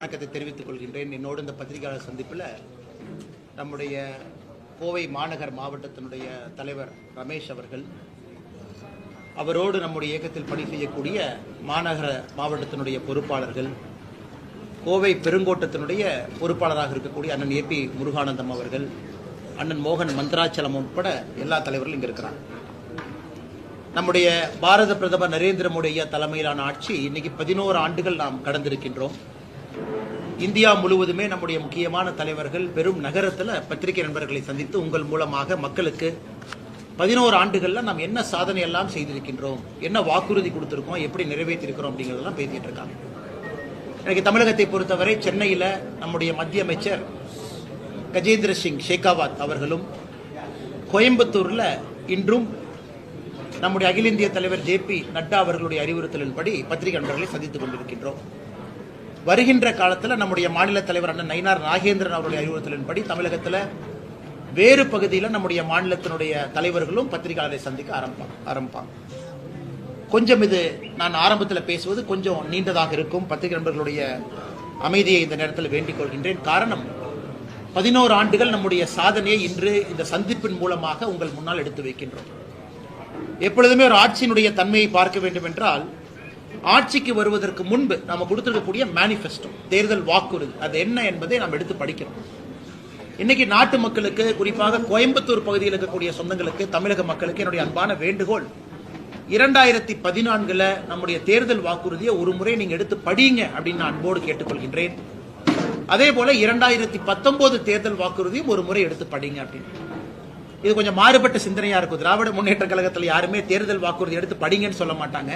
வணக்கத்தை தெரிவித்துக் கொள்கின்றேன். என்னோடு இந்த பத்திரிகையாளர் சந்திப்பில் நம்முடைய கோவை மாநகர் மாவட்டத்தினுடைய தலைவர் ரமேஷ் அவர்கள், அவரோடு நம்முடைய இயக்கத்தில் பணி செய்யக்கூடிய மாநகர மாவட்டத்தினுடைய பொறுப்பாளர்கள், கோவை பெருங்கோட்டத்தினுடைய பொறுப்பாளராக இருக்கக்கூடிய அண்ணன் ஏபி முருகானந்தம் அவர்கள், அண்ணன் மோகன் மந்திராச்சலம் உட்பட எல்லா தலைவர்களும் இங்கே இருக்கிறாங்க. நம்முடைய பாரத பிரதமர் நரேந்திர மோடி ஐயா தலைமையிலான ஆட்சி இன்னைக்கு 11 ஆண்டுகள் நாம் கடந்திருக்கின்றோம். இந்தியா முழுவதுமே நம்முடைய முக்கியமான தலைவர்கள் பெரும் நகரத்தில் பத்திரிகை நண்பர்களை சந்தித்து உங்கள் மூலமாக மக்களுக்கு 11 ஆண்டுகளில் நாம் என்ன சாதனை எல்லாம் செய்திருக்கின்றோம், என்ன வாக்குறுதி கொடுத்திருக்கோம், எப்படி நிறைவேற்றிருக்கிறோம் அப்படிங்கிறதெல்லாம் பேசிட்டு இருக்காங்க. எனக்கு தமிழகத்தை பொறுத்தவரை சென்னையில் நம்முடைய மத்திய அமைச்சர் கஜேந்திர சிங் ஷேகாவத் அவர்களும், கோயம்புத்தூரில் இன்றும் நம்முடைய அகில இந்திய தலைவர் JP நட்டா அவர்களுடைய அறிவுறுத்தலின்படி பத்திரிகை நண்பர்களை சந்தித்துக் கொண்டிருக்கின்றோம். வருகின்ற காலத்தில் நம்முடைய மாநில தலைவர் அண்ணன் நயினார் நாகேந்திரன் அவருடைய அறிவுறுத்தலின்படி தமிழகத்தில் வேறு பகுதியில் நம்முடைய மாநிலத்தினுடைய தலைவர்களும் பத்திரிகையாளரை சந்திக்க ஆரம்பிப்பாங்க. கொஞ்சம் இது நான் ஆரம்பத்தில் பேசுவது கொஞ்சம் நீண்டதாக இருக்கும். பத்திரிகை நண்பர்களுடைய அமைதியை இந்த நேரத்தில் வேண்டிக் கொள்கின்றேன். காரணம், 11 ஆண்டுகள் நம்முடைய சாதனையை இன்று இந்த சந்திப்பின் மூலமாக உங்கள் முன்னால் எடுத்து வைக்கின்றோம். எப்பொழுதுமே ஒரு ஆட்சியினுடைய தன்மையை பார்க்க வேண்டும் என்றால், ஆட்சிக்கு வருவதற்கு முன்பு நாம கொடுத்திருக்கக்கூடிய மேனிஃபெஸ்டோ, தேர்தல் வாக்குறுதி, அது என்ன என்பதை நாம் எடுத்து படிக்கிறோம். இன்னைக்கு நாட்டு மக்களுக்கு, குறிப்பாக கோயம்புத்தூர் பகுதியில் இருக்கக்கூடிய சொந்தங்களுக்கு, தமிழக மக்களுக்கு என்னுடைய அன்பான வேண்டுகோள், 2014 நம்முடைய தேர்தல் வாக்குறுதியை ஒரு முறை நீங்க எடுத்து படிங்க அப்படின்னு நான் அன்போடு கேட்டுக்கொள்கின்றேன். அதே போல 2019 தேர்தல் வாக்குறுதியும் ஒரு முறை எடுத்து படிங்க அப்படின்னு. இது கொஞ்சம் மாறுபட்ட சிந்தனையா இருக்கும். திராவிட முன்னேற்ற கழகத்தில் யாருமே தேர்தல் வாக்குறுதி எடுத்து படிங்கன்னு சொல்ல மாட்டாங்க.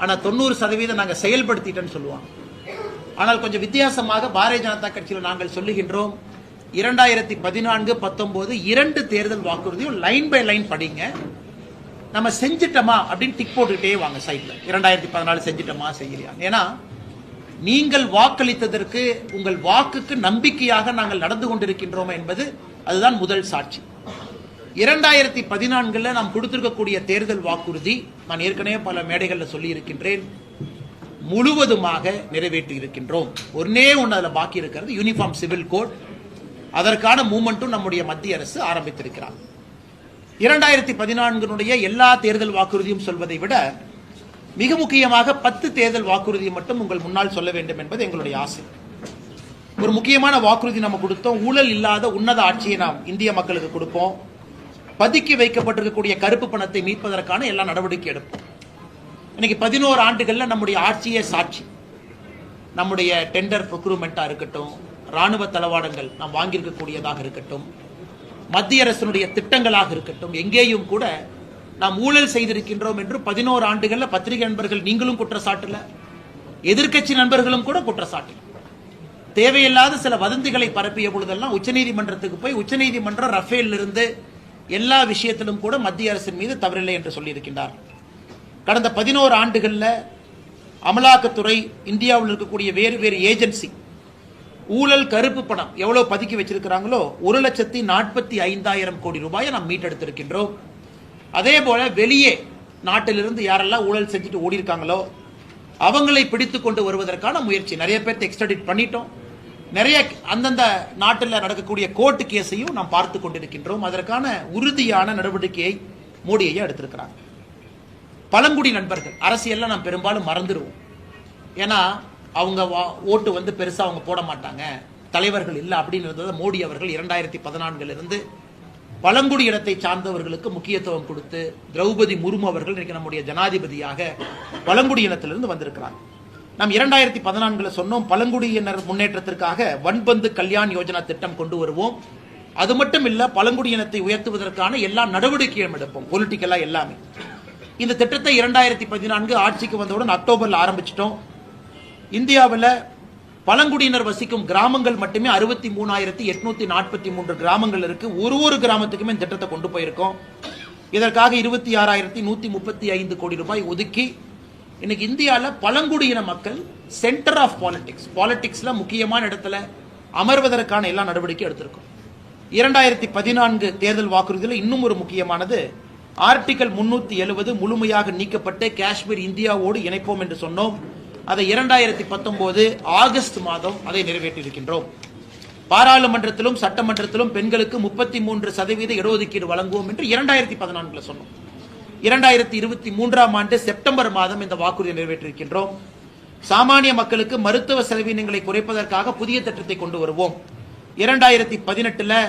ஆனால் 90% நாங்கள் செயல்படுத்திட்டோன்னு சொல்லுவோம். ஆனால் கொஞ்சம் வித்தியாசமாக பாரதிய ஜனதா கட்சியில் நாங்கள் சொல்லுகின்றோம், 2014-19 2 தேர்தல் வாக்குறுதியும் லைன் பை லைன் படிங்க. நம்ம செஞ்சிட்டோமா அப்படின்னு டிக் போட்டுக்கிட்டே வாங்க சைட்ல. 2014 செஞ்சிட்டோமா, செய்யலையா? ஏன்னா நீங்கள் வாக்களித்ததற்கு, உங்கள் வாக்குக்கு நம்பிக்கையாக நாங்கள் நடந்து கொண்டிருக்கின்றோம் என்பது அதுதான் முதல் சாட்சி. 2014 நாம் கொடுத்திருக்கக்கூடிய தேர்தல் வாக்குறுதி, நான் ஏற்கனவே பல மேடைகளில் சொல்லி இருக்கின்றேன், முழுவதுமாக நிறைவேற்றி இருக்கின்றோம். ஒன்னே ஒன்று அதில் பாக்கி இருக்கிறது, யூனிஃபார்ம் சிவில் கோட். அதற்கான மூவ்மெண்ட்டும் நம்முடைய மத்திய அரசு ஆரம்பித்திருக்கிறார். 2014 எல்லா தேர்தல் வாக்குறுதியும் சொல்வதை விட மிக முக்கியமாக 10 தேர்தல் வாக்குறுதியை மட்டும் உங்கள் முன்னால் சொல்ல வேண்டும் என்பது எங்களுடைய ஆசை. ஒரு முக்கியமான வாக்குறுதி நம்ம கொடுத்தோம், ஊழல் இல்லாத உன்னத ஆட்சியை நாம் இந்திய மக்களுக்கு கொடுப்போம். பதுக்கி வைக்கப்பட்டிருக்கக்கூடிய கருப்பு பணத்தை மீட்பதற்கான எல்லா நடவடிக்கை எடுப்போம். இன்னைக்கு 11 ஆண்டுகள்ல நம்முடைய ஆட்சியே சாட்சி. நம்முடைய டெண்டர் ப்ரொக்யூர்மெண்டா இருக்கட்டும், ராணுவ தளவாடங்கள் நாம் வாங்கியிருக்கக்கூடியதாக இருக்கட்டும், மத்திய அரசினுடைய திட்டங்களாக இருக்கட்டும், எங்கேயும் கூட நாம் ஊழல் செய்திருக்கின்றோம் என்று 11 ஆண்டுகள்ல பத்திரிகை நண்பர்கள் நீங்களும் குற்றச்சாட்டுல, எதிர்க்கட்சி நண்பர்களும் கூட குற்றச்சாட்டு. தேவையில்லாத சில வதந்திகளை பரப்பிய பொழுதெல்லாம் உச்சநீதிமன்றத்துக்கு போய் உச்சநீதிமன்றம் ரஃபேல் இருந்து எல்லா விஷயத்திலும் கூட மத்திய அரசின் மீது தவறில்லை என்று சொல்லியிருக்கின்றார். கடந்த 11 ஆண்டுகள்ல அமலாக்கத்துறை, இந்தியாவில் இருக்கக்கூடிய வேறு வேறு ஏஜென்சி ஊழல் கருப்பு பணம் எவ்வளவு பதுக்கி வச்சிருக்கிறாங்களோ 1,45,000 கோடி ரூபாயை நாம் மீட்டெடுத்திருக்கின்றோம். அதே போல வெளியே நாட்டிலிருந்து யாரெல்லாம் ஊழல் செஞ்சுட்டு ஓடி இருக்காங்களோ அவங்களை பிடித்து கொண்டு வருவதற்கான முயற்சி, நிறைய பேர்த்தை எக்ஸ்ட்ராடிட் பண்ணிட்டோம். நிறைய அந்தந்த நாட்டில் நடக்கக்கூடிய கோர்ட்டு கேஸையும் நாம் பார்த்து கொண்டிருக்கின்றோம். அதற்கான உறுதியான நடவடிக்கையை மோடி ஐயா எடுத்திருக்கிறாங்க. பழங்குடி நண்பர்கள் அரசியல்ல நாம் பெரும்பாலும் மறந்துடுவோம். ஏன்னா அவங்க ஓட்டு வந்து பெருசா அவங்க போட மாட்டாங்க, தலைவர்கள் இல்லை அப்படின்னு இருந்ததை மோடி அவர்கள் 2014 இருந்து பழங்குடி இடத்தை சார்ந்தவர்களுக்கு முக்கியத்துவம் கொடுத்து, திரௌபதி முர்மு அவர்கள் இன்னைக்கு நம்முடைய ஜனாதிபதியாக பழங்குடி இனத்திலிருந்து வந்திருக்கிறாங்க. நாம் 2014 சொன்னோம், பழங்குடியினர் முன்னேற்றத்திற்காக வன்பந்து கல்யாண் யோஜனா திட்டம் கொண்டு வருவோம். அது மட்டும் இல்ல, பழங்குடியினத்தை உயர்த்துவதற்கான எல்லா நடவடிக்கையும் எடுப்போம், பொலிட்டிக்கலா எல்லாமே. இந்த திட்டத்தை 2014 ஆட்சிக்கு வந்தவுடன் அக்டோபர்ல ஆரம்பிச்சிட்டோம். இந்தியாவில் பழங்குடியினர் வசிக்கும் கிராமங்கள் மட்டுமே 63,843 கிராமங்கள் இருக்கு. ஒரு கிராமத்துக்குமே இந்த திட்டத்தை கொண்டு போயிருக்கோம். இதற்காக 26,135 கோடி ரூபாய் ஒதுக்கி இன்னைக்கு இந்தியாவில் பழங்குடியின மக்கள் சென்டர் ஆஃப் பாலிடிக்ஸ்ல முக்கியமான இடத்துல அமர்வதற்கான எல்லா நடவடிக்கை எடுத்திருக்கோம். 2014 தேர்தல் வாக்குறுதியில் இன்னும் ஒரு முக்கியமானது, ஆர்டிகல் 370 முழுமையாக நீக்கப்பட்டு காஷ்மீர் இந்தியாவோடு இணைப்போம் என்று சொன்னோம். அதை 2019 ஆகஸ்ட் மாதம் அதை நிறைவேற்றியிருக்கின்றோம். பாராளுமன்றத்திலும் சட்டமன்றத்திலும் பெண்களுக்கு 33% இடஒதுக்கீடு வழங்குவோம் என்று 2014 சொன்னோம். 2023 செப்டம்பர் மாதம் இந்த வாக்குறுதியை நிறைவேற்றியிருக்கின்றோம். சாமானிய மக்களுக்கு மருத்துவ செலவினங்களை குறைப்பதற்காக புதிய திட்டத்தை கொண்டு வருவோம். 2018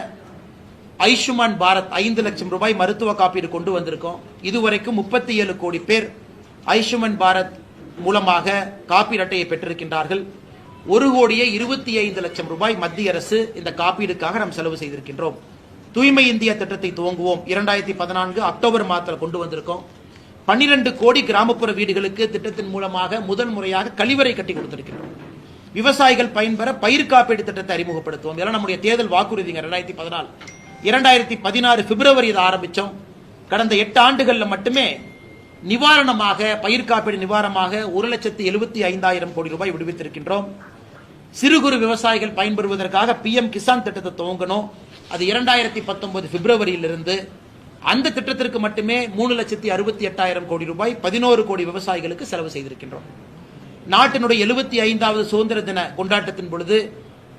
ஆயுஷ்மான் பாரத் 5 லட்சம் ரூபாய் மருத்துவ காப்பீடு கொண்டு வந்திருக்கோம். இதுவரைக்கும் 37 கோடி பேர் ஆயுஷ்மான் பாரத் மூலமாக காப்பீடு அட்டையை பெற்றிருக்கின்றார்கள். 1,25 லட்சம் ரூபாய் மத்திய அரசு இந்த காப்பீடுக்காக நாம் செலவு செய்திருக்கின்றோம். தூய்மை இந்தியா திட்டத்தை துவங்குவோம். 2014 அக்டோபர் மாதத்தில் கொண்டு வந்திருக்கோம். 12 கோடி கிராமப்புற வீடுகளுக்கு திட்டத்தின் மூலமாக முதல் முறையாக கழிவறை கட்டி கொடுத்திருக்கின்றோம். விவசாயிகள் பயன்பெற பயிர் காப்பீடு திட்டத்தை அறிமுகப்படுத்துவோம். இதெல்லாம் நம்முடைய தேர்தல் வாக்குறுதிங்க. 2014 2016 பிப்ரவரி இதை ஆரம்பிச்சோம். கடந்த 8 ஆண்டுகளில் மட்டுமே நிவாரணமாக பயிர் காப்பீடு நிவாரணமாக 1,75,000 கோடி ரூபாய் விடுவித்திருக்கின்றோம். சிறு குறு விவசாயிகள் பயன்பெறுவதற்காக PM கிசான் திட்டத்தை துவங்கணும். அது 2019 பிப்ரவரியிலிருந்து அந்த திட்டத்திற்கு மட்டுமே 3,68,000 கோடி ரூபாய் 11 கோடி விவசாயிகளுக்கு செலவு செய்திருக்கின்றோம். நாட்டினுடைய 75வது சுதந்திர தின கொண்டாட்டத்தின் பொழுது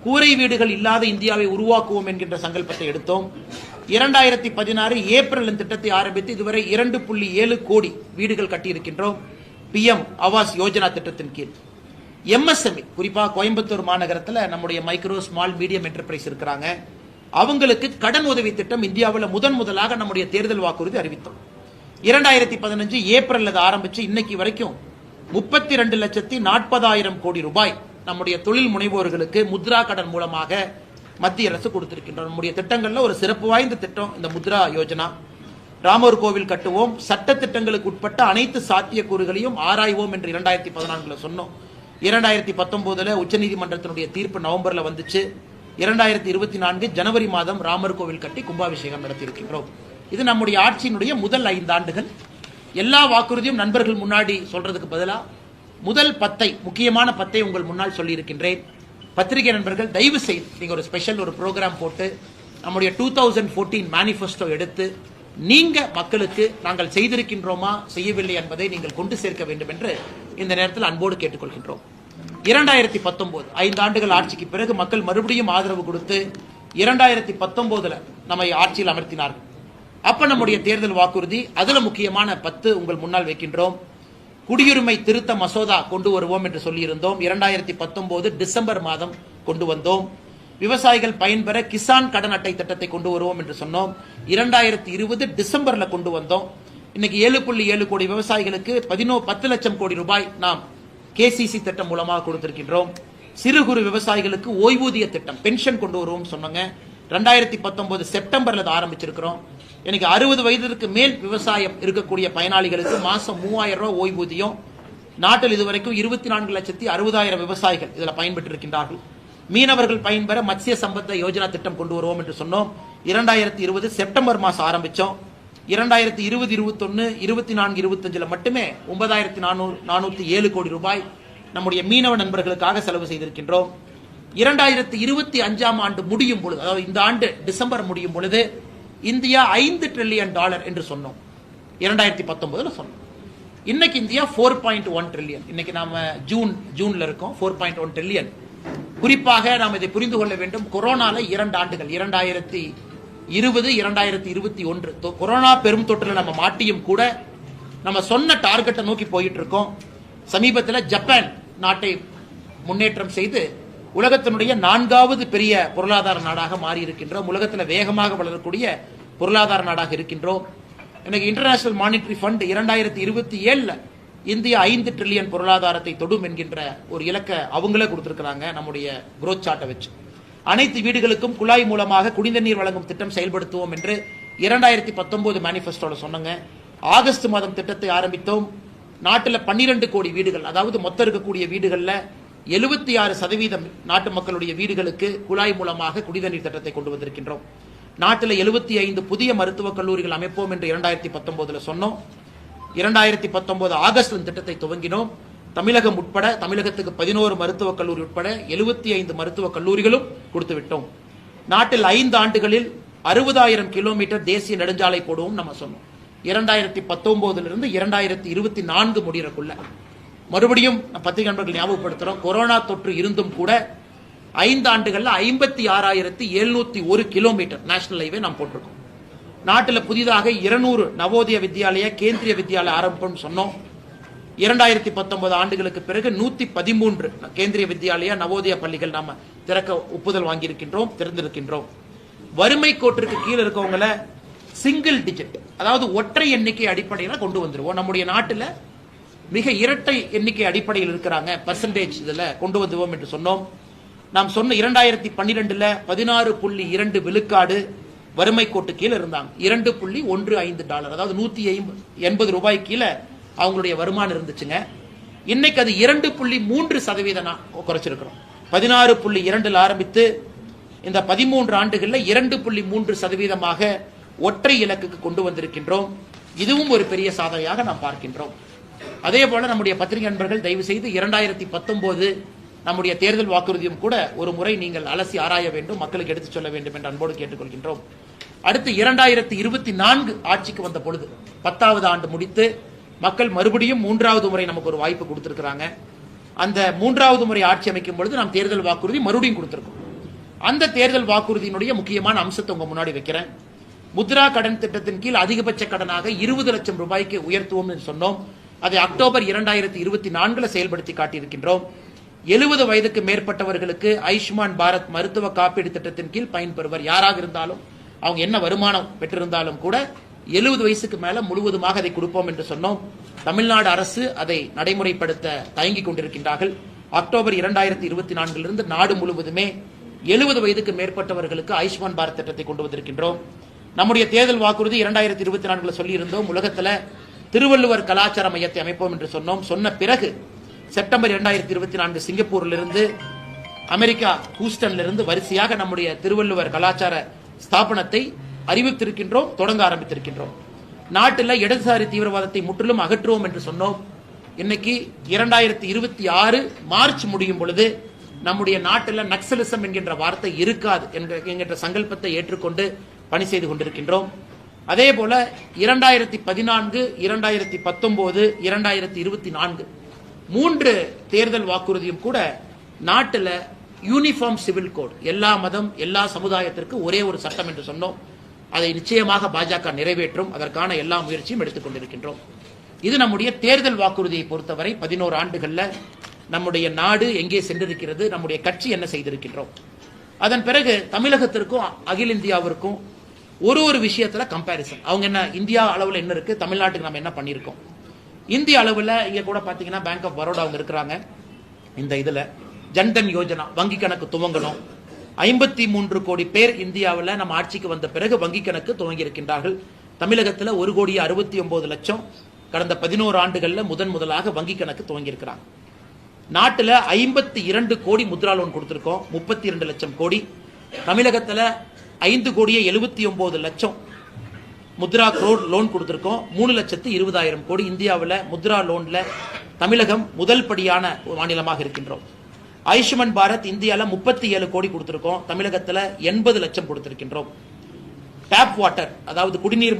கூரை வீடுகள் இல்லாத இந்தியாவை உருவாக்குவோம் என்கின்ற சங்கல்பத்தை எடுத்தோம். 2016 ஏப்ரல் திட்டத்தை ஆரம்பித்து இதுவரை 2.7 கோடி வீடுகள் கட்டியிருக்கின்றோம். PM ஆவாஸ் யோஜனா திட்டத்தின் கீழ் MSME குறிப்பாக கோயம்புத்தூர் மாநகரத்தில் நம்முடைய மைக்ரோ ஸ்மால் மீடியம் என்டர்பிரைஸ் இருக்கிறாங்க. அவங்களுக்கு கடன் உதவி திட்டம் இந்தியாவில் முதலாக நம்முடைய தேர்தல் வாக்குறுதி அறிவித்தோம். 2015 ஏப்ரல் அதை ஆரம்பிச்சு இன்னைக்கு வரைக்கும் 32,40,000 கோடி ரூபாய் நம்முடைய தொழில் முனைவோர்களுக்கு முத்ரா கடன் மூலமாக மத்திய அரசு கொடுத்திருக்கின்றோம். நம்முடைய திட்டங்கள்ல ஒரு சிறப்பு வாய்ந்த திட்டம் இந்த முத்ரா யோஜனா. ராமர் கோவில் கட்டுவோம், சட்ட திட்டங்களுக்கு உட்பட்ட அனைத்து சாத்தியக்கூறுகளையும் ஆராய்வோம் என்று 2014 சொன்னோம். 2019 உச்சநீதிமன்றத்தினுடைய தீர்ப்பு நவம்பர்ல வந்துச்சு. 2024 ஜனவரி மாதம் ராமர் கோவில் கட்டி கும்பாபிஷேகம் நடத்தியிருக்கின்றோம். இது நம்முடைய ஆட்சியினுடைய முதல் 5 ஆண்டுகள். எல்லா வாக்குறுதியும் நண்பர்கள் முன்னாடி சொல்றதுக்கு பதிலா முதல் 10 முக்கியமான 10 உங்கள் முன்னால் சொல்லியிருக்கின்றேன். பத்திரிகை நண்பர்கள் தயவு செய்து நீங்க ஒரு ஸ்பெஷல் ஒரு ப்ரோக்ராம் போட்டு நம்முடைய 2014 மேனிஃபெஸ்டோ எடுத்து நீங்க மக்களுக்கு நாங்கள் செய்திருக்கின்றோமா செய்யவில்லை என்பதை நீங்கள் கொண்டு சேர்க்க வேண்டும் என்று இந்த நேரத்தில் அன்போடு கேட்டுக்கொள்கின்றோம். 2019 5 ஆண்டுகள் ஆட்சிக்கு பிறகு மக்கள் மறுபடியும் ஆதரவு கொடுத்து 2019 நம்மை ஆட்சியில் அமர்த்தினார்கள். அப்ப நம்முடைய தேர்தல் வாக்குறுதி அதுல முக்கியமான 10 உங்கள் முன்னால் வைக்கின்றோம். குடியுரிமை திருத்த மசோதா கொண்டு வருவோம் என்று சொல்லியிருந்தோம். 2019 டிசம்பர் மாதம் கொண்டு வந்தோம். விவசாயிகள் பயன்பெற கிசான் கடன் அட்டை திட்டத்தை கொண்டு வருவோம் என்று சொன்னோம். 2020 டிசம்பர்ல கொண்டு வந்தோம். இன்னைக்கு 7.7 கோடி விவசாயிகளுக்கு 10 லட்சம் கோடி ரூபாய் நாம் KCC திட்டம் மூலமாக கொடுத்திருக்கின்றோம். சிறு குறு விவசாயிகளுக்கு ஓய்வூதிய திட்டம் பென்ஷன் கொண்டு வருவோம் சொன்னாங்க. 2019 செப்டம்பர்ல ஆரம்பிச்சிருக்கிறோம். எனக்கு 60 வயதிற்கு மேல் விவசாயம் இருக்கக்கூடிய பயனாளிகளுக்கு மாசம் 3,000 ரூபாய் ஓய்வூதியம். நாட்டில் இதுவரைக்கும் 24,60,000 விவசாயிகள் இதில் பயன்பெற்று இருக்கின்றார்கள். மீனவர்கள் பயன்பெற மத்ஸ்ய சம்பத்த யோஜனா திட்டம் கொண்டு வருவோம் என்று சொன்னோம். 2020 செப்டம்பர் மாசம் ஆரம்பிச்சோம். 2020, 21, 24, 25 மட்டுமே 9,407 கோடி ரூபாய் நம்முடைய மீனவ நண்பர்களுக்காக செலவு செய்திருக்கின்றோம். 2025 ஆண்டு முடியும் பொழுது, அதாவது இந்த ஆண்டு டிசம்பர் முடியும் பொழுது இந்தியா $5 trillion என்று சொன்னோம். 2019 சொன்னோம். இன்னைக்கு இந்தியா 4.1 trillion. இன்னைக்கு நாம ஜூன்ல இருக்கோம். 4.1 trillion. குறிப்பாக நாம் இதை புரிந்து கொள்ள வேண்டும். கொரோனால 2 ஆண்டுகள் 2020, 2021 கொரோனா பெரும் தொற்றுல நம்ம மாட்டியும் கூட நம்ம சொன்ன டார்கெட்டை நோக்கி போயிட்டு இருக்கோம். சமீபத்தில் ஜப்பான் நாட்டை முன்னேற்றம் செய்து உலகத்தினுடைய 4வது பெரிய பொருளாதார நாடாக மாறி இருக்கின்றோம். உலகத்தில் வேகமாக வளரக்கூடிய பொருளாதார நாடாக இருக்கின்றோம். எனக்கு international monetary fund 2027 India 5 trillion பொருளாதாரத்தை தொடும் என்கின்ற ஒரு இலக்கை அவங்களே கொடுத்திருக்கிறாங்க. நம்முடைய குரோத் சார்ட்டை வச்சு அனைத்து வீடுகளுக்கும் குழாய் மூலமாக குடிந்த நீர் வழங்கும் திட்டம் செயல்படுத்துவோம் என்று 2019 மேனிஃபெஸ்டோல சொன்னாங்க. ஆகஸ்ட் மாதம் திட்டத்தை ஆரம்பித்தோம். நாட்டில் 12 கோடி வீடுகள், அதாவது மொத்தம் இருக்கக்கூடிய வீடுகள்ல 76% நாட்டு மக்களுடைய வீடுகளுக்கு குழாய் மூலமாக குடிநீர் திட்டத்தை கொண்டு வந்திருக்கின்றோம். நாட்டில் 75 புதிய மருத்துவக் கல்லூரிகள் அமைப்போம் என்று 2019 சொன்னோம். 2019 ஆகஸ்ட் திட்டத்தை துவங்கினோம். தமிழகம் உட்பட தமிழகத்துக்கு 11 மருத்துவக் கல்லூரி உட்பட 75 மருத்துவக் கல்லூரிகளும் கொடுத்து விட்டோம். நாட்டில் 5 ஆண்டுகளில் 60,000 கிலோமீட்டர் தேசிய நெடுஞ்சாலை போடுவோம் நம்ம சொன்னோம். 2019 2024 முடியறக்குள்ள மறுபடியும் பத்திரிகை நண்பர்கள் ஞாபகப்படுத்துறோம், கொரோனா தொற்று இருந்தும் கூட 5 ஆண்டுகள்ல 56,701 கிலோமீட்டர் நேஷனல் ஹைவே நாம் போட்டிருக்கோம். நாட்டில் புதிதாக 200 நவோதய வித்யாலய கேந்திரிய வித்யாலய ஆரம்பம் சொன்னோம். 2019 ஆண்டுகளுக்கு பிறகு 113 கேந்திரிய வித்யாலயா நவோதய பள்ளிகள் நாம திறக்க ஒப்புதல் வாங்கியிருக்கின்றோம், திறந்திருக்கின்றோம். வறுமை கோட்டிற்கு கீழே இருக்கவங்கள சிங்கிள் டிஜிட், அதாவது ஒற்றை எண்ணிக்கை அடிப்படையில் கொண்டு வந்துருவோம். நம்முடைய நாட்டில் மிக இரட்டை எண்ணிக்கை அடிப்படையில் இருக்கிறாங்க, பர்சன்டேஜ் இதில் கொண்டு வந்துவோம் என்று சொன்னோம். நாம் சொன்ன 2012 16.2 விழுக்காடு வறுமை கோட்டு கீழே இருந்தாங்க. $2.15, அதாவது $180 கீழே அவங்களுடைய வருமானம் இருந்துச்சுங்க. இன்னைக்கு அது 2.3% குறைச்சிருக்கிறோம். 16.2 ஆரம்பித்து இந்த 13 ஆண்டுகளில் 2.3% ஒற்றை இலக்குக்கு கொண்டு வந்திருக்கின்றோம். இதுவும் ஒரு பெரிய சாதனையாக நாம் பார்க்கின்றோம். அதே போல நம்முடைய பத்திரிகை நண்பர்கள் தயவு செய்து 2019 நம்முடைய தேர்தல் வாக்குறுதியும் கூட ஒரு முறை நீங்கள் அலசி ஆராய வேண்டும், மக்களுக்கு எடுத்துச் சொல்ல வேண்டும் என்று அன்போடு கேட்டுக்கொள்கின்றோம். அடுத்து 2024 ஆட்சிக்கு வந்த பொழுது 10வது ஆண்டு முடித்து மக்கள் மறுபடியும் 3வது முறை நமக்கு ஒரு வாய்ப்பு கொடுத்திருக்கிறாங்க. அந்த 3வது முறை ஆட்சி அமைக்கும் பொழுது நாம் தேர்தல் வாக்குறுதி மறுபடியும் கொடுத்திருக்கோம். அந்த தேர்தல் வாக்குறுதியினுடைய முக்கியமான அம்சத்தை உங்க முன்னாடி வைக்கிறேன். முத்ரா கடன் திட்டத்தின் கீழ் அதிகபட்ச கடனாக 20 லட்சம் ரூபாய்க்கு உயர்த்துவோம் என்று சொன்னோம். அதை அக்டோபர் 2024 செயல்படுத்தி காட்டியிருக்கின்றோம். 70 வயதுக்கு மேற்பட்டவர்களுக்கு ஆயுஷ்மான் பாரத் மருத்துவ காப்பீடு திட்டத்தின் கீழ் பயன்பெறுவர் யாராக இருந்தாலும், அவங்க என்ன வருமானம் பெற்றிருந்தாலும் கூட 70 வயசுக்கு மேல முழுவதுமாக அதை கொடுப்போம் என்று சொன்னோம். தமிழ்நாடு அரசு அதை நடைமுறைப்படுத்த தயங்கிக் கொண்டிருக்கின்றார்கள். அக்டோபர் 2024 நாடு முழுவதுமே 70 வயதுக்கு மேற்பட்டவர்களுக்கு ஆயுஷ்மான் பாரத் திட்டத்தை கொண்டு வந்திருக்கின்றோம். நம்முடைய தேர்தல் வாக்குறுதி 2024 சொல்லியிருந்தோம், உலகத்தில் திருவள்ளுவர் கலாச்சார மையத்தை அமைப்போம் என்று சொன்னோம். சொன்ன பிறகு செப்டம்பர் 2024 சிங்கப்பூரிலிருந்து, அமெரிக்கா ஹூஸ்டனிலிருந்து வரிசையாக நம்முடைய திருவள்ளுவர் கலாச்சார ஸ்தாபனத்தை அறிவித்திருக்கின்றோம், தொடங்க ஆரம்பித்திருக்கின்றோம். நாட்டில் இடதுசாரி தீவிரவாதத்தை முற்றிலும் அகற்றுவோம் என்று சொன்னோம். இன்னைக்கு 2026 மார்ச் முடியும் பொழுது நம்முடைய நாட்டில் நக்சலிசம் என்கின்ற வார்த்தை இருக்காது என்கின்ற சங்கல்பத்தை ஏற்றுக்கொண்டு பணி செய்து கொண்டிருக்கின்றோம். அதே போல 2014, 2019, 2024 3 தேர்தல் வாக்குறுதியும் கூட நாட்டில் யூனிஃபார்ம் சிவில் கோட், எல்லா மதம் எல்லா சமுதாயத்திற்கு ஒரே ஒரு சட்டம் என்று சொன்னோம். அதை நிச்சயமாக பாஜக நிறைவேற்றும், அதற்கான எல்லா முயற்சியும் எடுத்துக் கொண்டிருக்கின்றோம். இது நம்முடைய தேர்தல் வாக்குறுதியை பொறுத்தவரை 11 ஆண்டுகள்ல நம்முடைய நாடு எங்கே சென்றிருக்கிறது, நம்முடைய கட்சி என்ன செய்திருக்கின்றோம். அதன் பிறகு தமிழகத்திற்கும் அகில இந்தியாவிற்கும் ஒரு விஷயத்துல கம்பேரிசன், அவங்க என்ன இந்தியா அளவில் என்ன இருக்கு, தமிழ்நாட்டுக்கு நம்ம என்ன பண்ணியிருக்கோம். இந்திய அளவில் இங்க கூட பாத்தீங்கன்னா பேங்க் ஆஃப் பரோடா அவங்க இருக்கிறாங்க. இந்த இதுல ஜன்தன் யோஜனா வங்கி கணக்கு துவங்கணும். 53 கோடி பேர் இந்தியாவில் நம்ம ஆட்சிக்கு வந்த பிறகு வங்கி கணக்கு துவங்கி இருக்கின்றார்கள். தமிழகத்தில் 1,69,00,000 கடந்த 11 ஆண்டுகள்ல முதலாக வங்கி கணக்கு துவங்கி இருக்கிறாங்க. நாட்டில் 52 கோடி முத்ரா லோன் கொடுத்திருக்கோம், 32 லட்சம் கோடி. தமிழகத்தில் 5,79,00,000 முத்ரா லோன் கொடுத்திருக்கோம், 3,20,000 கோடி. இந்தியாவில் முத்ரா லோன்ல தமிழகம் முதல் படியான மாநிலமாக இருக்கின்றோம். ஆயுஷ்மான் பாரத் இந்தியாவில் 37 கோடி கொடுத்திருக்கோம், தமிழகத்தில் 80 லட்சம் கொடுத்திருக்கின்றோம். டேப் வாட்டர், அதாவது குடிநீர்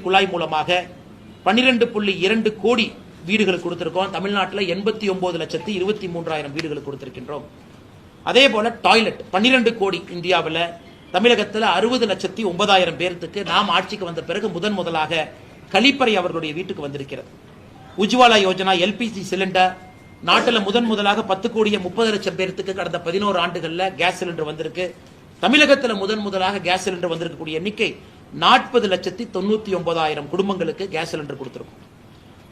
குழாய் மூலமாக 12.2 கோடி வீடுகள் கொடுத்திருக்கோம், தமிழ்நாட்டில் 89,23,000 வீடுகள் கொடுத்திருக்கின்றோம். அதே போல டாய்லெட் 12 கோடி இந்தியாவில், தமிழகத்தில் 60,09,000 பேருக்கு நாம் ஆட்சிக்கு வந்த பிறகு முதலாக கழிப்பறை அவர்களுடைய வீட்டுக்கு வந்திருக்கிறது. உஜ்வாலா யோஜனா எல்பிஜி சிலிண்டர் நாட்டில் முதலாக 10,30,00,000 பேருக்கு கடந்த 11 ஆண்டுகள்ல கேஸ் சிலிண்டர் வந்திருக்கு. தமிழகத்தில் முதலாக கேஸ் சிலிண்டர் வந்திருக்கக்கூடிய எண்ணிக்கை 40,99,000 குடும்பங்களுக்கு கேஸ் சிலிண்டர் கொடுத்திருக்கும்.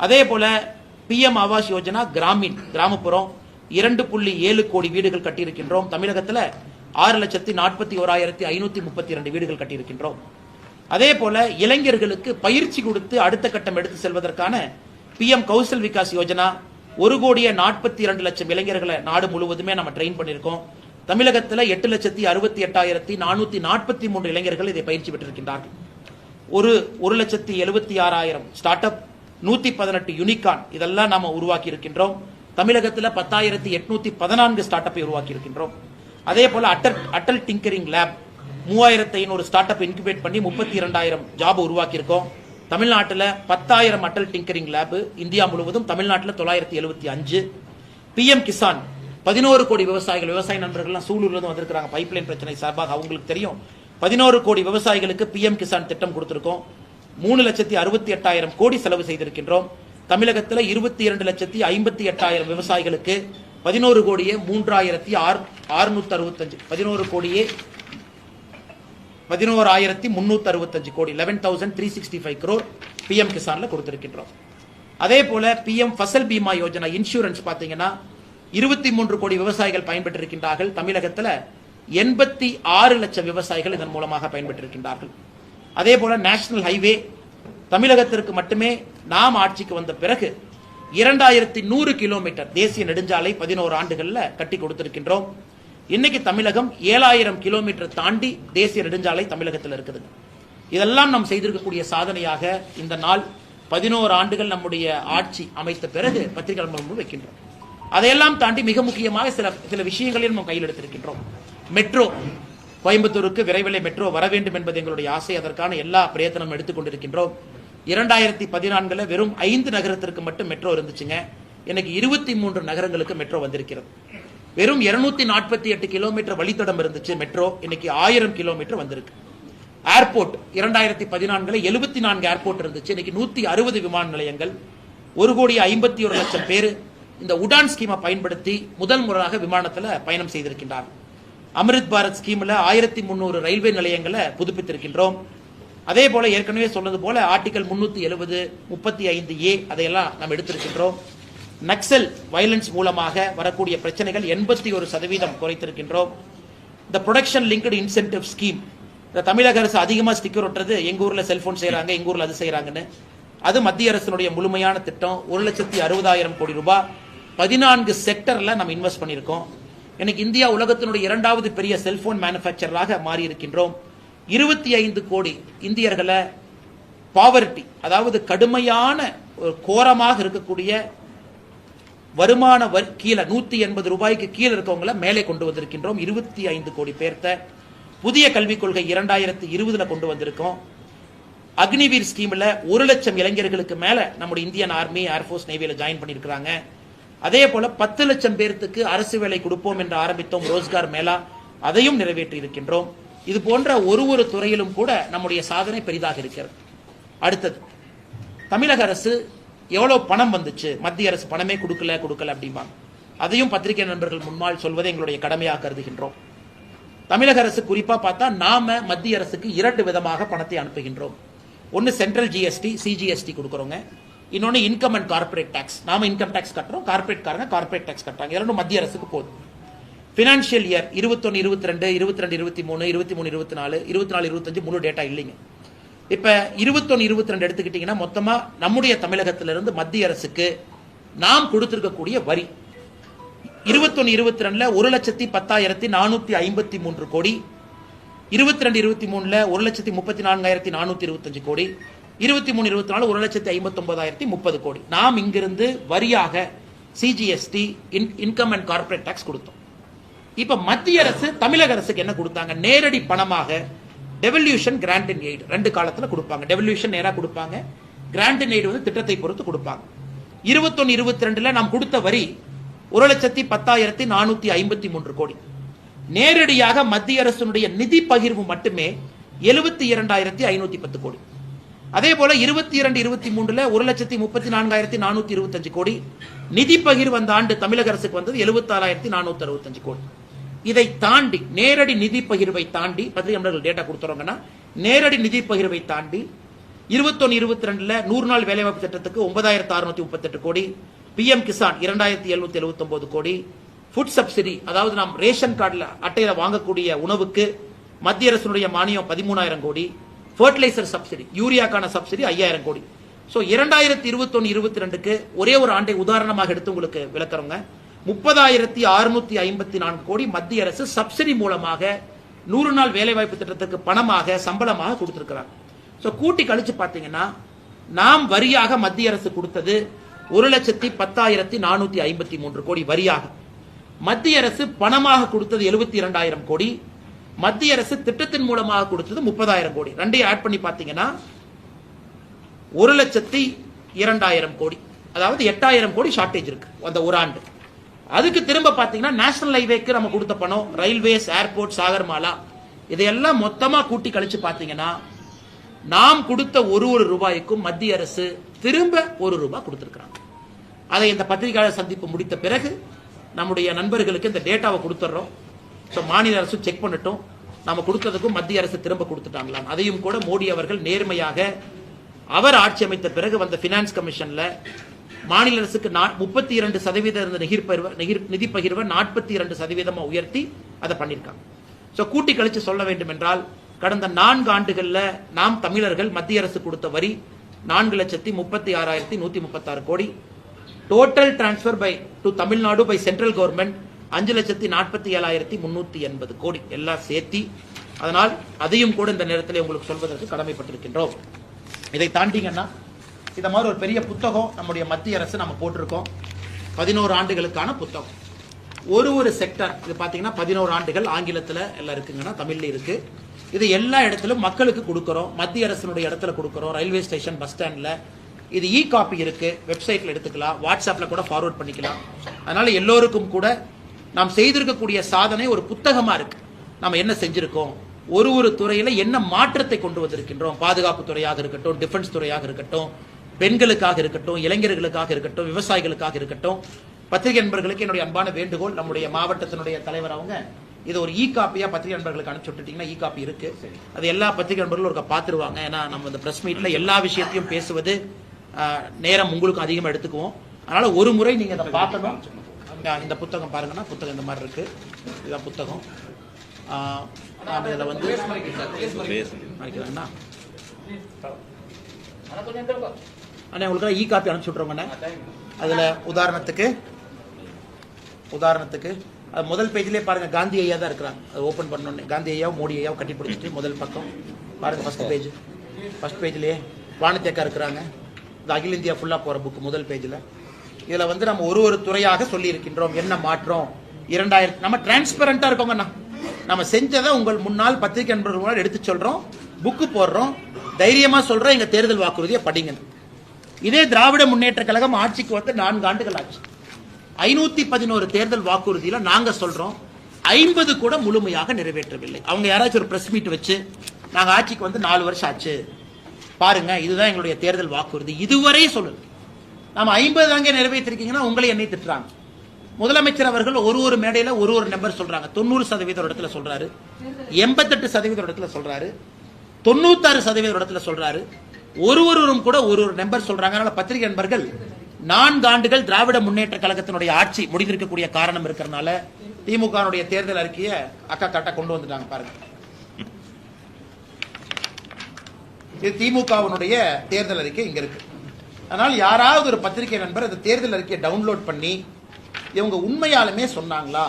அதே போல PM ஆவாஸ் யோஜனா கிராமப்புறம் 2.7 கோடி வீடுகள் கட்டியிருக்கின்றோம். தமிழகத்தில் 6,41,532 வீடுகள் கட்டியிருக்கின்றோம். அதே போல இளைஞர்களுக்கு பயிற்சி கொடுத்து அடுத்த கட்டம் எடுத்து செல்வதற்கான PM கௌசல் விகாஸ் யோஜனா 1,42,00,000 இளைஞர்களை நாடு முழுவதுமே நம்ம ட்ரெயின் பண்ணியிருக்கோம். தமிழகத்தில் 8,68,443 இளைஞர்கள் இதை பயிற்சி பெற்றிருக்கின்றார்கள். 1,76,000 ஸ்டார்ட் அப், 118 யூனிகான் இதெல்லாம் நாம உருவாக்கி இருக்கின்றோம். தமிழகத்தில் 10,814 ஸ்டார்ட் அப்பை உருவாக்கி இருக்கின்றோம். அதே போல Atal tinkering lab 3,500 start up incubate பண்ணி 32,000 ஜாப் உருவாக்கி இருக்கோம். தமிழ்நாட்டில் 10,000 அட்டல் டிங்கரிங் லேப், இந்தியா முழுவதும் தமிழ்நாட்டில் 975. பிஎம் கிசான் 11 கோடி விவசாயிகள், விவசாய நண்பர்கள்லாம் சூலூர்ல இருந்து வந்திருக்காங்க பைப்லைன் பிரச்சனை சார்பாக, அவங்களுக்கு தெரியும். 11 கோடி விவசாயிகளுக்கு பிஎம் கிசான் திட்டம் கொடுத்திருக்கோம். 3,68,000 கோடி செலவு செய்திருக்கின்றோம். தமிழகத்தில் 22,58,000 விவசாயிகளுக்கு 11 கோடியே 3,665 11 கோடியே 11,365 கோடி 11,365 crore பிஎம் கிசான்ல கொடுத்திருக்கின்றோம். அதே போல பிஎம் ஃபசல் பீமா யோஜனா இன்சூரன்ஸ் பாத்தீங்கன்னா 23 கோடி விவசாயிகள் பயன்பெற்றிருக்கின்றார்கள். தமிழகத்தில் 86 லட்சம் விவசாயிகள் இதன் மூலமாக பயன்பெற்றிருக்கின்றார்கள். அதே போல நேஷனல் ஹைவே தமிழகத்திற்கு மட்டுமே நாம் ஆட்சிக்கு வந்த பிறகு 2100 கிலோமீட்டர் தேசிய நெடுஞ்சாலை 11 ஆண்டுகள்ல கட்டி கொடுத்திருக்கின்றோம். இன்னைக்கு தமிழகம் 7000 கிலோமீட்டர் தாண்டி தேசிய நெடுஞ்சாலை தமிழகத்தில் இருக்குது. இதெல்லாம் நாம் செய்திருக்கக்கூடிய சாதனையாக இந்த நாள் 11 ஆண்டுகள் நம்முடைய ஆட்சி அமைத்த பிறகு பத்திரிகை முன்பு வைக்கின்றோம். அதையெல்லாம் தாண்டி மிக முக்கியமாக சில விஷயங்களையும் நம்ம கையில் எடுத்திருக்கின்றோம். மெட்ரோ, கோயம்புத்தூருக்கு விரைவில் மெட்ரோ வர வேண்டும் என்பது எங்களுடைய ஆசை. அதற்கான எல்லா பிரயத்தனம் எடுத்துக்கொண்டிருக்கின்றோம். 2014 வெறும் 5 நகரத்திற்கு மட்டும் மெட்ரோ இருந்துச்சுங்க. இன்னைக்கு 23 நகரங்களுக்கு மெட்ரோ வந்திருக்கிறது. வெறும் 248 கிலோமீட்டர் வழித்தடம் இருந்துச்சு மெட்ரோ, இன்னைக்கு 1000 கிலோமீட்டர் வந்திருக்கு. ஏர்போர்ட் 2014 74 ஏர்போர்ட் இருந்துச்சு, இன்னைக்கு 160 விமான நிலையங்கள். 1,51,00,000 பேர் இந்த உடான் ஸ்கீமை பயன்படுத்தி முதல் முறையாக விமானத்தில் பயணம் செய்திருக்கின்றார். அமிர்த் பாரத் ஸ்கீம்ல 1300 ரயில்வே நிலையங்களை புதுப்பித்திருக்கின்றோம். அதே போல ஏற்கனவே சொன்னது போல ஆர்டிகல் 370, 35A அதையெல்லாம் நாம் எடுத்திருக்கின்றோம். நக்சல் வயலன்ஸ் மூலமாக வரக்கூடிய பிரச்சனைகள் 81% குறைத்திருக்கின்றோம். இந்த ப்ரொடக்ஷன் லிங்க்டு இன்சென்டிவ் ஸ்கீம், தமிழக அரசு அதிகமாக ஸ்டிக்கர் ஒட்டுறது, எங்க ஊர்ல செல்போன் செய்யறாங்க, எங்க ஊர்ல அது செய்யறாங்கன்னு, அது மத்திய அரசினுடைய முழுமையான திட்டம். 1,60,000 கோடி ரூபாய் 14 செக்டர்ல நம்ம இன்வெஸ்ட் பண்ணியிருக்கோம். எனக்கு இந்தியா உலகத்தினுடைய 2வது பெரிய செல்போன் மேனுபேக்சராக மாறி இருக்கின்றோம். 25 கோடி இந்தியர்களை பாவர்ட்டி, அதாவது கடுமையான கோரமாக இருக்கக்கூடிய வருமான கீழே 180 ரூபாய்க்கு கீழே இருக்கவங்களை மேலே கொண்டு வந்திருக்கின்றோம். 25 கோடி பேர்த்த புதிய கல்விக் கொள்கை 2020 கொண்டு வந்திருக்கோம். அக்னிவீர் ஸ்கீம்ல 1 லட்சம் இளைஞர்களுக்கு மேல நம்முடைய இந்தியன் ஆர்மி, ஏர்போர்ஸ், நேவியில ஜாயின் பண்ணியிருக்கிறாங்க. அதே போல 10 லட்சம் பேருக்கு அரசு வேலை கொடுப்போம் என்று ஆரம்பித்தோம் ரோஸ்கார் மேளா, அதையும் நிறைவேற்றி இருக்கின்றோம். இது போன்ற ஒரு துறையிலும் கூட நம்முடைய சாதனை பெரிதாக இருக்கிறது. அடுத்தது, தமிழக அரசு எவ்வளவு பணம் வந்துச்சு, மத்திய அரசு பணமே கொடுக்கல அப்படிம்பாங்க. அதையும் பத்திரிகை நண்பர்கள் முன்னால் சொல்வதை எங்களுடைய கடமையாக கருதுகின்றோம். தமிழக அரசு குறிப்பா பார்த்தா நாம மத்திய அரசுக்கு 2 விதமாக பணத்தை அனுப்புகின்றோம். ஒன்னு சென்ட்ரல் ஜிஎஸ்டி, சிஜிஎஸ்டி கொடுக்கறோங்க. இன்னொன்னு இன்கம் அண்ட் கார்பரேட் டாக்ஸ். நாம இன்கம் டாக்ஸ் கட்டுறோம், கார்பரேட் காரங்க கார்பரேட் டாக்ஸ் கட்டுறாங்க. இரண்டும் மத்திய அரசுக்கு போகுது. பினான்சியல் இயர் 21, 22, 22, 23, 23, 24, 24, 25 முழு டேட்டா இல்லைங்க. இப்ப 21, 22 எடுத்துக்கிட்டீங்கன்னா மொத்தமா நம்முடைய தமிழகத்திலிருந்து மத்திய அரசுக்கு நாம் கொடுத்திருக்கக்கூடிய வரி 21, 22 1,10,453 கோடி, 22, 23 1,34,425 கோடி, 23, 24 1,59,030 கோடி. நாம் இங்கிருந்து வரியாக CGST, income and corporate tax கொடுத்தோம். இப்ப மத்திய அரசு தமிழக அரசுக்கு என்ன கொடுத்தாங்க? நேரடி பணமாக டெவல்யூஷன், கிராண்ட் அண்ட் எய்ட் 2 காலத்துல கொடுப்பாங்க. டெவல்யூஷன் நேரா கொடுப்பாங்க, கிராண்ட் அண்ட் எய்ட் திட்டத்தை பொறுத்து கொடுப்பாங்க. 21, 22 நாம் கொடுத்த வரி 1,10,453 கோடி. நேரடியாக மத்திய அரசுடைய நிதி பகிர்வு மட்டுமே 72,510 கோடி. அதே போல 22, 23 1,34,425 கோடி நிதி பகிர்வு அந்த ஆண்டு தமிழக அரசுக்கு வந்தது 76,465 கோடி. இதை தாண்டி நேரடி நிதி பகிர்வை தாண்டி பத்திரிகை டேட்டா கொடுத்துறோங்கன்னா, நேரடி நிதி பகிர்வை தாண்டி 21, 22 100 நாள் வேலைவாய்ப்பு திட்டத்துக்கு 9,638 கோடி, பிஎம் கிசான் 2,779 கோடி, ஃபுட் சப்சிடி, அதாவது நாம் ரேஷன் கார்டுல அட்டையில வாங்கக்கூடிய உணவுக்கு மத்திய அரசுடைய மானியம் 13,000 கோடி, ஃபர்டிலைசர் சப்சிடி, யூரியாக்கான சப்சிடி 5,000 கோடி. சோ 2021, 22க்கு ஒரே ஒரு ஆண்டை உதாரணமாக எடுத்து உங்களுக்கு விளக்குறோங்க. 30,654 கோடி மத்திய அரசு சப்சிடி மூலமாக 100 நாள் வேலைவாய்ப்பு திட்டத்துக்கு பணமாக, சம்பளமாக கொடுத்திருக்கிறாங்க. சோ கூட்டி கழிச்சு பாத்தீங்கன்னா நாம் வரியாக மத்திய அரசு கொடுத்தது 1,10,453 கோடி வரியாக. மத்திய அரசு பணமாக கொடுத்தது 72,000 கோடி. மத்திய அரசு திட்டத்தின் மூலமாக கொடுத்தது 30,000 கோடி. ரெண்டையும் ஆட் பண்ணி பாத்தீங்கன்னா 1,02,000 கோடி, அதாவது 8,000 கோடி ஷார்டேஜ் இருக்கு அந்த ஒரு ஆண்டு. அதுக்கு திரும்ப பாத்தீங்கன்னா நேஷனல் ஹைவேக்கு நம்ம கொடுத்த பணம், ரயில்வேஸ், ஏர்போர்ட், சாகர்மாலா, இதையெல்லாம் மொத்தமா கூட்டி கழிச்சு பாத்தீங்கன்னா நாம் கொடுத்த ஒரு ரூபாய்க்கும் மத்திய அரசு திரும்ப ₹1 கொடுத்திருக்கிறாங்க. அதை இந்த பத்திரிகையாளர் சந்திப்பு முடித்த பிறகு நம்முடைய நண்பர்களுக்கு இந்த டேட்டாவை கொடுத்துறோம். மாநில அரசு செக் பண்ணட்டும், நம்ம கொடுத்ததுக்கும் மத்திய அரசு திரும்ப கொடுத்துட்டாங்களாம். அதையும் கூட மோடி அவர்கள் நேர்மையாக அவர் ஆட்சி அமைத்த பிறகு வந்த பினான்ஸ் கமிஷன்ல மாநில அரசுக்கு 32% இருந்த நிதி பகிர்வை 42% உயர்த்தி அதை பண்ணியிருக்காங்க. கூட்டி கழிச்சு சொல்ல வேண்டும் என்றால் கடந்த 4 ஆண்டுகள்ல நாம் தமிழர்கள் மத்திய அரசு கொடுத்த வரி 4,36,136 கோடி. Total transfer by to Tamil Nadu by central government 5,47,380 கோடி எல்லாம் சேர்த்தி. அதனால் அதையும் கூட இந்த நேரத்தில் உங்களுக்கு சொல்வதற்கு கடமைப்பட்டிருக்கின்றோம். இதை தாண்டிங்கன்னா இத மாதிரி ஒரு பெரிய புத்தகம் நம்முடைய மத்திய அரசு நம்ம போட்டிருக்கோம். 11 ஆண்டுகளுக்கான புத்தகம். ஒரு செக்டர் இது பாத்தீங்கன்னா 11 ஆண்டுகள் ஆங்கிலத்தில் எல்லாம் இருக்குங்கன்னா தமிழ்ல இருக்கு. இது எல்லா இடத்திலும் மக்களுக்கு கொடுக்கிறோம். மத்திய அரசினுடைய இடத்துல கொடுக்கிறோம், ரயில்வே ஸ்டேஷன், பஸ் ஸ்டாண்ட்ல. இது இ காப்பி இருக்கு, வெப்சைட்ல எடுத்துக்கலாம், வாட்ஸ்அப்ல கூட ஃபார்வர்ட் பண்ணிக்கலாம். அதனால எல்லோருக்கும் கூட நாம் செய்திருக்கக்கூடிய சாதனை ஒரு புத்தகமா இருக்கு. நம்ம என்ன செஞ்சிருக்கோம், ஒரு துறையில என்ன மாற்றத்தை கொண்டு வந்திருக்கின்றோம். பாதுகாப்பு துறையாக இருக்கட்டும், டிஃபென்ஸ் துறையாக இருக்கட்டும், பெண்களுக்காக இருக்கட்டும், இளைஞர்களுக்காக இருக்கட்டும், விவசாயிகளுக்காக இருக்கட்டும். பத்திரிகை நண்பர்களுக்கு என்னுடைய அன்பான வேண்டுகோள், நம்முடைய மாவட்டத்தினுடைய தலைவர் அவங்க இது ஒரு இ காப்பியா பத்திரிகை நண்பர்களுக்கு அனுப்பிச்சு விட்டுட்டீங்கன்னா இ காப்பி இருக்கு, அது எல்லா பத்திரிகை நண்பர்களும் ஒரு பார்த்துருவாங்க. ஏன்னா நம்ம இந்த பிரஸ் மீட்ல எல்லா விஷயத்தையும் பேசுவது நேரம் உங்களுக்கு அதிகமாக எடுத்துக்குவோம். அதனால ஒரு முறை நீங்க அதை பார்க்கணும். இந்த புத்தகம் பாருங்கன்னா புத்தகம் இந்த மாதிரி இருக்கு, இதுதான் புத்தகம். இதில் வந்து அண்ணா உங்களுக்கு இ காப்பி அனுப்பிச்சு விட்றோங்கண்ணே. அதில் உதாரணத்துக்கு அது முதல் பேஜ்லேயே பாருங்க, காந்தி ஐயா தான் இருக்கிறாங்க. அது ஓப்பன் பண்ணோன்னே காந்தி ஐயாவும் மோடி ஐயாவும் கட்டி பிடிச்சிட்டு முதல் பக்கம் பாருங்க, ஃபர்ஸ்ட் பேஜ்லேயே வானத்தேக்கா இருக்கிறாங்க. இது அகில இந்தியா ஃபுல்லாக போகிற புக் முதல் பேஜில். இதில் வந்து நம்ம ஒரு துறையாக சொல்லி இருக்கின்றோம் என்ன மாற்றம். 2000 நம்ம டிரான்ஸ்பரண்டா இருக்கோங்கண்ணா. நம்ம செஞ்சதை உங்கள் முன்னாள் பத்திரிகை நண்பர்கள் எடுத்து சொல்றோம், புக்கு போடுறோம், தைரியமா சொல்றோம். எங்க தேர்தல் வாக்குறுதியை படிங்க. இதே திராவிட முன்னேற்ற கழகம் ஆட்சிக்கு வந்து 4 ஆண்டுகள் ஆச்சு. 511 தேர்தல் வாக்குறுதியில நாங்க சொல்றோம் 50 கூட முழுமையாக நிறைவேற்றவில்லை. அவங்க யாராச்சும் ஒரு பிரஸ் மீட் வச்சு நாங்க ஆட்சிக்கு வந்து 4 வருஷம் ஆச்சு பாருங்க, இதுதான் எங்களுடைய தேர்தல் வாக்குறுதி, இதுவரை சொல்லு. நம்ம 50 தாங்க நிறைவேற்றிருக்கீங்கன்னா உங்களை என்னை திட்டுறாங்க. முதலமைச்சர் அவர்கள் ஒரு மேடையில ஒரு நம்பர் சொல்றாங்க. 90% இடத்துல சொல்றாரு, 88% இடத்துல சொல்றாரு, 96% இடத்துல சொல்றாரு. ஒருவரும் கூட ஒரு நம்பர் சொல்றாங்க. அதனால பத்திரிகை நண்பர்கள் 4 ஆண்டுகள் திராவிட முன்னேற்ற கழகத்தினுடைய ஆட்சி முடிந்திருக்கக்கூடிய காரணம் இருக்கிறனால திமுக தேர்தல் அறிக்கையை அக்கா கட்டா கொண்டு வந்துட்டாங்க பாருங்க. இது திமுகவினுடைய தேர்தல் அறிக்கை இங்க இருக்கு. அதனால் யாராவது ஒரு பத்திரிகை நண்பர் அந்த தேர்தல் அறிக்கையை டவுன்லோட் பண்ணி இவங்க உண்மையாலுமே சொன்னாங்களா,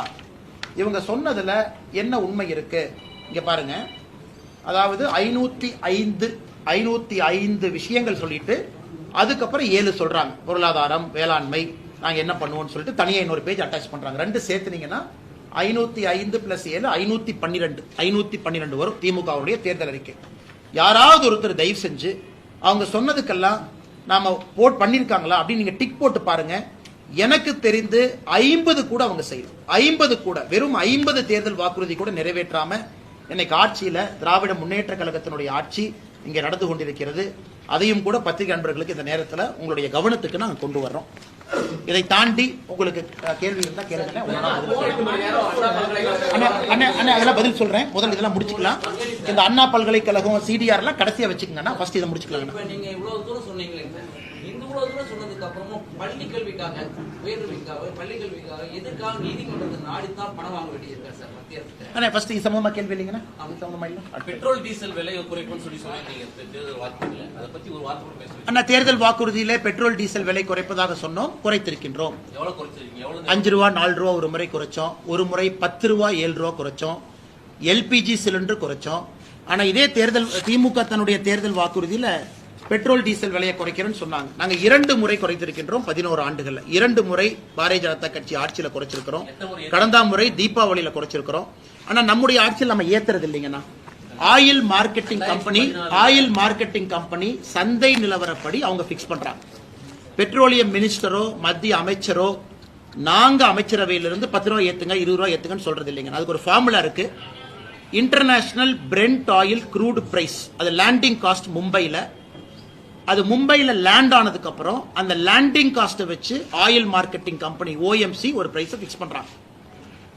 இவங்க சொன்னதுல என்ன உண்மை இருக்கு இங்க பாருங்க. அதாவது 505 விஷயங்கள் சொல்லிட்டு அதுக்கப்புறம் 7 சொல்றாங்க. பொருளாதாரம், வேளாண்மை, நாங்க என்ன பண்ணுவோம்னு சொல்லிட்டு தனியா இன்னொரு பேஜ் அட்டாச் பண்றாங்க. 2 சேர்த்துனீங்கன்னா 505 + 7 512 வரும் திமுகவுடைய தேர்தல் அறிக்கை. யாராவது ஒருத்தர் தயவு செஞ்சு அவங்க சொன்னதுக்கெல்லாம் நாம போட் பண்ணிருக்காங்களா அப்படின்னு நீங்க டிக் போட்டு பாருங்க. எனக்கு தெரிந்து 50 கூட அவங்க செய்யணும். 50 கூட, வெறும் 50 தேர்தல் வாக்குறுதி கூட நிறைவேற்றாம இன்னைக்கு ஆட்சியில திராவிட முன்னேற்ற கழகத்தினுடைய ஆட்சி இங்கே நடந்து கொண்டிருக்கிறது. அதையும் கூட பத்திரிகை நண்பர்களுக்கு இந்த நேரத்தில் உங்களுடைய கவனத்துக்கு நாங்கள் கொண்டு வர்றோம். இதை தாண்டி உங்களுக்கு கேள்வி இருந்தா கேளுங்க. அதெல்லாம் பதில் சொல்றேன். முதல் இதெல்லாம் முடிச்சுக்கலாம். இந்த அண்ணா பல்கலைக்கழகம், சிடிஆர் எல்லாம் கடைசியா வச்சுக்கோங்கன்னா ஃபர்ஸ்ட் இதை முடிச்சுக்கலாம். நீங்க இவ்வளவு தூரம் சொன்னீங்களே, இவ்வளவு தூரம் சொன்னதுக்கு அப்புறமும் பள்ளி கல்விக்காக, பள்ளி கல்விக்காக எதுக்காக நீதிமன்றத்தை நாடித்தான் பணம் வாங்க வேண்டியிருக்கா சார் மத்திய அரசு? ஃபர்ஸ்ட் இது சம்பந்தமா கேள்வி இல்லைங்கன்னா சம்பந்தமா இல்ல. பெட்ரோல் டீசல் விலை குறைப்புன்னு சொல்லி சொன்னீங்க தேர்தல் வாக்குறுதியில, அதை பத்தி ஒரு வார்த்தை கூட பேசுறீங்க. அண்ணா, தேர்தல் வாக்குறுதியில பெட்ரோல் டீசல் விலை குறைப்பதாக சொன்னோம், குறைத்திருக்கின்றோம். எவ்வளவு குறைச்சிருக்கீங்க? 5 ரூபா 4 ரூபா ஒரு முறை குறைச்சோம், ஒரு முறை 10 ரூபா 7 ரூபா குறைச்சோம், எல்பிஜி சிலிண்டர் குறைச்சோம். ஆனா இதே தேர்தல் திமுக தன்னுடைய தேர்தல் வாக்குறுதியில பெட்ரோல் டீசல் விலையை குறைக்கிறேன்னு சொன்னாங்க. நாங்க 2 முறை குறைத்திருக்கின்றோம் 11 ஆண்டுகள்ல. 2 முறை பாரதிய ஜனதா கட்சி ஆட்சியில குறைச்சிருக்கிறோம். கடந்த முறை தீபாவளியில குறைச்சிருக்கிறோம். ஆனா நம்முடைய ஆட்சியில் நம்ம ஏத்துறது இல்லைங்கண்ணா. ஆயில் மார்க்கெட்டிங் கம்பெனி சந்தை நிலவரப்படி அவங்க பிக்ஸ் பண்றாங்க. பெட்ரோலியம் மினிஸ்டரோ மத்திய அமைச்சரோ நாங்க அமைச்சரவையிலிருந்து 10 ரூபாய் ஏத்துங்க 20 ரூபாய் ஏத்துங்கன்னு சொல்றது இல்லைங்க. அதுக்கு ஒரு ஃபார்முலா இருக்கு. International Brent oil crude price, அது லேண்டிங் காஸ்ட் மும்பைல லேண்ட் ஆனதுக்கு அப்புறம் அந்த லேண்டிங் காஸ்ட்டை வச்சு ஆயில் மார்க்கெட்டிங் கம்பெனி OMC ஒரு பிரைஸை பிக்ஸ் பண்றாங்க.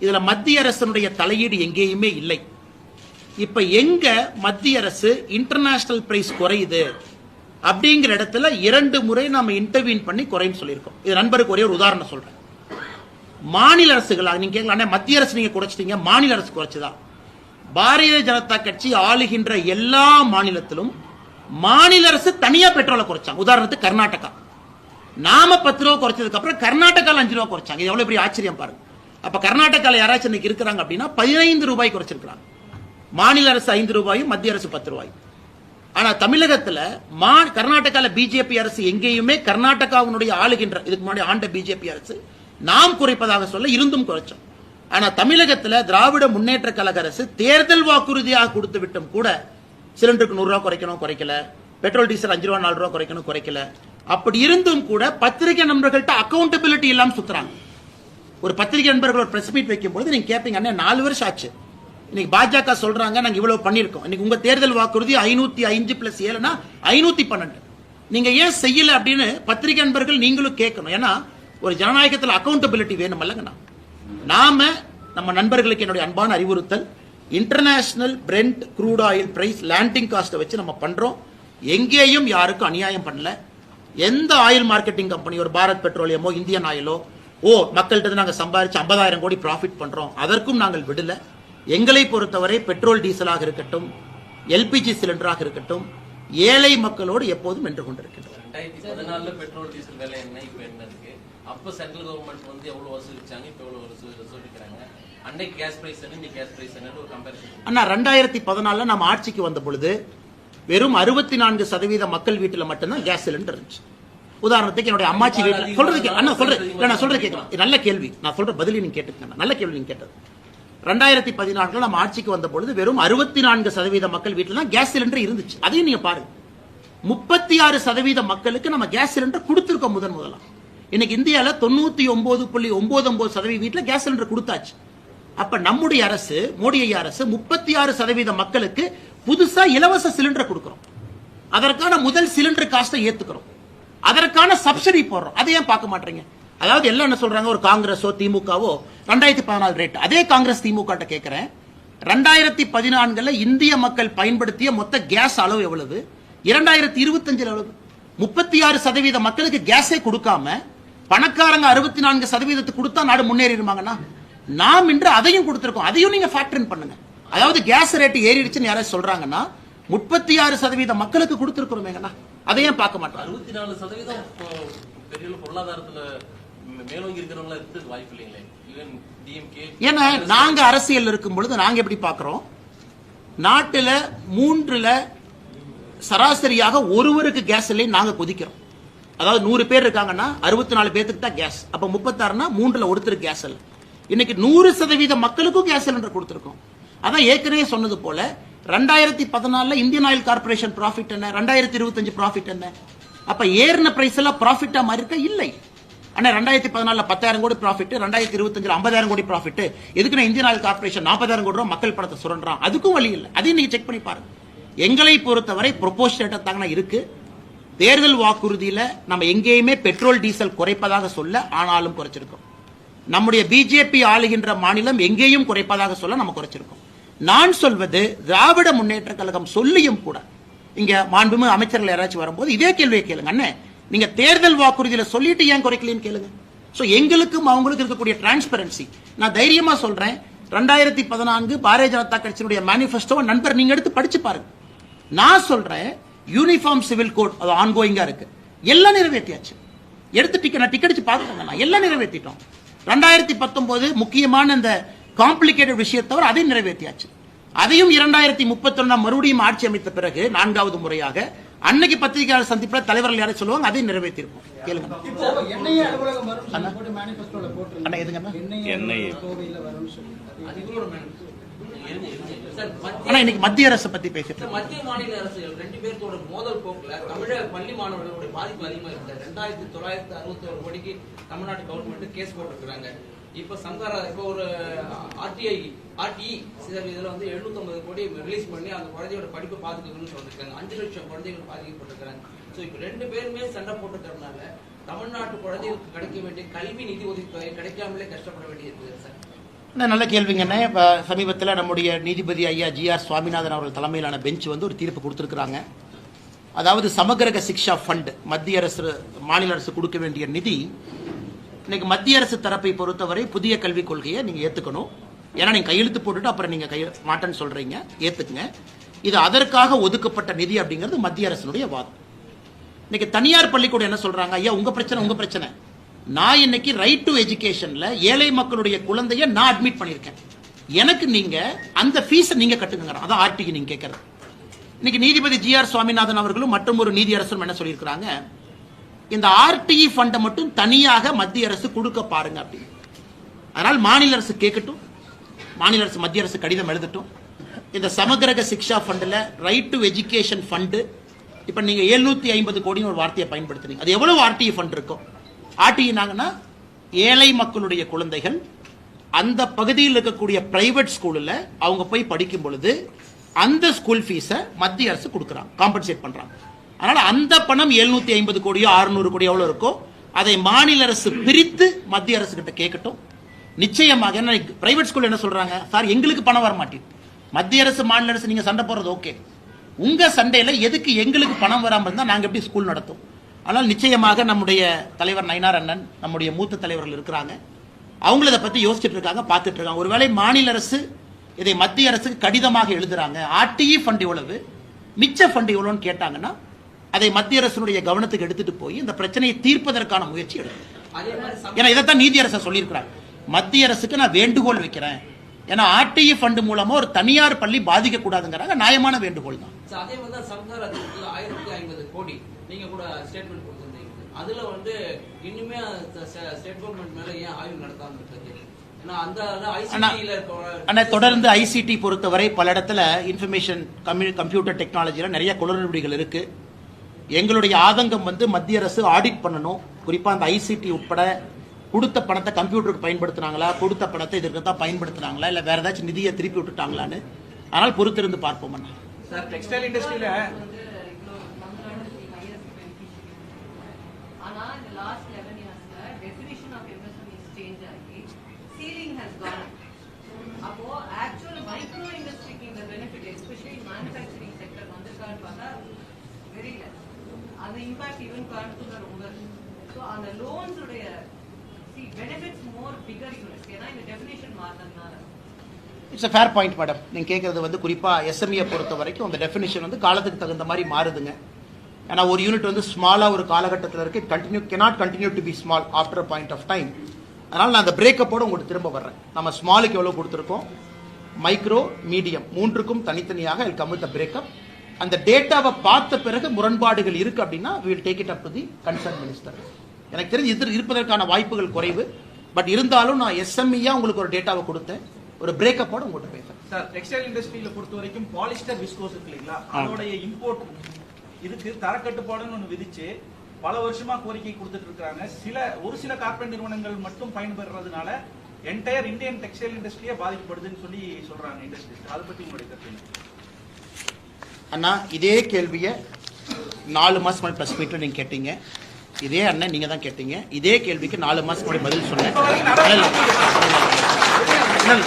இதுல மத்திய அரசினுடைய தலையீடு எங்கேயுமே இல்லை. இப்ப எங்க மத்திய அரசு இன்டர்நேஷனல் பிரைஸ் குறையுது அப்படிங்கிற இடத்துல 2 முறை நாம இன்டர்வீன் பண்ணி குறைன்னு சொல்லியிருக்கோம். இது நண்பருக்கு ஒரே ஒரு உதாரணம் சொல்றேன். மாநில அரசுகளாக நீங்க கேட்கலாம், மத்திய அரசு நீங்க குறைச்சிட்டீங்க, மாநில அரசு குறைச்சதா? பாரதிய ஜனதா கட்சி ஆளுகின்ற எல்லா மாநிலத்திலும் மாநில அரசு தனியா பெட்ரோலை குறைச்சாங்க. உதாரணத்துக்கு கர்நாடகா, நாம 10 ரூபா குறைச்சதுக்கு அப்புறம் கர்நாடகால 5 ரூபா குறைச்சாங்க. இது எவ்வளவு பெரிய ஆச்சரியம் பாருங்க. அப்ப கர்நாடகால யாராச்சும் இன்னைக்கு இருக்கிறாங்க அப்படின்னா 15 ரூபாய் குறைச்சிருக்காங்க. மாநில அரசு 5 ரூபாயும் மத்திய அரசு 10 ரூபாய். ஆனா தமிழகத்துல கர்நாடகால பிஜேபி அரசு எங்கேயுமே கர்நாடகாவினுடைய ஆளுகின்ற இதுக்கு முன்னாடி ஆண்ட பிஜேபி அரசு நாம் குறைப்பதாக சொல்ல இருந்தும் குறைச்சோம். ஆனா தமிழகத்துல திராவிட முன்னேற்ற கழக அரசு தேர்தல் வாக்குறுதியாக கொடுத்து விட்டும் கூட சிலிண்டருக்கு 100 ரூபாய் குறைக்கணும், குறைக்கல. பெட்ரோல் டீசல் 5 ரூபாய் 4 ரூபாய் குறைக்கணும், குறைக்கல. அப்படி இருந்தும் கூட பத்திரிகை நண்பர்கள்ட்ட அக்கௌண்டபிலிட்டி இல்லாம சுத்துறாங்க. ஒரு பத்திரிகை நண்பர்கள் ஒரு பிரஸ் மீட் வைக்கும் போது நீங்க கேட்பீங்க, அண்ணே 4 வருஷம் ஆச்சு, இன்னைக்கு பாஜக சொல்றாங்க நாங்க இவ்வளவு பண்ணிருக்கோம், இன்னைக்கு உங்க தேர்தல் வாக்குறுதி 505 + 7 512, நீங்க ஏன் செய்யல அப்படின்னு பத்திரிகை நண்பர்கள் நீங்களும் கேட்கணும். ஏன்னா ஒரு ஜனநாயகத்தில் அக்கௌண்டபிலிட்டி வேணும் அல்லங்கண்ணா. நாம நம்ம நண்பர்களுக்கு என்னுடைய அன்பான அறிவுறுத்தல், international Brent crude oil price landing காஸ்ட்டை வச்சு நம்ம பண்றோம். எங்கேயும் யாருக்கும் அநியாயம் பண்ணல. எந்த ஆயில் மார்க்கெட்டிங் கம்பெனி, ஒரு பாரத் பெட்ரோலியமோ இந்தியன் ஆயிலோ மக்கள்கிட்ட நாங்க சம்பாதிச்சு 50,000 கோடி ப்ராஃபிட் பண்றோம், அதற்கும் நாங்கள் விடல. எங்களை பொறுத்தவரை பெட்ரோல் டீசலாக இருக்கட்டும், எல்பிஜி சிலிண்டராக இருக்கட்டும், ஏழை மக்களோடு எப்போதும் வென்று கொண்டிருக்கின்றோம். 2014 பெட்ரோல் டீசல் விலை என்ன, இப்ப என்ன இருக்கு? அப்ப சென்ட்ரல் கவர்மெண்ட் வந்து எவ்வளவு வசூலிச்சாங்க, இப்ப எவ்வளவு வசூலிக்கிறாங்க? அன்னைக்கு கேஸ் பிரைஸ் என்ன, இன்னைக்கு கேஸ் பிரைஸ் என்ன, ஒரு கம்பேரிசன். அண்ணா 2014 நம்ம ஆட்சிக்கு வந்த பொழுது வெறும் 64% மக்கள் வீட்டுல மட்டும்தான் கேஸ் சிலிண்டர் இருந்துச்சு. உதாரணத்துக்கு என்னுடைய அம்மாச்சி வீட்டுல சொல்றது கேட்கலாம். நல்ல கேள்வி, நான் சொல்ற பதிலி நீங்க கேட்டுக்கங்க. நல்ல கேள்வி நீங்க கேட்டது. 2014 நம்ம ஆட்சிக்கு வந்த பொழுது வெறும் 64% மக்கள் வீட்டுல தான் கேஸ் சிலிண்டர் இருந்துச்சு. அதையும் நீங்க பாருங்க, 36% மக்களுக்கு நம்ம கேஸ் சிலிண்டர் கொடுத்திருக்கோம் முதலாம். இன்னைக்கு இந்தியால 99.99% வீட்டுல கேஸ் சிலிண்டர் கொடுத்தாச்சு. அப்ப நம்முடைய அரசு, மோடி ஐயா அரசு 36% மக்களுக்கு புதுசா இலவச சிலிண்டர் கொடுக்கிறோம். அதற்கான முதல் சிலிண்டர் காஸ்ட்டை ஏத்துக்கிறோம், அதற்கான சப்சிடி போடுறோம். அதை ஏன் பார்க்க மாட்டீங்க? அதாவது எல்லாம் என்ன சொல்றாங்க, ஒரு காங்கிரஸோ திமுகவோ 2014 ரேட், அதே காங்கிரஸ் திமுக கேட்கிறேன், 2014 இந்திய மக்கள் பயன்படுத்திய மொத்த கேஸ் அளவு எவ்வளவு, 2025 எவ்வளவு? 36% மக்களுக்கு கேஸே கொடுக்காம பணக்காரங்க 64% கொடுத்தா நாடு முன்னேறிடுமாங்கன்னா, நாம் இன்று அதையும் கொடுத்திருக்கோம். அதையும் நீங்க ஃபேக்டர் பண்ணுங்க. அதாவது கேஸ் ரேட் ஏறிடுச்சுன்னு யாராவது சொல்றாங்கன்னா 36% மக்களுக்கு கொடுத்திருக்கிறோமேங்கண்ணா, அதையும் பார்க்க மாட்டோம். 64% பெரிய பொருளாதாரத்துல மேலோங்கி இருக்கிறவங்களா இருக்கிறதுக்கு வாய்ப்பு இல்லைங்களே. ஏன்னா நாங்க அரசியல் இருக்கும் பொழுது நாங்க எப்படி பார்க்கிறோம், நாட்டுல 3ல் சராசரியாக ஒருவருக்கு கேஸ் இல்லை நாங்க கொதிக்கிறோம். அதாவது 100 பேர் இருக்காங்கன்னா 64 பேருக்கு தான் கேஸ். அப்ப 36னா 3ல் ஒருத்தருக்கு கேஸ் இல்லை. இன்னைக்கு 100% மக்களுக்கும் கேஸ் சிலிண்டர் கொடுத்திருக்கோம். அதான் ஏற்கனவே சொன்னது போல 2014 இந்தியன் ஆயில் கார்பரேஷன் ப்ராஃபிட் என்ன, 2025 ப்ராஃபிட் என்ன? அப்ப ஏறின பிரைஸ் எல்லாம் ப்ராஃபிட்டா மாதிரி இருக்க இல்லை. ஆனா 2014 10,000 கோடி ப்ராஃபிட், 2025 50,000 கோடி ப்ராஃபிட். எதுக்குன்னா இந்தியன் ஆயில் கார்பரேஷன் 40,000 கோடி ரூபாய் மக்கள் பணத்தை சுரண்டான். அதுக்கும் வழி இல்லை. அதையும் நீங்க செக் பண்ணி பாருங்க. எங்களை பொறுத்தவரை ப்ரொபோஷனேட்டா தாங்க இருக்கு. தேர்தல் வாக்குறுதியில நம்ம எங்கேயுமே பெட்ரோல் டீசல் குறைப்பதாக சொல்ல, ஆனாலும் குறைச்சிருக்கோம். நம்முடைய பிஜேபி ஆளுகின்ற மாநிலம் எங்கேயும் குறைப்பதாக சொல்ல நம்ம குறைச்சிருக்கோம். நான் சொல்வது திராவிட முன்னேற்ற கழகம் சொல்லியும் கூட, இங்க மாண்புமிகு அமைச்சர்கள் யாராச்சும் வரும்போது இதே கேள்வியை கேளுங்க, அண்ணே நீங்க தேர்தல் வாக்குறுதியில சொல்லிட்டு ஏன் குறைக்கலன்னு கேளுங்க. சோ எங்களுக்கும் அவங்களுக்கு இருக்கக்கூடிய டிரான்ஸ்பரன்சி, நான் தைரியமா சொல்றேன், 2014 பாரதிய ஜனதா கட்சியினுடைய மேனிஃபெஸ்டோ நண்பர் நீங்க எடுத்து படிச்சு பாருங்க. நான் சொல்றேன், யூனிஃபார்ம் சிவில் கோட் அது ஆன்கோயிங்கா இருக்கு, எல்லாம் நிறைவேற்றியாச்சு. எடுத்து டிக்கெட் பார்த்துக்கோங்க, எல்லாம் நிறைவேற்றிட்டோம். 2019 முக்கியமான இந்த காம்ப்ளிகேட்டட் விஷயத்தை தவிர அதையும் நிறைவேற்றியாச்சு. அதையும் 2031 மறுபடியும் ஆட்சி அமைத்த பிறகு 4வது முறையாக அன்னைக்கு பத்திரிகையாளர் சந்திப்பில் தலைவர்கள் யாரும் சொல்லுவாங்க, அதையும் நிறைவேற்றிருப்போம். கேளுங்க சொல்றேன், இன்னைக்கு மத்திய அரசு பத்தி பேசிட்டு இந்த மத்திய மாநில அரசுகள் ரெண்டு பேர்த்தோட மோதல் போக்குல தமிழக பள்ளி மாணவர்களுடைய பாதிப்பு அதிகமா இருக்கு. 2961 கோடிக்கு தமிழ்நாடு கவர்மெண்ட் கேஸ் போட்டிருக்காங்க. இப்ப சங்கரா இப்ப ஒரு ஆர்டிஇ இதுல வந்து 750 கோடி ரிலீஸ் பண்ணி அந்த குழந்தையோட படிப்பு பாதுகாக்கணும்னு சொல்லிருக்காங்க. 5 லட்சம் குழந்தைகள் பாதிக்கப்பட்டிருக்காங்க. சோ இப்ப ரெண்டு பேருமே சண்டை போட்டுக்கிறதுனால தமிழ்நாட்டு குழந்தைகளுக்கு கிடைக்க வேண்டிய கல்வி நிதி ஒதுக்கீடு கிடைக்காமலே கஷ்டப்பட வேண்டியது சார். நல்ல கேள்விங்கண்ணே. இப்போ சமீபத்தில் நம்முடைய நீதிபதி ஐயா GR சுவாமிநாதன் அவர்கள் தலைமையிலான பெஞ்ச் வந்து ஒரு தீர்ப்பு கொடுத்துருக்குறாங்க. அதாவது சமகிரக சிக்ஷா ஃபண்ட் மத்திய அரசு மாநில அரசு கொடுக்க வேண்டிய நிதி இன்னைக்கு மத்திய அரசு தரப்பை பொறுத்தவரை புதிய கல்விக் கொள்கையை நீங்கள் ஏற்றுக்கணும். ஏன்னா நீங்கள் கையெழுத்து போட்டுட்டு அப்புறம் நீங்கள் மாட்டேன்னு சொல்கிறீங்க, ஏற்றுக்குங்க. இது அதற்காக ஒதுக்கப்பட்ட நிதி அப்படிங்கிறது மத்திய அரசினுடைய வாதம். இன்னைக்கு தனியார் பள்ளிக்கூடம் என்ன சொல்றாங்க, ஐயா உங்க பிரச்சனை, நான் இன்னைக்கு ரைட் டு எஜுகேஷன்ல ஏழை மக்களுடைய குழந்தைய நான் அட்மிட் பண்ணிருக்கேன், எனக்கு நீங்க அந்த ஃபீஸை நீங்க கட்டுங்க. அதான் ஆர்டிக்கு நீங்க கேட்கறது. இன்னைக்கு நீதிபதி GR சுவாமிநாதன் அவர்களும் மற்றும் ஒரு நீதியரசரும் என்ன சொல்லியிருக்கிறாங்க, இந்த ஆர்டிஇ ஃபண்டை மட்டும் தனியாக மத்திய அரசு கொடுக்க பாருங்க அப்படி. அதனால் மாநில அரசு கேட்கட்டும், மாநில அரசு மத்திய அரசு கடிதம் எழுதட்டும். இந்த சமகிரக சிக்ஷா ஃபண்டில் ரைட் டு எஜுகேஷன் ஃபண்டு இப்ப நீங்க 750 கோடின்னு ஒரு வார்த்தையை பயன்படுத்துறீங்க. அது எவ்வளவு ஆர்டிஇ ஃபண்ட் இருக்கும்? ஆர்டிஇனாங்கன்னா ஏழை மக்களுடைய குழந்தைகள் அந்த பகுதியில் இருக்கக்கூடிய பிரைவேட் ஸ்கூல்ல அவங்க போய் படிக்கும் பொழுது அந்த ஸ்கூல் ஃபீஸை மத்திய அரசு கொடுக்குறாங்க, காம்பன்சேட் பண்றாங்க. அதனால அந்த பணம் 750 கோடியோ 600 கோடியோ எவ்வளவு இருக்கோ அதை மாநில அரசு பிரித்து மத்திய அரசு கிட்ட கேட்கட்டும். நிச்சயமாக பிரைவேட் ஸ்கூல் என்ன சொல்றாங்க, சார் எங்களுக்கு பணம் வர மாட்டேங்குது. மத்திய அரசு மாநில அரசு நீங்க சண்டை போடுறது ஓகே, உங்க சண்டையில எதுக்கு எங்களுக்கு பணம் வராம இருந்தா நாங்க எப்படி ஸ்கூல் நடத்தும்? ஆனால் நிச்சயமாக நம்முடைய தலைவர் நயினார் அண்ணன், நம்முடைய மூத்த தலைவர்கள் இருக்கிறாங்க, அவங்கள இதை பத்தி யோசிச்சுட்டு இருக்காங்க, பார்த்துட்டு இருக்காங்க. ஒருவேளை மாநில அரசு இதை மத்திய அரசுக்கு கடிதமாக எழுதுறாங்க, ஆர்டிஇ ஃபண்ட் எவ்வளவு, மிச்ச ஃபண்ட் எவ்வளவுன்னு கேட்டாங்கன்னா அதை மத்திய அரசுடைய கவனத்துக்கு எடுத்துட்டு போய் இந்த பிரச்சனையை தீர்ப்பதற்கான முயற்சி எடுக்கும். ஏன்னா இதைத்தான் நீதி அரசு சொல்லியிருக்கிறாங்க, மத்திய அரசுக்கு நான் வேண்டுகோள் வைக்கிறேன். ஏன்னா ஆர்டிஇ ஃபண்ட் மூலமா ஒரு தனியார் பள்ளி பாதிக்க கூடாதுங்கிறாங்க, நியாயமான வேண்டுகோள் தான். அதே மாதிரி சம்ஹார் 1050 கோடி நீங்க கூட ஸ்டேட்மெண்ட் கொடுத்திருந்தீங்க. அதுல வந்து இன்னுமே ஸ்டேட் கவர்மெண்ட் மேல ஏன் ஆய்வு நடத்தாம இருக்கு? ஏன்னா அந்த ஐசிடில தொடர்ந்து ஐசிடி பொறுத்தவரை பல இடத்துல இன்ஃபர்மேஷன் கம்ப்யூட்டர் டெக்னாலஜில நிறைய குளறுபடிகள் இருக்கு. எங்களுடைய ஆதங்கம் வந்து மத்திய அரசு ஆடிட் பண்ணணும். குறிப்பா அந்த ஐசிடி உட்பட கொடுத்த பணத்தை கம்ப்யூட்டருக்கு பயன்படுத்தினாங்களா, கொடுத்த பணத்தை இதற்கு தான் பயன்படுத்தினாங்களா, இல்ல வேற ஏதாச்சும் நிதியை திருப்பி விட்டுட்டாங்களான்னு. ஆனால் பொறுத்திருந்து பார்ப்போம். சார் டெக்ஸ்டைல் இண்டஸ்ட்ரியில ஆனா இந்த லாஸ்ட் 11 இயர்ஸ்ல டெஃபினிஷன் ஆஃப் எம்எஸ்எம்இ சேஞ்ச் ஆகி சீலிங் ஹஸ் கான் அப். அப்போ ஆக்சுவல் மைக்ரோ இண்டஸ்ட்ரிக்கு இந்த பெனிஃபிட் எஸ்பெஷலி மேனுஃபேக்சரிங் செக்டர் வந்திருக்கான்னு பார்த்தா வெரி லெஸ். அந்த இம்பாக்ட் ஈவன் கோயம்புத்தூர்ல ரொம்ப. ஸோ அந்த லோன்ஸ் உடைய பெனிஃபிட்ஸ் மோர் பிகர் யூனிட்ஸ், ஏன்னா இந்த டெஃபினிஷன் மாறினதுனால. It's a fair point madam. நீங்க கேட்கறது வந்து குறிப்பா எஸ்எம்இ பொறுத்த வரைக்கும் அந்த டெஃபினிஷன் வந்து காலத்துக்கு தகுந்த மாதிரி மாறுதுங்க. ஏன்னா ஒரு யூனிட் வந்து ஸ்மாலா ஒரு காலகட்டத்தில் இருக்கு, cannot continue to be small after a point of time. அதனால நான் அந்த பிரேக்கப்போட உங்களுக்கு திரும்ப வர்றேன். நம்ம ஸ்மாலுக்கு எவ்வளவு கொடுத்துருக்கோம், மைக்ரோ, மீடியம் மூன்றுக்கும் தனித்தனியாக will come with a breakup. அந்த டேட்டாவை பார்த்த பிறகு முரண்பாடுகள் இருக்கு அப்படின்னா we will take it up to the concerned minister. எனக்கு தெரிஞ்சு இது இருப்பதற்கான வாய்ப்புகள் குறைவு. பட் இருந்தாலும் நான் எஸ்எம்இயா உங்களுக்கு ஒரு டேட்டாவை கொடுத்தேன், ஒரு பிரேக்கப்போட உங்கள்கிட்ட பேசுறேன். சார் டெக்ஸ்டைல் இண்டஸ்ட்ரியில பொறுத்த வரைக்கும் பாலிஸ்டர் விஸ்கோஸ் இருக்கு இல்லைங்களா, அதோடைய இம்போர்ட் இதுக்கு தரக்கட்டுப்பாடுன்னு ஒன்று விதிச்சு பல வருஷமா கோரிக்கை கொடுத்துட்டு இருக்காங்க. ஒரு சில கார்பரேட் நிறுவனங்கள் மட்டும் பயன்பெறதுனால என்டையர் இந்தியன் டெக்ஸ்டைல் இண்டஸ்ட்ரியே பாதிக்கப்படுதுன்னு சொல்லி சொல்றாங்க இண்டஸ்ட்ரி. அதை பத்தி உங்களுடைய கருத்து? அண்ணா இதே கேள்வியை 4 மாசம் முன்னாடி பிரஸ் மீட்ல நீங்க கேட்டீங்க, இதே அண்ணன் நீங்க தான் கேட்டீங்க. இதே கேள்விக்கு 4 மாசம் முன்னாடி பதில் சொன்னேன்.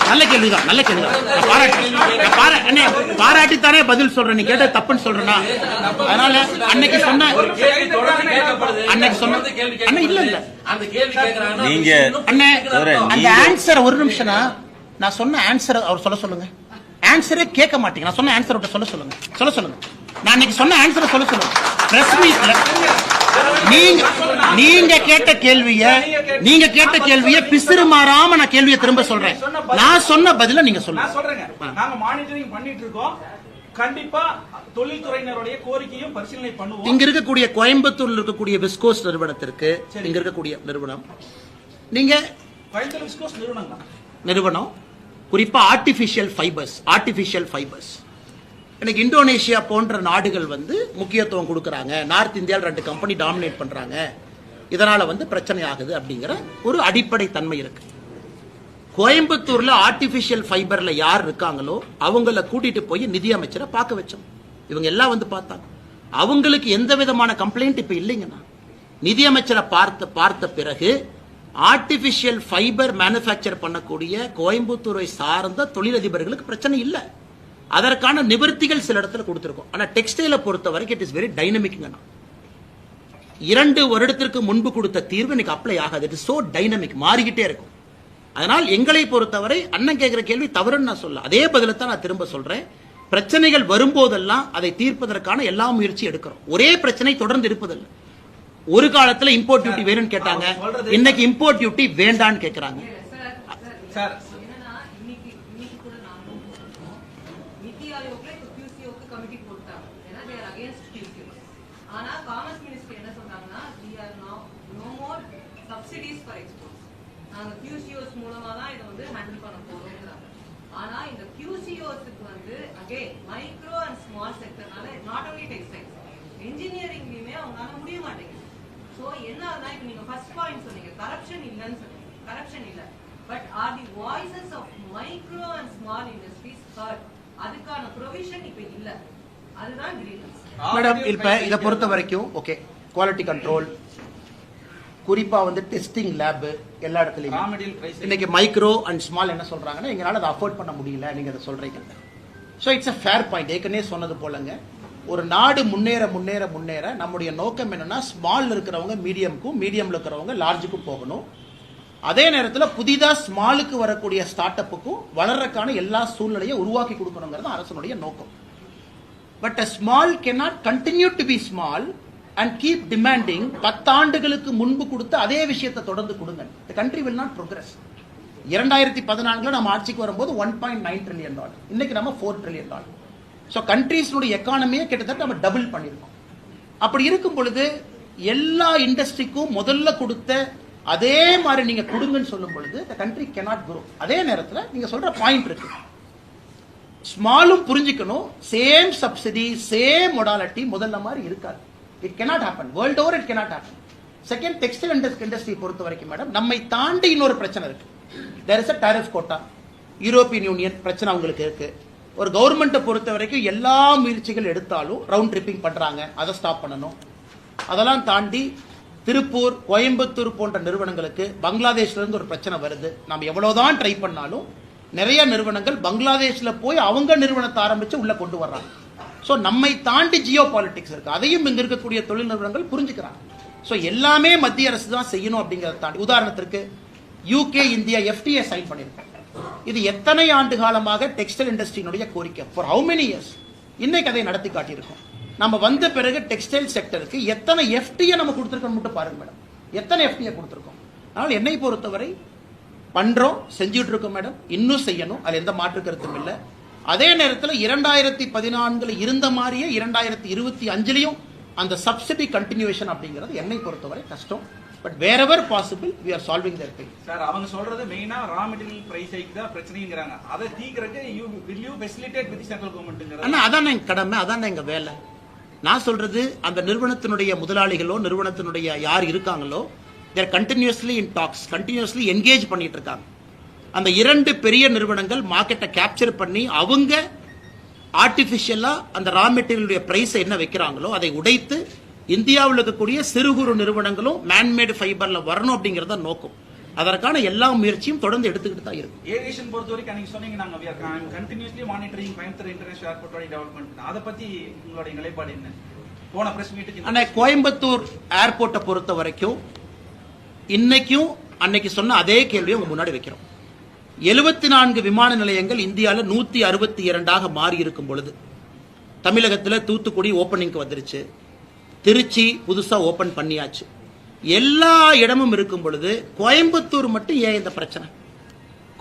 நல்ல கேள்விதான், நல்ல கேள்விதான். பாராட்டித்தானே பதில் சொல்றேன். நீ கேட்ட தப்புன்னு சொல்றேன்னா அதனால அன்னைக்கு சொன்ன இல்ல இல்ல நீங்க அந்த ஆன்சர் ஒரு நிமிஷம் நான் சொன்ன ஆன்சர் அவர் சொல்ல சொல்லுங்க. ஆன்சரே கேட்க மாட்டீங்க. நான் சொன்ன ஆன்சர் சொல்ல சொல்லுங்க. நான் இன்னைக்கு சொன்ன ஆன்சரை சொல்ல சொல்லுங்க. பிரஸ் மீட்ல நீங்க கேட்ட கேள்விய பிசிறு மாறாம நான் கேள்வியை திரும்ப சொல்றேன். நான் சொன்ன பதில நீங்க சொல்லுங்க. நாங்க மானிட்டரிங் பண்ணிட்டு இருக்கோம். கண்டிப்பா தொழில்துறையினருடைய கோரிக்கையும் பரிசீலனை பண்ணுவோம். இங்க இருக்கக்கூடிய கோயம்புத்தூர்ல இருக்கக்கூடிய விஸ்கோஸ் நிறுவனத்திற்கு, இங்க இருக்கக்கூடிய நிறுவனம், நீங்க கோயம்புத்தூர் விஸ்கோஸ் நிறுவனம் குறிப்பா ஆர்டிபிஷியல் ஃபைபர்ஸ் இன்னைக்கு இந்தோனேஷியா போன்ற நாடுகள் வந்து முக்கியத்துவம் கொடுக்கறாங்க. நார்த் இந்தியாவில் 2 கம்பெனி டாமினேட் பண்றாங்க. இதனால வந்து பிரச்சனை ஆகுது அப்படிங்கிற ஒரு அடிப்படை தன்மை இருக்கு. கோயம்புத்தூர்ல ஆர்டிபிஷியல் ஃபைபர்ல யார் இருக்காங்களோ அவங்கள கூட்டிட்டு போய் நிதியமைச்சரை பார்க்க வச்சோம். இவங்க எல்லாம் வந்து பார்த்தாங்க. அவங்களுக்கு எந்த விதமான கம்ப்ளைண்ட் இப்ப இல்லைங்கண்ணா. நிதியமைச்சரை பார்த்த பிறகு ஆர்டிபிஷியல் ஃபைபர் மேனுஃபேக்சர் பண்ணக்கூடிய கோயம்புத்தூரை சார்ந்த தொழிலதிபர்களுக்கு பிரச்சனை இல்லை. அதற்கான நிவர்த்திகள் சில இடத்துல கொடுத்திருக்கோம். ஆனா டெக்ஸ்டைலை பொறுத்த வரைக்கும் இட் இஸ் வெரி டைனமிக்ங்கண்ணா. 2 வருடத்திற்கு முன்பு கொடுத்த தீர்வு இன்னைக்கு அப்ளை ஆகாது. இட் இஸ் சோ டைனமிக், மாறிக்கிட்டே இருக்கும். அதனால் எங்களை பொறுத்தவரை அண்ணன் கேட்கிற கேள்வி தவறுன்னு நான் சொல்ல, அதே பதில தான் நான் திரும்ப சொல்றேன். பிரச்சனைகள் வரும்போதெல்லாம் அதை தீர்ப்பதற்கான எல்லா முயற்சி எடுக்கிறோம். ஒரே பிரச்சனை தொடர்ந்து இருப்பதில்லை. ஒரு காலத்துல இம்போர்ட் டியூட்டி வேணும்னு கேட்டாங்க, இன்னைக்கு இம்போர்ட் டியூட்டி வேண்டான்னு கேட்கறாங்க. சார் என்னன்னா இன்னைக்கு கூட நாங்களும் போட்டிருக்கோம். நிதி ஆயோக்ல இப்போ QCOக்கு கமிட்டி போட்டாங்க. ஏன்னா they are against QCO. ஆனா காமர்ஸ் மினிஸ்ட்ரி என்ன சொல்றாங்கன்னா we are now no more subsidies for exports. நாங்க QCOs மூலமா தான் இதை வந்து ஹேண்டில் பண்ண போறோம்ங்கறாங்க. ஆனா இந்த QCOஸ்க்கு வந்து அகைன் மைக்ரோ அண்ட் ஸ்மால் செக்டர்னால நாட் only டெக்ஸ்டைல்ஸ் இன்ஜினியரிங்லயுமே அவங்களால முடிய மாட்டேங்குது. சோ என்ன ஆகுதுன்னா இப்போ நீங்க ஃபர்ஸ்ட் பாயிண்ட் சொன்னீங்க கரப்ஷன் இல்லைன்னு சொன்னீங்க. கரப்ஷன் இல்ல, but are the voices of micro and small industries hurt? அதுக்கான ப்ரொவிஷன் இப்ப இல்ல. அதுதான் கிரீவன்ஸ். மேடம் இப்ப இதை பொறுத்த வரைக்கும் ஓகே, குவாலிட்டி கண்ட்ரோல், குறிப்பா வந்து டெஸ்டிங் லேப் எல்லா இடத்துலயும் இன்னைக்கு மைக்ரோ அண்ட் ஸ்மால் என்ன சொல்றாங்கன்னா எங்களால அதை அஃபோர்ட் பண்ண முடியல, நீங்க அதை சொல்றீங்க. So it's a fair point. ஏற்கனவே சொன்னது போலங்க, ஒரு நாடு முன்னேற முன்னேற முன்னேற நம்முடைய நோக்கம் என்னன்னா ஸ்மால் இருக்கிறவங்க மீடியம்க்கும், மீடியம்ல இருக்கிறவங்க லார்ஜுக்கும் போகணும். அதே நேரத்தில் புதிதா ஸ்மாலுக்கு வரக்கூடிய ஸ்டார்ட் அப்புக்கும் வளர்றதுக்கான எல்லா சூழ்நிலையும் உருவாக்கி கொடுக்கணுங்கிறது அரசனுடைய நோக்கம். But a small cannot continue to be small and keep demanding 10 ஆண்டுகளுக்கு முன்பு கொடுத்த அதே விஷயத்தை தொடர்ந்து கொடுங்க. the country will not progress. 2014 நம்ம ஆட்சிக்கு வரும்போது $1.9 trillion, இன்னைக்கு நம்ம $4 trillion. ஸோ கண்ட்ரீஸ்னுடைய எக்கானமியை கிட்டத்தட்ட நம்ம டபுள் பண்ணியிருக்கோம். அப்படி இருக்கும் பொழுது எல்லா இண்டஸ்ட்ரிக்கும் முதல்ல கொடுத்த அதே மாதிரி நீங்க கொடுங்கன்னு சொல்லும் பொழுது the country cannot grow. அதே நேரத்தில் நீங்க சொல்ற பாயிண்ட் இருக்கு, ஸ்மாலும் புரிஞ்சுக்கணும், சேம் சப்சிடி சேம் மொடாலிட்டி முதல்ல மாதிரி இருக்காது. It cannot happen. World over it cannot happen. Second, textile industry பொறுத்த வரைக்கும் மேடம் நம்மை தாண்டி இன்னொரு பிரச்சனை இருக்கு. There is a tariff quota. European union பிரச்சனை அவங்களுக்கு இருக்கு. ஒரு கவர்மெண்ட்டை பொறுத்த வரைக்கும் எல்லா முயற்சிகள் எடுத்தாலும் ரவுண்ட் ட்ரிப்பிங் பண்றாங்க, அதை ஸ்டாப் பண்ணணும். அதெல்லாம் தாண்டி திருப்பூர், கோயம்புத்தூர் போன்ற நிறுவனங்களுக்கு பங்களாதேஷ்ல இருந்து ஒரு பிரச்சனை வருது. நம்ம எவ்வளவுதான் ட்ரை பண்ணாலும் நிறைய நிறுவனங்கள் பங்களாதேஷ்ல போய் அவங்க நிறுவனத்தை ஆரம்பிச்சு உள்ள கொண்டு வர்றாங்க. ஸோ நம்மை தாண்டி ஜியோ பாலிடிக்ஸ் இருக்கு, அதையும் இங்க இருக்கக்கூடிய தொழில் நிறுவனங்கள் புரிஞ்சுக்கிறாங்க. ஸோ எல்லாமே மத்திய அரசு தான் செய்யணும் அப்படிங்கிறத தாண்டி, உதாரணத்திற்கு யூகே இந்தியா FTA சைன் பண்ணியிருக்கோம். இது எத்தனை ஆண்டு காலமாக டெக்ஸ்டைல் இண்டஸ்ட்ரியினுடைய கோரிக்கை, ஃபார் ஹவு மெனி இயர்ஸ். இன்னைக்கு அதை நடத்தி காட்டியிருக்கோம். நம்ம வந்த பிறகு டெக்ஸ்டைல் செக்டருக்கு எத்தனை FTA நம்ம கொடுத்துருக்கோம் மட்டும் பாருங்க மேடம், எத்தனை FTA கொடுத்துருக்கோம். அதனால் என்னை பொறுத்தவரை பண்றோம், செஞ்சுட்டு இருக்கோம் மேடம், இன்னும் செய்யணும், அது எந்த மாற்று கருத்தும் இல்லை. அதே நேரத்தில் 2014 இருந்த மாதிரியே 2025 அந்த சப்சிடி கண்டினியூஷன் அப்படிங்கிறது என்னை பொறுத்தவரை கஷ்டம். But wherever possible we are solving their pain. Sir அவங்க சொல்றது மெயினா ரா மெட்டீரியல் பிரைஸ் ஹைக் தான் பிரச்சனைங்கறாங்க. அதை தீக்கிறதுக்கு will you facilitate with the central government? அண்ணா அதான் எங்க கடமை, அதான் எங்க வேலை. நான் சொல்றது அந்த நிறுவனத்தினுடைய முதலாளிகளோ நிறுவனத்தினுடைய யார் இருக்காங்களோ they are continuously in talks, continuously engage பண்ணிட்டு இருக்காங்க. அந்த 2 பெரிய நிறுவனங்கள் மார்க்கெட்டை கேப்சர் பண்ணி அவங்க ஆர்டிபிஷியலா அந்த ரா மெட்டீரியலுடைய பிரைஸ் என்ன வைக்கிறாங்களோ அதை உடைத்து இந்தியாவில் இருக்கக்கூடிய சிறு குறு நிறுவனங்களும் மேன்மேடு ஃபைபர்ல வரணும் அப்படிங்கறத நோக்கம். அதற்கான எல்லா முயற்சியும் தொடர்ந்து எடுத்துக்கிட்டு தான் இருக்கும். ஏவியேஷன் பொறுத்த வரைக்கும் நீங்க சொன்னீங்க நாங்க we are continuously monitoring Coimbatore international airport development. அத பத்தி உங்களுடைய நிலைப்பாடு என்ன? போன பிரஸ் மீட்டுக்கு அன்னை கோயம்புத்தூர் ஏர்போர்ட்டை பொறுத்த வரைக்கும் இன்னைக்கும் அன்னைக்கு சொன்ன அதே கேள்வியை உங்க முன்னாடி வைக்கிறோம். 74 விமான நிலையங்கள் இந்தியாவில் 162 மாறி இருக்கும் பொழுது தமிழகத்தில் தூத்துக்குடி ஓப்பனிங்க்கு வந்துருச்சு, திருச்சி புதுசா ஓபன் பண்ணியாச்சு, எல்லா இடமும் இருக்கும் பொழுது கோயம்புத்தூர் மட்டும் ஏன் இந்த பிரச்சனை?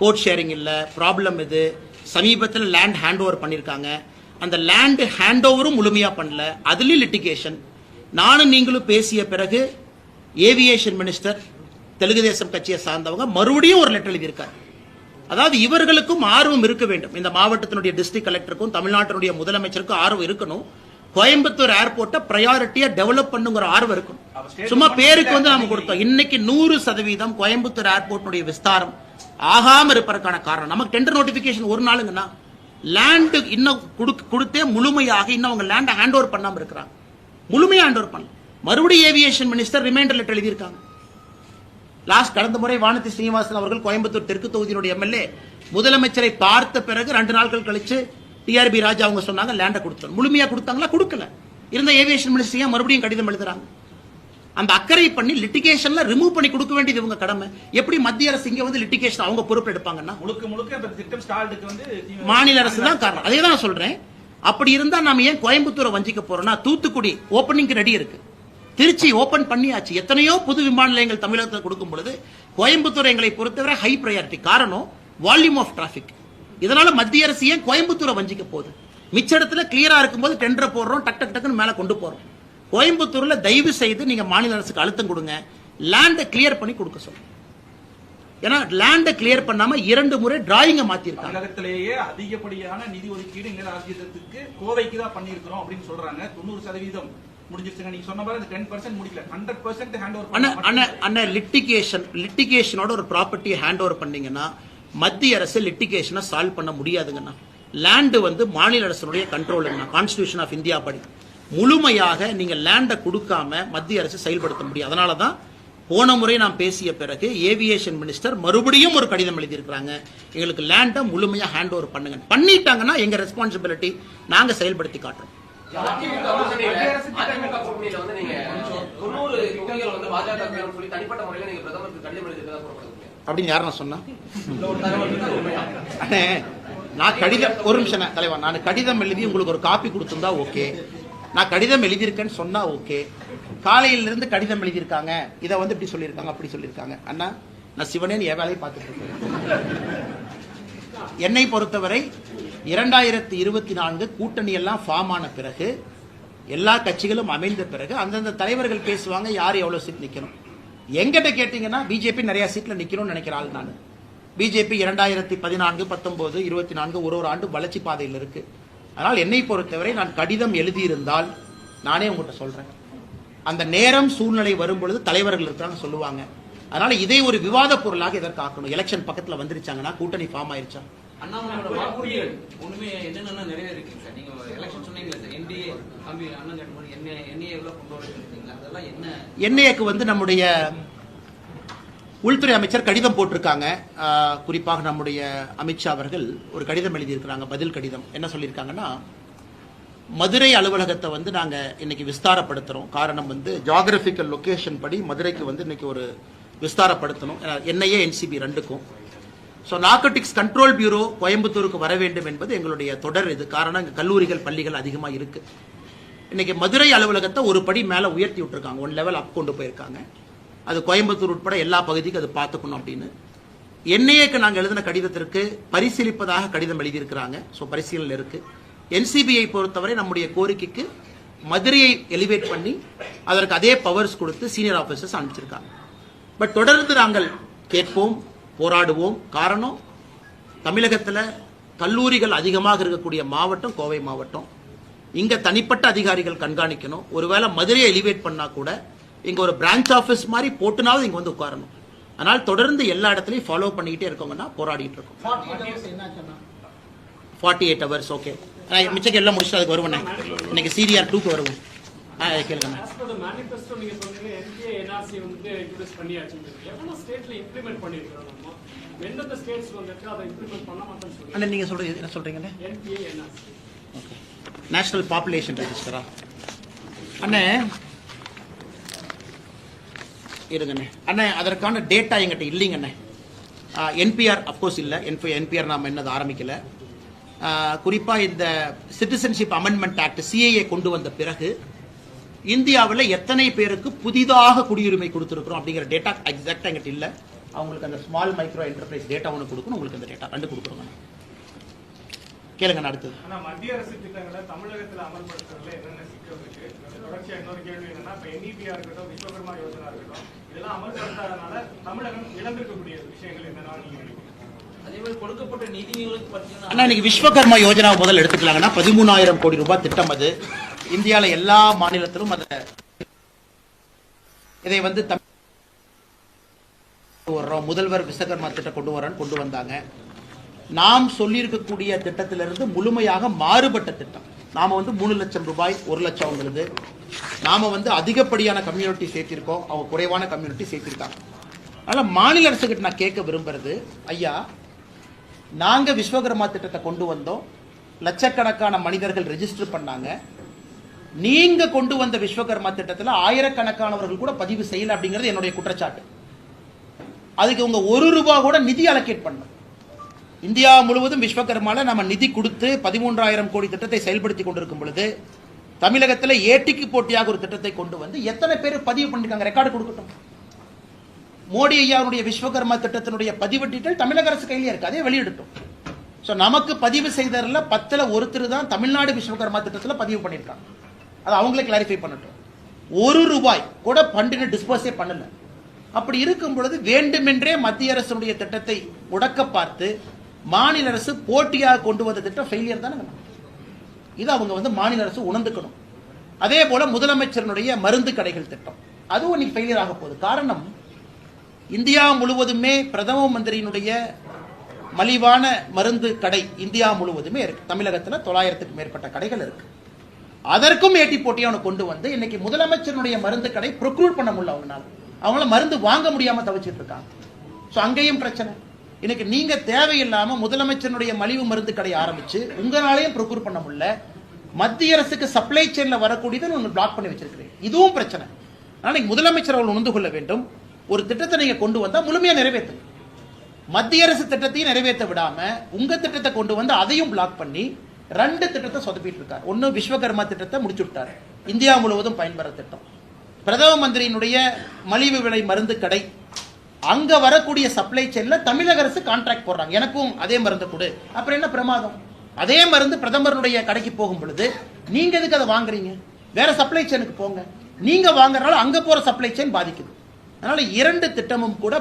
கோட் ஷேரிங் இல்ல, ப்ராப்ளம் இது. சமீபத்தில் லேண்ட் ஹேண்ட் ஓவர் பண்ணிருக்காங்க, அந்த லேண்ட் ஹேண்ட் ஓவரும் முழுமையா பண்ணல, அதுலயும் லிட்டிகேஷன். நானும் நீங்களும் பேசிய பிறகு ஏவியேஷன் மினிஸ்டர் தெலுங்கு தேசம் கட்சியை சார்ந்தவங்க மறுபடியும் ஒரு லெட்டர் எழுதியிருக்காரு. அதாவது இவர்களுக்கும் ஆர்வம் இருக்க வேண்டும். இந்த மாவட்டத்தினுடைய டிஸ்ட்ரிக்ட் கலெக்டருக்கும் தமிழ்நாட்டினுடைய முதலமைச்சருக்கும் ஆர்வம் இருக்கணும். கோயம்புத்தூர் ஏர்போர்ட்டை பிரையாரிட்டியா டெவலப் பண்ணுங்கிற ஆர்வம் இருக்கணும். சும்மா பேருக்கு வந்து நாம கொடுத்தோம். இன்னைக்கு 100% கோயம்புத்தூர் ஏர்போர்ட்டுடைய விஸ்தாரம் ஆகாம இருப்பதற்கான காரணம் நமக்கு டெண்டர் நோட்டிபிகேஷன் ஒரு நாளுங்கன்னா லேண்ட் இன்னும் கொடுத்தே முழுமையாக இன்னும் அவங்க லேண்ட் ஹேண்ட் ஓவர் பண்ணாம இருக்கிறாங்க. முழுமையா ஹேண்ட் ஓவர் பண்ண மறுபடியும் ஏவியேஷன் மினிஸ்டர் ரிமைண்டர் லெட்டர் எழுதியிருக்காங்க. கடந்த முறை வானதி ஸ்ரீனிவாசன் அவர்கள் கோயம்புத்தூர் தெற்கு தொகுதியினுடைய எம்எல்ஏ முதலமைச்சரை பார்த்த பிறகு 2 நாட்கள் கழிச்சு டிஆர்பி ராஜா அவங்க சொன்னாங்க லேண்டை கொடுத்தோம். முழுமையா கொடுத்தாங்களா? கொடுக்கல. இருந்த ஏவியேஷன் மினிஸ்டர் மறுபடியும் கடிதம் எழுதுறாங்க. அந்த அக்கறை பண்ணி லிட்டிகேஷன்ல ரிமூவ் பண்ணி கொடுக்க வேண்டியது இவங்க கடமை. எப்படி மத்திய அரசு இங்க வந்து லிட்டிகேஷன் அவங்க பொறுப்பு எடுப்பாங்கன்னா மாநில அரசு தான் காரணம். அதே தான் சொல்றேன். அப்படி இருந்தா நாம ஏன் கோயம்புத்தூரை வஞ்சிக்க போறோம்னா தூத்துக்குடி ஓபனிங் ரெடி இருக்கு, திருச்சி ஓபன் பண்ணியாச்சு. எத்தனையோ புது விமான நிலையங்கள் தமிழகத்தில் கொடுக்கும் பொழுது கோயம்புத்தூர் எங்களை பொறுத்தவரை ஹை பிரையாரிட்டி. காரணம் வால்யூம் ஆஃப் டிராபிக். இதனால மத்திய அரசு ஏன் கோயம்புத்தூரை வஞ்சிக்க போகுது? மிச்ச இடத்துல கிளியரா இருக்கும்போது டெண்டர் போடுறோம், டக் டக் டக்குன்னு மேல கொண்டு போறோம். கோயம்புத்தூர்ல தயவு செய்து நீங்க மாநில அரசுக்கு அழுத்தம் கொடுங்க, லேண்டை கிளியர் பண்ணி கொடுக்க சொல்லுங்க. ஏன்னா லேண்டை கிளியர் பண்ணாம 2 முறை டிராயிங்க மாத்திருக்காங்க. தமிழகத்திலேயே அதிகப்படியான நிதி ஒதுக்கீடு நில ஆர்ஜிதத்துக்கு கோவைக்கு தான் பண்ணியிருக்கிறோம் அப்படின்னு சொல்றாங்க. 90% முடிஞ்சிருச்சுங்க. நீங்க சொன்ன மாதிரி 10% முடிக்கல, 100% ஹேண்ட் ஓவர். அண்ணா லிட்டிகேஷனோட ஒரு ப்ராப்பர்ட்டியை ஹேண்ட் ஓவர் பண்ணீங்கன்னா மத்திய அரசு லிட்டிகேஷனை சால்வ் பண்ண முடியாதுங்கண்ணா. லேண்டு வந்து மாநில அரசுடைய கண்ட்ரோலுங்கண்ணா. கான்ஸ்டிடியூஷன் ஆஃப் இந்தியா படி முழுமையாக நீங்க லேண்டை கொடுக்காம மத்திய அரசு செயல்படுத்த முடியும். அதனால தான் போன முறை நாம் பேசிய பிறகு ஏவியேஷன் மினிஸ்டர் மறுபடியும் ஒரு கடிதம் எழுதியிருக்கிறாங்க. எங்களுக்கு லேண்டை முழுமையா ஹேண்ட் ஓவர் பண்ணுங்க. பண்ணிட்டாங்கன்னா எங்க ரெஸ்பான்சிபிலிட்டி நாங்க செயல்படுத்தி காட்டுறோம். அதிமுக கூட்டணியில வந்து நீங்க 90 தொகுதிகள் வந்து பாஜக சொல்லி தனிப்பட்ட முறையில நீங்க பிரதமருக்கு கடிதம் எழுதிருக்கதா புறப்படுறீங்க அப்படின்னு யாரும் சொன்னா? நான் கடிதம் ஒரு நிமிஷம் தலைவா, நான் கடிதம் எழுதி உங்களுக்கு ஒரு காப்பி கொடுத்திருந்தா ஓகே, நான் கடிதம் எழுதியிருக்கேன்னு சொன்னா ஓகே. காலையில இருந்து கடிதம் எழுதியிருக்காங்க, இதை வந்து இப்படி சொல்லியிருக்காங்க அப்படி சொல்லியிருக்காங்க. அண்ணா நான் சிவனேன் என் வேலையை பார்த்துட்டு இருக்கேன். என்னை பொறுத்தவரை 2024 கூட்டணி எல்லாம் ஃபார்ம் ஆன பிறகு எல்லா கட்சிகளும் அமைந்த பிறகு அந்தந்த தலைவர்கள் பேசுவாங்க யார் எவ்வளவு சீட் நிக்கணும். எங்கிட்ட கேட்டீங்கன்னா பிஜேபி நிறைய சீட்ல நிக்கணும்னு நினைக்கிற ஆள் நான். பிஜேபி 2014, 19, 24 ஒரு ஆண்டு வளர்ச்சி பாதையில் இருக்கு. அதனால் என்னை பொறுத்தவரை நான் கடிதம் எழுதியிருந்தால் நானே உங்கள்கிட்ட சொல்றேன். அந்த நேரம் சூழ்நிலை வரும் பொழுது தலைவர்கள் இருக்காங்க சொல்லுவாங்க. அதனால இதை ஒரு விவாத பொருளாக இதற்கு ஆக்கணும். எலெக்ஷன் பக்கத்துல வந்துருச்சாங்கன்னா கூட்டணி ஃபார்ம் ஆயிருச்சா? அண்ணாமலையோட வாக்குறுதிகள் ஒண்ணுமே என்னென்ன நிறைவேறிருக்குங்க சார்? நீங்க எலெக்ஷன் சொன்னீங்களா சார், என்டிஏ தம்பி அண்ணன் கேட்ட என்ஏ எவ்வளவு கொண்டு வரீங்களா? அதெல்லாம் என்ன? என்ஏக்கு வந்து நம்முடைய உள்துறை அமைச்சர் கடிதம் போட்டிருக்காங்க. குறிப்பாக நம்முடைய அமித்ஷா அவர்கள் ஒரு கடிதம் எழுதியிருக்கிறாங்க, பதில் கடிதம். என்ன சொல்லியிருக்காங்கன்னா, மதுரை அலுவலகத்தை வந்து நாங்க இன்னைக்கு விஸ்தாரப்படுத்துறோம். காரணம் வந்து ஜியோகிராபிக்கல் லொகேஷன் படி மதுரைக்கு வந்து இன்னைக்கு ஒரு விஸ்தாரப்படுத்தணும். என்ஐஏ என்சிபி ரெண்டுக்கும். ஸோ நார்கோட்டிக்ஸ் கண்ட்ரோல் பியூரோ கோயம்புத்தூருக்கு வர வேண்டும் என்பது எங்களுடைய தொடர் இது. காரணம் இங்கே கல்லூரிகள் பள்ளிகள் அதிகமாக இருக்கு. இன்னைக்கு மதுரை அலுவலகத்தை ஒரு படி மேலே உயர்த்தி விட்டுருக்காங்க, 1 லெவல் அப் கொண்டு போயிருக்காங்க. அது கோயம்புத்தூர் உட்பட எல்லா பகுதிக்கும் அது பார்த்துக்கணும் அப்படின்னு. என்ஐஏக்கு நாங்கள் எழுதின கடிதத்திற்கு பரிசீலிப்பதாக கடிதம் எழுதியிருக்கிறாங்க. ஸோ பரிசீலனை இருக்கு. என்சிபியை பொறுத்தவரை நம்முடைய கோரிக்கைக்கு மதுரையை எலிவேட் பண்ணி அதற்கு அதே பவர்ஸ் கொடுத்து சீனியர் ஆபீசர்ஸ் அனுப்பிச்சிருக்காங்க. பட் தொடர்ந்து நாங்கள் கேட்போம், போராடுவோம். காரணம், தமிழகத்தில் கல்லூரிகள் அதிகமாக இருக்கக்கூடிய மாவட்டம் கோவை மாவட்டம். இங்க தனிப்பட்ட அதிகாரிகள் கண்காணிக்கணும். ஒருவேளை மதுரையை எலிவேட் பண்ணா கூட இங்க ஒரு பிரான்ச் ஆபீஸ் மாதிரி போட்டுனாவது இங்க வந்து உட்காரணும். அதனால் தொடர்ந்து எல்லா இடத்துலையும் ஃபாலோ பண்ணிக்கிட்டே இருக்கோங்கன்னா போராடிட்டு இருக்கோம். 48 ஹவர்ஸ் ஓகே. மிச்சம் எல்லாம் முடிச்சுட்டு அதுக்கு வருவேன். இன்னைக்கு CDR 2க்கு வருவோம். கேளுங்க. நீங்க சொல்றது என்ன சொல்றீங்க? நேஷனல் பாப்புலேஷன் ரெஜிஸ்டரா? அண்ணே இருங்கண்ணே. அண்ணே அதற்கான டேட்டா எங்கிட்ட இல்லைங்கண்ணே. என்பிஆர் அப்கோர்ஸ் இல்லை. என்பிஆர் நாம் என்னது ஆரம்பிக்கல. குறிப்பாக இந்த சிட்டிசன்ஷிப் அமெண்ட்மெண்ட் ஆக்ட் சிஏஏ கொண்டு வந்த பிறகு இந்தியாவில் எத்தனை பேருக்கு புதிதாக குடியுரிமை கொடுத்துருக்கிறோம் அப்படிங்கிற டேட்டா எக்ஸாக்டா எங்கிட்ட இல்லை. அவங்களுக்கு அந்த ஸ்மால் மைக்ரோ என்டர்பிரைஸ் டேட்டா ஒன்று கொடுக்கணும். உங்களுக்கு அந்த டேட்டா 2 கொடுக்குறோங்க. கேளுங்க. அடுத்தது மத்திய அரசு திட்டங்களை தமிழகத்தில் அமல்படுத்துறதுல என்னென்ன சிக்கல் இருக்கு? தொடர்ச்சியா இன்னொரு கேள்வி என்னன்னா, இப்ப NEPயா இருக்கட்டும், விஸ்வகர்மா யோஜனா இருக்கட்டும், இதெல்லாம் அமல்படுத்தாதனால தமிழகம் இழந்திருக்கக்கூடிய விஷயங்கள் என்னன்னா நீங்க நினைக்கிறீங்க? அதே மாதிரி கொடுக்கப்பட்ட நிதிகளுக்கு பார்த்தீங்கன்னா அண்ணா இன்னைக்கு விஸ்வகர்மா யோஜனா முதல்ல எடுத்துக்கலாங்கன்னா 13,000 கோடி ரூபாய் திட்டம் அது. இந்தியாவில் எல்லா மாநிலத்திலும் இதை வந்து வர்றோம். முதல்வர் விஸ்வகர்மா திட்டம் கொண்டு வந்தாங்க. நாம் சொல்லியிருக்கக்கூடிய திட்டத்திலிருந்து முழுமையாக மாறுபட்ட திட்டம். நாம வந்து 3 லட்சம் ரூபாய் 1 லட்சம்ங்கிறது நாம வந்து அதிகப்படியான கம்யூனிட்டி சேர்த்திருக்கோம், அவங்க குறைவான கம்யூனிட்டி சேர்த்திருக்காங்க. அதனால மாநில அரசுகிட்ட நான் கேட்க விரும்புறது, ஐயா நாங்க விஸ்வகர்மா திட்டத்தை கொண்டு வந்தோம், லட்சக்கணக்கான மனிதர்கள் ரெஜிஸ்டர் பண்ணாங்க. நீங்க கொண்டு வந்த விஸ்வகர்மா திட்டத்தில் ஆயிரக்கணக்கானவர்கள் கூட பதிவு செய்யல அப்படிங்கிறது என்னுடைய குற்றச்சாட்டு. அதுக்கு உங்க 1 ரூபாய் கூட நிதி அலோகேட் பண்ண. இந்தியா முழுவதும் விஸ்வகர்மால நம்ம நிதி கொடுத்து 13,000 கோடி திட்டத்தை செயல்படுத்தி கொண்டிருக்கும் பொழுது தமிழகத்தில் ஏட்டிக்கு போட்டியாக ஒரு திட்டத்தை கொண்டு வந்து எத்தனை பேர் பதிவு பண்ணிருக்காங்க? ரெக்கார்டு கொடுக்கட்டும். மோடி ஐயாவுடைய விஸ்வகர்மா திட்டத்தினுடைய பதிவு டீட்டெயில் தமிழக அரசு கையிலே இருக்கு, அதே வெளியிடட்டும். ஸோ நமக்கு பதிவு செய்ததில் 10ல் ஒருத்தர் தான் தமிழ்நாடு விஸ்வகர்மா திட்டத்தில் பதிவு பண்ணியிருக்காங்க. அது அவங்களே கிளாரிஃபை பண்ணட்டும். 1 ரூபாய் கூட ஃபண்டினை டிஸ்போஸே பண்ணல. அப்படி இருக்கும் பொழுது வேண்டுமென்றே மத்திய அரசுடைய திட்டத்தை முடக்க பார்த்து மாநில அரசு போட்டியாக கொண்டு வந்த திட்டம் ஃபெயிலியர் தானே. இது அவங்க வந்து மாநில அரசு உணர்ந்துக்கணும். அதே போல முதலமைச்சருடைய மருந்து கடைகள் திட்டம் அதுவும் இன்னைக்கு ஃபெயிலியர் ஆக போகுது. காரணம், இந்தியா முழுவதுமே பிரதம மந்திரியினுடைய மலிவான மருந்து கடை இந்தியா முழுவதுமே இருக்கு. தமிழகத்தில் 900க்கும் மேற்பட்ட கடைகள் இருக்கு. அதற்கும் ஏட்டி போட்டியான கொண்டு வந்து இன்னைக்கு முதலமைச்சருடைய மருந்து கடை ப்ரொக்யூர் பண்ண முடியல. அவங்களால மருந்து வாங்க முடியாம தவிச்சிட்டு இருக்காங்க. ஸோ அங்கேயும் பிரச்சனை. இன்னைக்கு நீங்க தேவையில்லாம முதலமைச்சருடைய மலிவு மருந்து கடை ஆரம்பிச்சு உங்களாலையும் ப்ரொக்யூர் பண்ண முடியல. மத்திய அரசுக்கு சப்ளை செயின்ல வரக்கூடியதை நீங்க பிளாக் பண்ணி வச்சிருக்கிறீங்க. இதுவும் பிரச்சனை. அதனால முதலமைச்சர் அவர்கள் உணர்ந்து கொள்ள வேண்டும். ஒரு திட்டத்தை நீங்க கொண்டு வந்தா முழுமையா நிறைவேற்றுங்க. மத்திய அரசு திட்டத்தையும் நிறைவேற்ற விடாம உங்க திட்டத்தை கொண்டு வந்து அதையும் பிளாக் பண்ணி 2 திட்டத்தை சொதப்பிட்டு இருக்காரு. ஒன்னு விஸ்வகர்மா திட்டத்தை முடிச்சு விட்டாரு, இந்தியா முழுவதும் பயன்பெற திட்டம். பிரதம மந்திரியினுடைய மலிவு விலை மருந்து கடை அங்க வரக்கூடிய சப்ளை செயின்ல தமிழக அரசு கான்ட்ராக்ட் போடுறாங்க, எனக்கும் அதே மருந்து கொடு. அப்புறம் என்ன பிரமாதம்? அதே மருந்து பிரதமருடைய கடைக்கு போகும் பொழுது நீங்க எதுக்கு அதை வாங்குறீங்க? வேற சப்ளை செயினுக்கு போங்க. நீங்க வாங்குறதுனால அங்க போற சப்ளை செயின் பாதிக்குது. அதனால 2 திட்டமும் கூட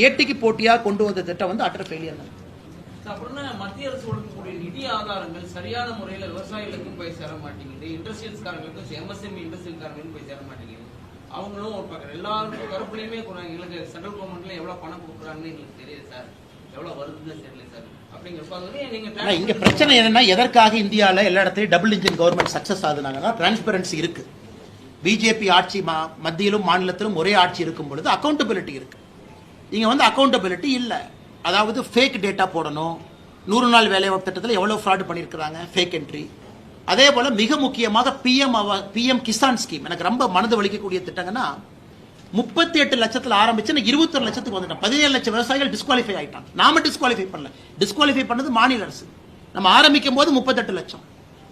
ஏட்டிக்கு போட்டியாக கொண்டு வந்த திட்டம் வந்து அட்டர் ஃபெயிலியர் தான். அப்படின்னா மத்திய அரசு ஒடுக்கக்கூடிய நிதி ஆதாரங்கள் சரியான முறையில் விவசாயிகளுக்கும் போய் சேர மாட்டேங்குது, இண்டஸ்ட்ரியல்ஸ்காரங்களுக்கும் எம்எஸ்எம்இ இண்டஸ்ட்ரியல்காரங்களுக்கும் போய் சேர மாட்டேங்குது. அவங்களும் ஒரு பக்கம் எல்லாருக்கும் கருப்புலையுமே எங்களுக்கு சென்ட்ரல் கவர்மெண்ட்ல எவ்வளவு பணம் கொடுக்குறாங்கன்னு எங்களுக்கு தெரியுது சார், எவ்வளவு வருதுன்னு தெரியல சார். அப்படிங்கிறப்ப இங்க பிரச்சனை என்னன்னா, எதற்காக இந்தியாவில் எல்லா இடத்துலையும் டபுள் இன்ஜின் கவர்மெண்ட் சக்சஸ் ஆகுதுனாங்கன்னா டிரான்ஸ்பரன்சி இருக்கு. பிஜேபி ஆட்சி மத்தியிலும் மாநிலத்திலும் ஒரே ஆட்சி இருக்கும் பொழுது அக்கௌண்டபிலிட்டி இருக்கு. இங்க வந்து அக்கௌண்டபிலிட்டி இல்லை. அதாவது ஃபேக் டேட்டா போடணும். 100 நாள் வேலைவாய்ப்பு திட்டத்தில் எவ்வளவு ஃப்ராட் பண்ணியிருக்கிறாங்க, ஃபேக் என்ட்ரி. அதே போல மிக முக்கியமாக பிஎம் கிசான் ஸ்கீம் எனக்கு ரொம்ப மனது வலிக்கக்கூடிய திட்டங்கன்னா 38 லட்சத்தில் ஆரம்பிச்சு 21 லட்சத்துக்கு வந்துட்டோம். 17 லட்சம் விவசாயிகள் டிஸ்குவாலிஃபை ஆயிட்டாங்க. நாம டிஸ்குவாலிஃபை பண்ணல, டிஸ்குவாலிஃபை பண்ணது மாநில அரசு. நம்ம ஆரம்பிக்கும் போது 38 லட்சம்.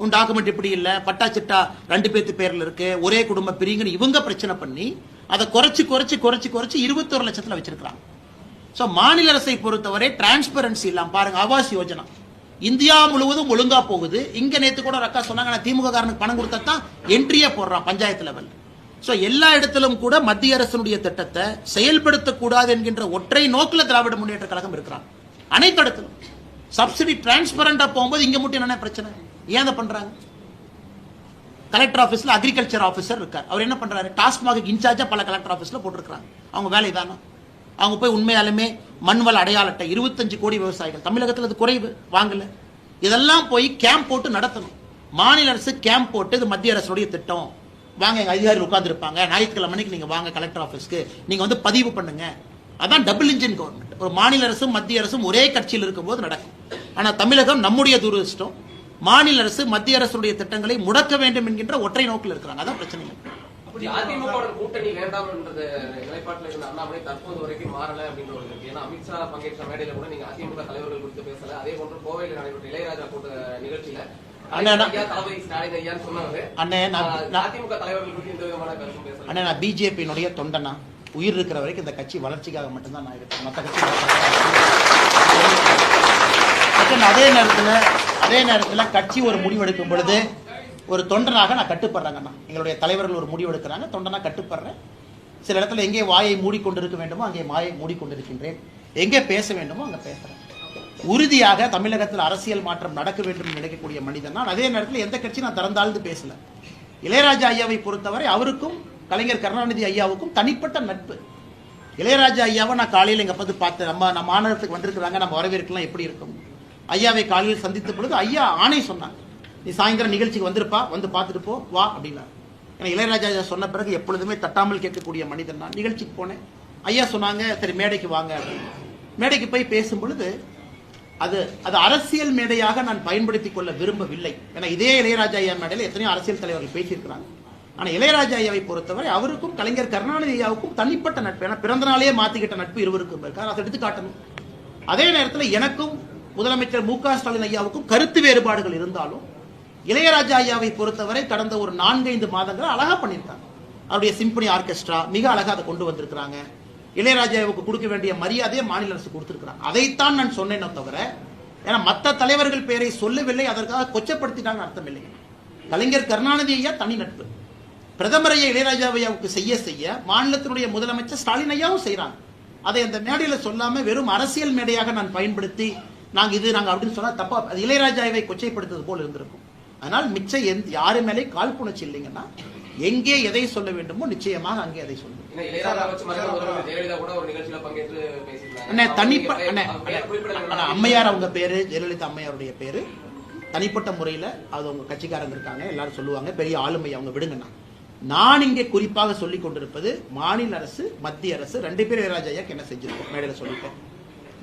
உன் டாக்குமெண்ட் இப்படி இல்லை, பட்டா சிட்டா 2 பேர்த்து பேர்ல இருக்கு, ஒரே குடும்ப பிரிங்கன்னு இவங்க பிரச்சனை பண்ணி அதை குறைச்சு 21 லட்சத்தில் வச்சிருக்கிறாங்க. ஸோ மாநில அரசை பொறுத்தவரை டிரான்ஸ்பரன்சி இல்லாம பாருங்க. ஆவாஸ் யோஜனா இந்தியா முழுவதும் ஒழுங்கா போகுது. இங்க நேத்து கூட ரக்கா சொன்னாங்க, திமுக காரனுக்கு பணம் கொடுத்தா தான் என்ட்ரியே போடுறான் பஞ்சாயத்து லெவல். ஸோ எல்லா இடத்திலும் கூட மத்திய அரசினுடைய திட்டத்தை செயல்படுத்தக்கூடாது என்கின்ற ஒற்றை நோக்கில் திராவிட முன்னேற்ற கழகம் இருக்கிறாங்க. அனைத்து இடத்திலும் சப்சிடி டிரான்ஸ்பரண்டா போகும்போது இங்க மட்டும் என்ன பிரச்சனை? ஏன் அதை பண்றாங்க? கலெக்டர் ஆஃபீஸ்ல அக்ரிகல்ச்சர் ஆஃபீஸர் இருக்கார், அவர் என்ன பண்றாரு? டாஸ்மாக் இன்சார்ஜா பல கலெக்டர் ஆஃபீஸ்ல போட்டிருக்காங்க. அவங்க வேலை தானே. அவங்க போய் உண்மையாலுமே மண்வள அடையாள அட்டை 25 கோடி விவசாயிகள் தமிழகத்தில் அது குறைவு வாங்கல. இதெல்லாம் போய் கேம்ப் போட்டு நடத்தணும். மாநில அரசு கேம்ப் போட்டு இது மத்திய அரசுடைய திட்டம், வாங்க எங்க அதிகாரிகள் உட்கார்ந்து இருப்பாங்க, ஞாயிற்றுக்கிழமை மணிக்கு நீங்க வாங்க கலெக்டர் ஆஃபீஸ்க்கு, நீங்க வந்து பதிவு பண்ணுங்க. அதான் டபுள் இன்ஜின் கவர்மெண்ட். ஒரு மாநில அரசும் மத்திய அரசும் ஒரே கட்சியில் இருக்கும்போது நடக்கும். ஆனா தமிழகம் நம்முடைய துரதிர்ஷ்டம், மாநில அரசு மத்திய அரசுடைய திட்டங்களை முடக்க வேண்டும் என்கின்ற ஒற்றை நோக்கில் இருக்கிறாங்க. அதான் பிரச்சனை. அதிமுக கூட்டணி வேண்டாம் என்ற நிலைப்பாட்டில் இருந்த அண்ணாமலை தற்போது வரைக்கும் மாறல அப்படின்ற ஒரு இருக்கு. ஏன்னா அமித்ஷா பங்கேற்ற மேடையில கூட நீங்க அதிமுக தலைவர்கள் குறித்து பேசல. அதே போன்று கோவையில் நடைபெற்ற இளையராஜா கூட்ட நிகழ்ச்சியில தளபதி ஸ்டாலின் ஐயான்னு சொன்னவர் அதிமுக தலைவர்கள் குறித்து எந்த விதமான கருத்தும் பேசல. அண்ணே, நான் பிஜேபியினுடைய தொண்டனா, உயிர் இருக்கிற வரைக்கும் இந்த கட்சி வளர்ச்சிக்காக மட்டும்தான் நான் இருக்கேன். மற்ற கட்சி அதே நேரத்தில் கட்சி ஒரு முடிவெடுக்கும் பொழுது ஒரு தொண்டனாக நான் கட்டுப்படுறேங்கண்ணா. எங்களுடைய தலைவர்கள் ஒரு முடிவு எடுக்கிறாங்க, தொண்டனா கட்டுப்படுறேன். சில இடத்துல எங்கே வாயை மூடிக்கொண்டிருக்க வேண்டுமோ அங்கே வாயை மூடிக்கொண்டிருக்கின்றேன், எங்கே பேச வேண்டுமோ அங்கே பேசுறேன். உறுதியாக தமிழகத்தில் அரசியல் மாற்றம் நடக்க வேண்டும் என்று நினைக்கக்கூடிய மனிதன் நான். அதே நேரத்தில் எந்த கட்சி நான் திறந்தாழ்ந்து பேசல. இளையராஜா ஐயாவை பொறுத்தவரை அவருக்கும் கலைஞர் கருணாநிதி ஐயாவுக்கும் தனிப்பட்ட நட்பு. இளையராஜா ஐயாவை நான் காலையில் எங்க பார்த்து பார்த்தேன். நம்ம மாநகரத்துக்கு வந்திருக்கிறாங்க, நம்ம வரவேற்கலாம், எப்படி இருக்கும். ஐயாவை காலையில் சந்தித்த பொழுது ஐயா ஆணை சொன்னாங்க, நீ சாயந்தரம் நிகழ்ச்சிக்கு வந்திருப்பா, வந்து பார்த்துட்டு போ வா அப்படின்னா. ஏன்னா இளையராஜா ஐயா சொன்ன பிறகு எப்பொழுதுமே தட்டாமல் கேட்கக்கூடிய மனிதன் நான். நிகழ்ச்சிக்கு போனேன், ஐயா சொன்னாங்க சரி மேடைக்கு வாங்க அப்படின்னு. மேடைக்கு போய் பேசும் பொழுது அது அரசியல் மேடையாக நான் பயன்படுத்தி கொள்ள விரும்பவில்லை. ஏன்னா இதே இளையராஜா ஐயா மேடையில் எத்தனையோ அரசியல் தலைவர்கள் பேசியிருக்கிறாங்க. ஆனால் இளையராஜா ஐயாவை பொறுத்தவரை அவருக்கும் கலைஞர் கருணாநிதி ஐயாவுக்கும் தனிப்பட்ட நட்பு. ஏன்னா பிறந்த நாளையே மாத்திக்கிட்ட நட்பு இருவருக்கும் இருக்காரு, அதை எடுத்து காட்டணும். அதே நேரத்தில் எனக்கும் முதலமைச்சர் மு.க. ஸ்டாலின் ஐயாவுக்கும் கருத்து வேறுபாடுகள் இருந்தாலும் இளையராஜா ஐயாவை பொறுத்தவரை கடந்த ஒரு 4-5 மாதங்கள் அழகா பண்ணியிருக்காங்க. அவருடைய சிம்பனி ஆர்கெஸ்ட்ரா மிக அழகா அதை கொண்டு வந்திருக்கிறாங்க. இளையராஜாவுக்கு கொடுக்க வேண்டிய மரியாதையை மாநில அரசு கொடுத்திருக்கிறாங்க. அதைத்தான் நான் சொன்னேனே தவிர, ஏன்னா மற்ற தலைவர்கள் பெயரை சொல்லவில்லை, அதற்காக கொச்சப்படுத்திட்டாங்க அர்த்தம் இல்லை. கலைஞர் கருணாநிதி ஐயா தனி நட்பு. பிரதமர் ஐயா இளையராஜா ஐயாவுக்கு செய்ய மாநிலத்தினுடைய முதலமைச்சர் ஸ்டாலின் ஐயாவும் செய்யறாங்க. அதை அந்த மேடையில சொல்லாம வெறும் அரசியல் மேடையாக நான் பயன்படுத்தி நாங்க அப்படின்னு சொன்னா தப்பா, அது இளையராஜாவை கொச்சைப்படுத்துவது போல் இருந்திருக்கும். அதனால் மிச்சம் யாரு மேலே காழ்ப்புணர்ச்சி இல்லைங்கன்னா எங்கே எதை சொல்ல வேண்டுமோ நிச்சயமாக அங்கே அதை சொல்லுங்க. அம்மையார் அவங்க பேரு ஜெயலலிதா அம்மையாருடைய பேரு. தனிப்பட்ட முறையில் அது உங்க கட்சிக்காரங்க இருக்காங்க, எல்லாரும் சொல்லுவாங்க பெரிய ஆளுமை அவங்க, விடுங்கண்ணா. நான் இங்கே குறிப்பாக சொல்லிக் கொண்டிருப்பது மாநில அரசு மத்திய அரசு 2 பேர் இளையராஜா ஐயாக்கு என்ன செஞ்சிருக்கோம் மேடையில் சொல்லிட்டேன்.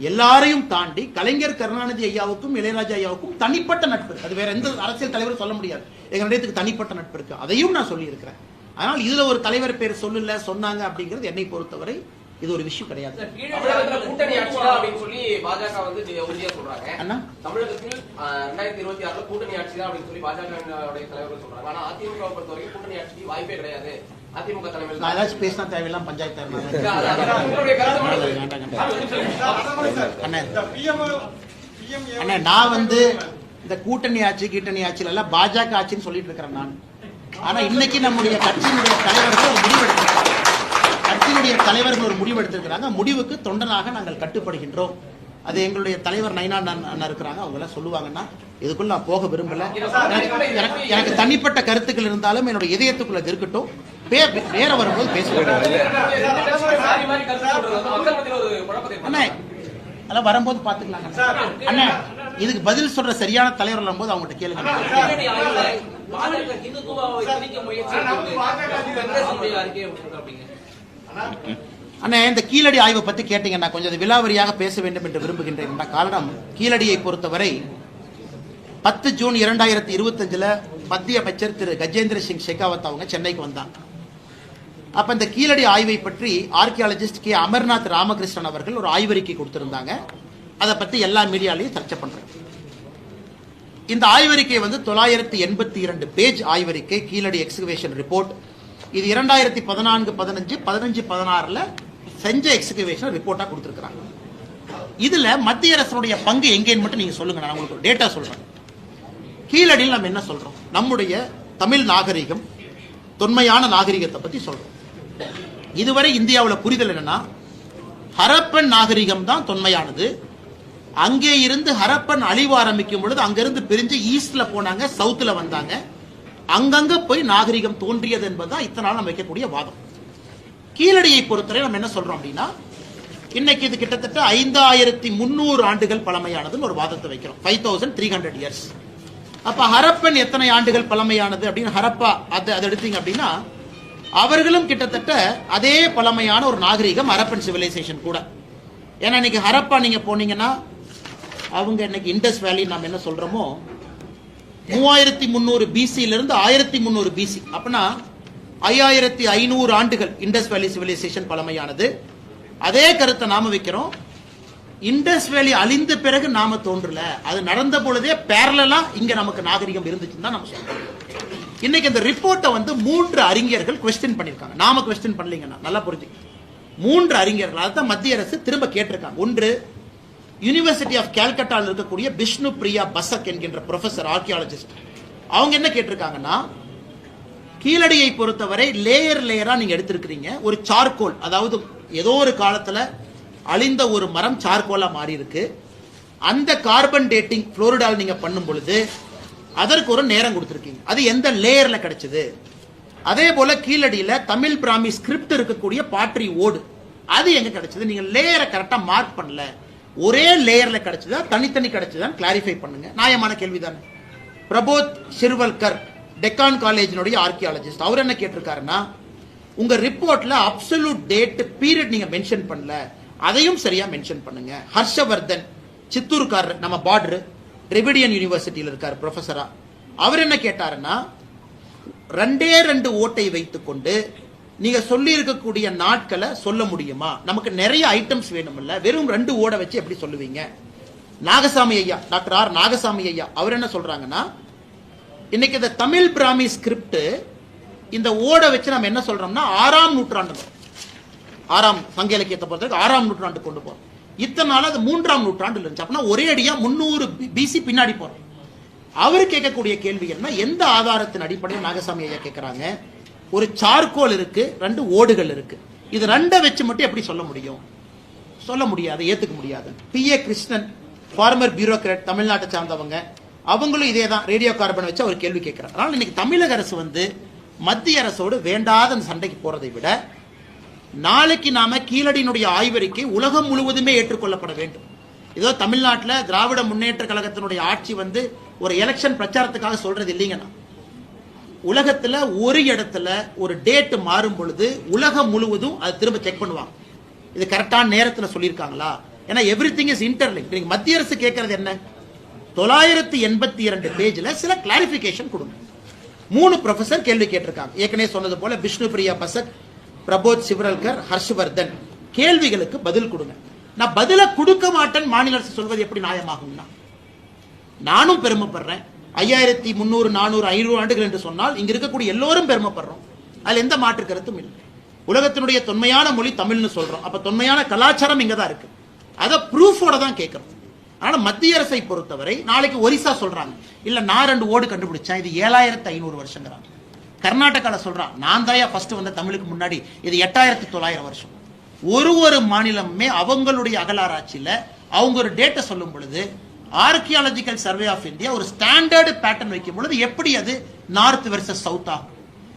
எல்லாரையும் தாண்டி கலைஞர் கருணாநிதி ஐயாவுக்கும் இளையராஜா ஐயாவுக்கும் தனிப்பட்ட நட்பு. அது வேற எந்த அரசியல் தலைவரும் சொல்ல முடியாது. எங்க இடத்துக்கு தனிப்பட்ட நட்பு இருக்கு, அதையும் நான் சொல்லி இருக்கிறேன். அதனால் இதுல ஒரு தலைவர் பேர் சொல்லல சொன்னாங்க அப்படிங்கிறது என்னை பொறுத்தவரை இது ஒரு விஷயம் கிடையாது. கூட்டணி ஆட்சி அப்படின்னு சொல்லி பாஜக வந்து உறுதியா சொல்றாங்க. தமிழகத்தில் 2026 கூட்டணி ஆட்சி தான் அப்படின்னு சொல்லி பாஜக தலைவர்கள் சொல்றாங்க. ஆனா அதிமுக பொறுத்த வரைக்கும் கூட்டணி ஆட்சிக்கு வாய்ப்பே கிடையாது. அதிமுக தலைவர் நான் ஏதாச்சும் பேசினா தேவையில்லாம் பஞ்சாயத்து அண்ணா. நான் வந்து இந்த கூட்டணி ஆட்சி கீட்டணி ஆட்சியில எல்லாம் பாஜக ஆட்சின்னு சொல்லிட்டு இருக்கிறேன் நான். ஆனா இன்னைக்கு நம்முடைய கட்சியினுடைய தலைவர்கள் ஒரு முடிவு எடுத்திருக்கிறாங்க. முடிவுக்கு தொண்டனாக நாங்கள் கட்டுப்படுகின்றோம். அது எங்களுடைய தலைவர் நைனா அண்ணா இருக்கிறாங்க, அவங்க எல்லாம் சொல்லுவாங்கன்னா இதுக்குள்ள நான் போக விரும்பல. எனக்கு தனிப்பட்ட கருத்துக்கள் இருந்தாலும் என்னுடைய இதயத்துக்குள்ள இருக்கட்டும். வேற வரும்போது பேசுவோம். அண்ணா அதெல்லாம் வரும்போது பாத்துக்கலாம் அண்ணா. இதுக்கு பதில் சொல்ற சரியான தலைவர் வரும்போது அவங்ககிட்ட கேளுங்க. அண்ணா இந்த கீழடி ஆய்வை பத்தி கேட்டீங்கன்னா கொஞ்சம் விலாவரியாக பேச வேண்டும் என்று விரும்புகின்றேன். காரணம், கீழடியை பொறுத்தவரை 10 ஜூன் 2025 மத்திய அமைச்சர் திரு கஜேந்திர சிங் ஷெகாவத் அவங்க சென்னைக்கு வந்தாங்க. அப்ப இந்த கீழடி ஆய்வை பற்றி ஆர்கியாலஜிஸ்ட் கே அமர்நாத் ராமகிருஷ்ணன் அவர்கள் ஒரு ஆய்வறிக்கை கொடுத்திருந்தாங்க. அதை பத்தி எல்லா மீடியாலையும் சர்ச்சை பண்றாங்க. இந்த ஆய்வறிக்கை வந்து 982 பேஜ் ஆய்வறிக்கை, கீழடி எக்ஸ்கவேஷன் ரிப்போர்ட். இது 2014, 15, 16 செஞ்ச எக்ஸ்கவேஷன் ரிப்போர்ட்டா கொடுத்திருக்காங்க. இதுல மத்திய அரசுடைய பங்கு எங்கேன்னு மட்டும் நீங்க சொல்லுங்க, நான் உங்களுக்கு டேட்டா சொல்றேன். கீழடியில் நம்ம என்ன சொல்றோம், நம்முடைய தமிழ் நாகரிகம் தொன்மையான நாகரிகத்தை பத்தி சொல்றோம். இதுவரை இந்தியாவில் புரிதல் என்னன்னா, ஹரப்பன் நாகரிகம் தான் தொன்மையானது. அங்கே இருந்து ஹரப்பன் அழிவு ஆரம்பிக்கும் பொழுது அங்கிருந்து பிரிஞ்சு ஈஸ்ட்ல போனாங்க, சவுத்துல வந்தாங்க, அங்கங்க போய் நாகரிகம் தோன்றியது என்பதுதான் இத்தனை நாள் நம்ம வைக்கக்கூடிய வாதம். கீழடியை பொறுத்தவரை நம்ம என்ன சொல்றோம் அப்படின்னா, இன்னைக்கு இது கிட்டத்தட்ட 5300 ஆண்டுகள் பழமையானதுன்னு ஒரு வாதத்தை வைக்கிறோம். 5300 இயர்ஸ். அப்ப ஹரப்பன் எத்தனை ஆண்டுகள் பழமையானது அப்படின்னு ஹரப்பா அதை எடுத்தீங்க அப்படின்னா, அவர்களும் கிட்டத்தட்ட அதே பழமையான ஒரு நாகரிகம் ஹரப்பன் சிவிலைசேஷன் கூட. ஏன்னா இன்னைக்கு ஹரப்பா நீங்க போனீங்கன்னா அவங்க இன்னைக்கு இண்டஸ் வேலி நாம் என்ன சொல்றோமோ 3300 பிசியிலிருந்து 1300 பிசி, அப்படின்னா 5500 ஆண்டுகள் இண்டஸ் வேலி சிவிலைசேஷன் பழமையானது. அதே கருத்தை நாம வைக்கிறோம், இண்டஸ் வேலி அழிந்த பிறகு நாம தோன்றல, அது நடந்த பொழுதே பேரலா இங்க நமக்கு நாகரிகம் இருந்துச்சுன்னு தான் நம்ம சொல்றோம். இன்னைக்கு இந்த ரிப்போர்ட்டை வந்து 3 அறிஞர்கள் குவெஸ்டின் பண்ணிருக்காங்க. நாம குவெஸ்டின் பண்ணலீங்கன்னா நல்லா புரிஞ்சுக்க. 3 அறிஞர்கள், அதான் மத்திய அரசு திரும்ப கேட்டிருக்காங்க. ஒன்று, யூனிவர்சிட்டி ஆஃப் கால்கட்டாவில் இருக்கக்கூடிய பிஷ்ணு பிரியா பசக் என்கின்ற ப்ரொஃபசர் ஆர்கியாலஜிஸ்ட். அவங்க என்ன கேட்டிருக்காங்கன்னா, கீழடியை பொறுத்தவரை லேயர் லேயரா நீங்க எடுத்திருக்கிறீங்க. ஒரு சார்கோல், அதாவது ஏதோ ஒரு காலத்துல அழிந்த ஒரு மரம் சார்கோலா மாறி இருக்கு. அந்த கார்பன் டேட்டிங் புளோரிடாவில் நீங்க பண்ணும் பொழுது அதற்கு ஒரு நேரம் கொடுத்துருக்கீங்க. அது எந்த லேயர்ல கிடைச்சது? அதே போல கீழடியில தமிழ் பிராமி ஸ்கிரிப்ட் இருக்கக்கூடிய பாட்ரி ஓடு அது எங்க கிடைச்சது? நீங்க லேயரை கரெக்டா மார்க் பண்ணல. ஒரே லேயர்ல கிடைச்சதா தனித்தனி கிடைச்சதான் கிளாரிஃபை பண்ணுங்க. நியாயமான கேள்விதானே. பிரபோத் ஷிர்வல்கர் டெக்கான் காலேஜினுடைய ஆர்கியாலஜிஸ்ட் அவர் என்ன கேட்டிருக்காருன்னா, உங்க ரிப்போர்ட்ல அப்சல்யூட் டேட் பீரியட் நீங்க மென்ஷன் பண்ணல, அதையும் சரியா மென்ஷன் பண்ணுங்க. ஹர்ஷவர்தன் சித்தூர்காரர், நம்ம பார்டர் ரெவிடியன் யூனிவர்சிட்டியில் இருக்கார் ப்ரொஃபஸரா, அவர் என்ன கேட்டாருன்னா, 2 ஓட்டை வைத்துக்கொண்டு நீங்க சொல்லி இருக்கக்கூடிய நாட்களை சொல்ல முடியுமா? நமக்கு நிறைய ஐட்டம்ஸ் வேணும்ல, வெறும் 2 ஓடை வச்சு எப்படி சொல்லுவீங்க? நாகசாமி ஐயா, டாக்டர் ஆர் நாகசாமி ஐயா அவர் என்ன சொல்றாங்கன்னா, இன்னைக்கு இந்த தமிழ் பிராமி ஸ்கிரிப்ட் இந்த ஓடை வச்சு நம்ம என்ன சொல்றோம்னா 6ஆம் நூற்றாண்டு, 6ஆம் சங்க இலக்கியத்தை பொறுத்தவரைக்கும் 6ஆம் நூற்றாண்டு கொண்டு போறோம். இத்தனை நாள் அது 3ஆம் நூற்றாண்டு இருந்துச்சு. அப்படின்னா ஒரே அடியா 300 பிசி பின்னாடி போறோம். அவர் கேட்கக்கூடிய கேள்வி என்ன, எந்த ஆதாரத்தின் அடிப்படையில் நாகசாமி ஐயா கேட்கிறாங்க, ஒரு சார்கோல் இருக்கு, 2 ஓடுகள் இருக்கு, இது 2 வச்சு மட்டும் எப்படி சொல்ல முடியும்? சொல்ல முடியாது, ஏத்துக்க முடியாது. PA கிருஷ்ணன் ஃபார்மர் பியூரோக்ராட் தமிழ்நாட்டை சார்ந்தவங்க, அவங்களும் இதே தான் ரேடியோ கார்பன் வச்சு அவர் கேள்வி கேட்கிறார். அதனால இன்னைக்கு தமிழக அரசு மத்திய அரசோடு வேண்டாத அந்த சண்டைக்கு போறதை விட நாளைக்கு நாம கீழடியினுடைய ஆய்வறிக்கை உலகம் முழுவதுமே ஏற்றுக்கொள்ளப்பட வேண்டும். ஏதோ தமிழ்நாட்டில் திராவிட முன்னேற்ற கழகத்தினுடைய ஆட்சி ஒரு எலெக்ஷன் பிரச்சாரத்துக்காக சொல்றது இல்லைங்கன்னா, உலகத்துல ஒரு இடத்துல ஒரு டேட் மாறும் பொழுது உலகம் முழுவதும் அது திரும்ப செக் பண்ணுவாங்க, இது கரெக்டான நேரத்தில் சொல்லியிருக்காங்களா. ஏன்னா எவ்ரிதிங் இஸ் இன்டர்லிங்க். நீங்க மத்திய அரசு கேட்கறது என்ன, 982 பேஜ்ல சில கிளாரிபிகேஷன் கொடுங்க. 3 ப்ரொஃபசர் கேள்வி கேட்டிருக்காங்க. ஏற்கனவே சொன்னது போல விஷ்ணு பிரியா பசக், பிரபோத் சிவரல்கர், ஹர்ஷவர்தன் கேள்விகளுக்கு பதில் கொடுங்க. நான் பதில கொடுக்க மாட்டேன் மாநில அரசு சொல்வது எப்படி நியாயமாகும்னா, நானும் பெருமைப்படுறேன். 5300, 400, 500 ஆண்டுகள் என்று சொன்னால் இங்க இருக்கக்கூடிய எல்லோரும் பெருமைப்படுறோம். அதுல எந்த மாற்று கருத்தும் இல்லை. உலகத்தினுடைய தொன்மையான மொழி தமிழ்னு சொல்றோம். அப்ப தொன்மையான கலாச்சாரம் இங்க தான் இருக்கு. அதை ப்ரூஃபோட தான் கேட்கறோம். அதனால மத்திய அரசை பொறுத்தவரை நாளைக்கு ஒரிசா சொல்றாங்க, இல்ல நான் 2 ஓடு கண்டுபிடிச்சேன், இது 7500 வருஷங்கிறாங்க. கர்நாடகால சொல்றான், நான் தாயா ஃபர்ஸ்ட் வந்த தமிழுக்கு முன்னாடி, இது 8900 வருஷம். ஒரு மாநிலமே அவங்களுடைய அகலாராய்ச்சியில அவங்க ஒரு டேட்டை சொல்லும் பொழுது ஆர்கியாலஜிக்கல் சர்வே ஆஃப் இந்தியா ஒரு ஸ்டாண்டர்டு பேட்டர்ன் வைக்கும் பொழுது எப்படி அது நார்த் வெர்சஸ் சவுத் ஆகும்?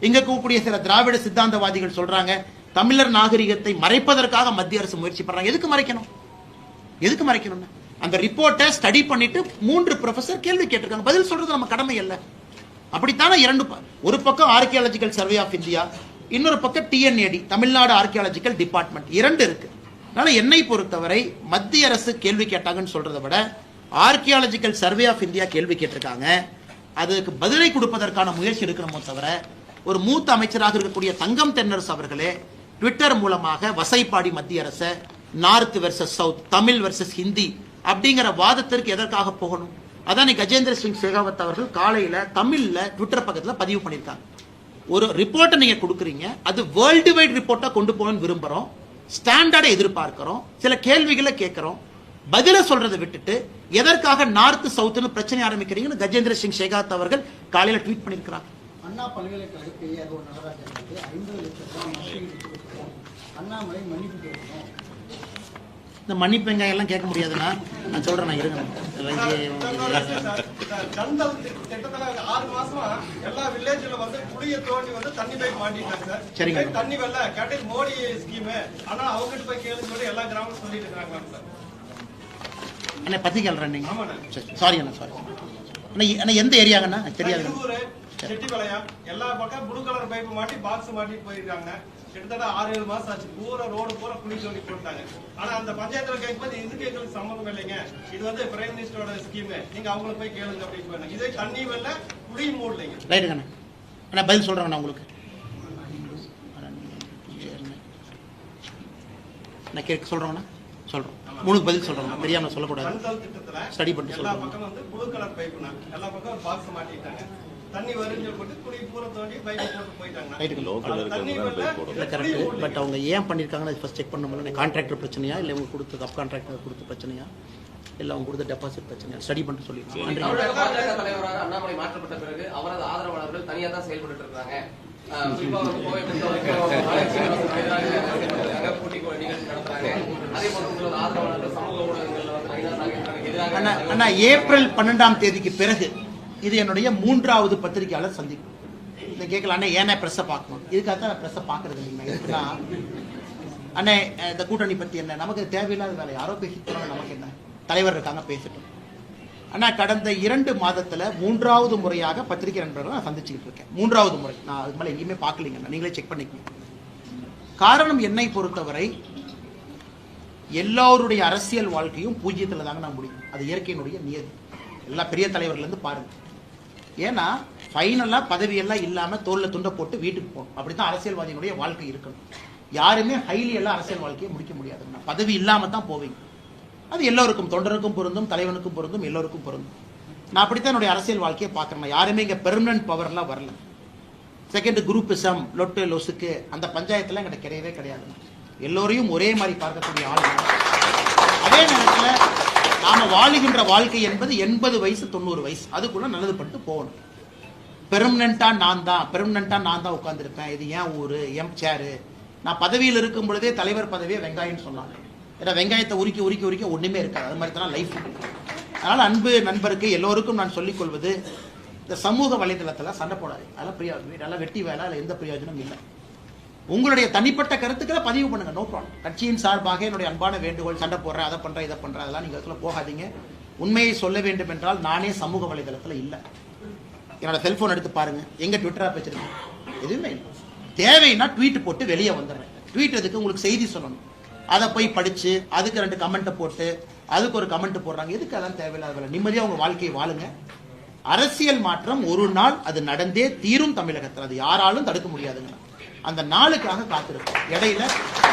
இங்க இருக்கக்கூடிய சில திராவிட சித்தாந்தவாதிகள் சொல்றாங்க, தமிழர் நாகரிகத்தை மறைப்பதற்காக மத்திய அரசு முயற்சி பண்றாங்க. எதுக்கு மறைக்கணும்? எதுக்கு மறைக்கணும்? அந்த ரிப்போர்ட்டை ஸ்டடி பண்ணிட்டு 3 ப்ரொஃபசர் கேள்வி கேட்டிருக்காங்க, பதில் சொல்றது நம்ம கடமை அல்ல. அப்படித்தானே ஒரு பக்கம் ஆர்கியாலஜிக்கல் சர்வே ஆஃப் இந்தியா, இன்னொரு பக்கம் TNAD தமிழ்நாடு ஆர்கியாலஜிக்கல் டிபார்ட்மெண்ட் 2 இருக்கு. அதனால என்னை பொறுத்தவரை மத்திய அரசு கேள்வி கேட்டாங்கன்னு சொல்றதை விட ஆர்கியாலஜிக்கல் சர்வே ஆஃப் இந்தியா கேள்வி கேட்டிருக்காங்க, அதுக்கு பதிலை கொடுப்பதற்கான முயற்சி எடுக்கணுமோ தவிர, ஒரு மூத்த அமைச்சராக இருக்கக்கூடிய தங்கம் தென்னரசு அவர்களே ட்விட்டர் மூலமாக வசைப்பாடி மத்திய அரசு north versus south, Tamil versus Hindi அப்படிங்கிற வாதத்திற்கு எதற்காக போகணும்? அதான் கஜேந்திர சிங் ஷெகாவத் அவர்கள் காலையில தமிழ்ல ட்விட்டர் பக்கத்துல பதிவு பண்ணியிருக்காங்க. ஒரு ரிப்போர்ட்டை நீங்க கொடுக்குறீங்க, அது வேர்ல்டு வைட் ரிப்போர்ட்டா கொண்டு போகணும்னு விரும்புறோம், ஸ்டாண்டர்டை எதிர்பார்க்கிறோம், சில கேள்விகளை கேட்கிறோம், பதில சொல்றதை விட்டுட்டு எதற்காக நார்த் சவுத்னு பிரச்சனை ஆரம்பிக்கிறீங்கன்னு கஜேந்திர சிங் ஷெகாவத் அவர்கள் காலையில ட்வீட் பண்ணியிருக்கிறாங்க. அண்ணா பல்கலைக்கழக பெரியார் ஒரு நடராஜனுக்கு 50 லட்சம் ரூபாய் மதிப்பீடு கொடுக்கணும், அண்ணாமலை மன்னிப்பு கேட்கணும். இந்த மன்னிப்பு எல்லாம் கேட்க முடியாதுன்னா நான் சொல்றேன், நான் இருங்க. ஜந்தல் திட்டத்துல 6 மாசமா எல்லா வில்லேஜ்ல குடிய தோண்டி தண்ணி பைப் மாட்டிட்டாங்க சார். சரிங்க. தண்ணி வரல கேட்டது மோடி ஸ்கீம், ஆனா அவங்ககிட்ட போய் கேளுன்னு சொல்லி எல்லா கிராமம் சொல்லிட்டு இருக்காங்க சார். அண்ணா பத்தி கேள்றேன் நீங்க. சாரி அண்ணா, சாரி அண்ணா. எந்த ஏரியாங்கண்ணா தெரியாது. செட்டிபாளையம் எல்லா பக்கம் ப்ளூ கலர் பைப் மாட்டி பாக்ஸ் மாட்டிட்டு போயிருக்காங்க. கிட்டத்தட்ட 6-7 மாசம் ஆச்சு. பூரா ரோடு பூரா குழி தோண்டி போட்டாங்க. ஆனா அந்த பஞ்சாயத்துல கேட்கும்போது இதுக்கு எங்களுக்கு சம்மந்தம் இல்லைங்க, இது பிரைம் மினிஸ்டரோட ஸ்கீம், நீங்க அவங்களை போய் கேளுங்க அப்படின்னு சொன்னாங்க. இதே தண்ணி வரல, குழி மூடலைங்க. ரைட்டுங்கண்ணா. அண்ணா பதில் சொல்றேங்கண்ணா உங்களுக்கு. நான் கேட்க சொல்றேங்கண்ணா, சொல்றோம். 3க்கு பதில் சொல்றேன், தெரியாம சொல்லக்கூடாது. ஜந்தல் திட்டத்துல ஸ்டடி பண்ணி எல்லா சொல்றேன். பக்கம் ப்ளூ கலர் பைப்னா எல்லா பக்கம் பாக்ஸ் மாட்டிட்டாங்க. தண்ணி வருஞ்சு போட்டு குழி பூரா தோண்டி பைப் போட்டு போயிட்டாங்க. தண்ணி வரல, கரெக்ட். பட் அவங்க ஏன் பண்ணிருக்காங்கன்னு ஃபர்ஸ்ட் செக் பண்ணணும். கான்ட்ராக்டர் பிரச்சனையா, இல்லை இவங்க கொடுத்த சப் கான்ட்ராக்டர் கொடுத்த பிரச்சனையா, இல்லை அவங்க கொடுத்த டெபாசிட் பிரச்சனையா, ஸ்டடி பண்ணிட்டு சொல்லிடுங்க. தமிழக பாஜக தலைவராக அண்ணாமலை மாற்றப்பட்ட பிறகு அவரது ஆதரவாளர்கள் தனியா தான் செயல்பட்டு இருக்காங்க. குறிப்பா கோவை போட்டி நிகழ்ச்சி நடத்துறாங்க. அதே போல உங்களோட ஆதரவாளர்கள் சமூக ஊடகங்கள்ல ஐநா சாகித்ராங்க அண்ணா ஏப்ரல் 12ஆம் தேதிக்கு பிறகு இது என்னுடைய 3வது பத்திரிகையாளர் சந்திப்பு. இதை கேட்கல அண்ணே ஏன்னா ப்ரெஸ்ஸை பார்க்கணும், இதுக்காக தான் நான் ப்ரெஸ்ஸை பார்க்கறது இல்லைங்க. எதுக்குன்னா அண்ணே இந்த கூட்டணி பற்றி என்ன, நமக்கு தேவையில்லாத வேலை, யாரோ பேசிட்டு நமக்கு என்ன, தலைவர் இருக்காங்க பேசிட்டோம். அண்ணா கடந்த 2 மாதத்துல 3வது முறையாக பத்திரிகை நண்பர்களை நான் சந்திச்சுக்கிட்டு இருக்கேன். 3வது முறை, நான் அதுக்கு மேலே எங்கேயுமே பார்க்கலீங்க, நீங்களே செக் பண்ணிக்கணும். காரணம் என்னை பொறுத்தவரை எல்லோருடைய அரசியல் வாழ்க்கையும் பூஜ்ஜியத்தில் தாங்க நான் முடியும். அது இயற்கையினுடைய நியதி. எல்லா பெரிய தலைவர்லேருந்து பாருங்க. ஏன்னா ஃபைனலாக பதவியெல்லாம் இல்லாமல் தோளில் துண்டை போட்டு வீட்டுக்கு போகணும். அப்படி தான் அரசியல்வாதியினுடைய வாழ்க்கை இருக்கணும். யாருமே ஹைலி எல்லாம் அரசியல் வாழ்க்கையை முடிக்க முடியாதுங்க. பதவி இல்லாமல் தான் போவீங்க. அது எல்லோருக்கும், தொண்டருக்கும் பொருந்தும், தலைவனுக்கும் பொருந்தும், எல்லோருக்கும் பொருந்தும். நான் அப்படித்தான் என்னுடைய அரசியல் வாழ்க்கையை பார்க்குறேன். யாருமே இங்கே பெர்மனன்ட் பவர்லாம் வரல. செகண்ட் குரூப்பிசம், லொட்டு லொசுக்கு அந்த பஞ்சாயத்துலாம் எங்கிட்ட கிடையவே கிடையாதுங்க. எல்லோரையும் ஒரே மாதிரி பார்க்கக்கூடிய ஆள். அதே நேரத்தில் நாம வாழுகின்ற வாழ்க்கை என்பது 80 வயசு 90 வயசு, அதுக்குள்ள நல்லது பண்ணிட்டு போகணும். பெர்மனண்டா நான் தான் உட்கார்ந்துருப்பேன், இது ஏன் ஊரு, எம் சேரு. நான் பதவியில் இருக்கும் பொழுதே தலைவர் பதவியே வெங்காயம்னு சொன்னாங்க. ஏன்னா வெங்காயத்தை உரிக்க உரிக்க உரிக்க ஒண்ணுமே இருக்காது. அது மாதிரி தான் லைஃப். அதனால அன்பு நண்பருக்கு எல்லோருக்கும் நான் சொல்லிக் கொள்வது, இந்த சமூக வலைதளத்தில் சண்டை போடாது. அதெல்லாம் வெட்டி வேலை, அதில் எந்த பிரயோஜனமும் இல்லை. உங்களுடைய தனிப்பட்ட கருத்துக்களை பதிவு பண்ணுங்க, நோ ப்ராப்ளம். கட்சியின் சார்பாக என்னுடைய அன்பான வேண்டுகோள், சண்டை போடுறேன், அதை பண்றேன், இதை பண்றேன், அதெல்லாம் நீங்க அதுக்குள்ள போகாதீங்க. உண்மையை சொல்ல வேண்டும் என்றால் நானே சமூக வலைதளத்தில் இல்லை. என்னோட செல்போன் எடுத்து பாருங்க, எங்க ட்விட்டரா வச்சிருக்கேன், எதுவுமே இல்லை. தேவைன்னா ட்வீட் போட்டு வெளியே வந்துடுறேன். ட்வீட் எதுக்கு, உங்களுக்கு செய்தி சொல்லணும். அதை போய் படிச்சு அதுக்கு 2 கமெண்ட்டை போட்டு அதுக்கு ஒரு கமெண்ட் போடுறாங்க. எதுக்கு? அதெல்லாம் தேவையில்லாத வேலை. நிம்மதியாக உங்க வாழ்க்கையை வாழுங்க. அரசியல் மாற்றம் ஒரு நாள் அது நடந்தே தீரும் தமிழகத்தில். அது யாராலும் தடுக்க முடியாதுங்க. அந்த நாளுக்காக காத்திருக்கும். இடையில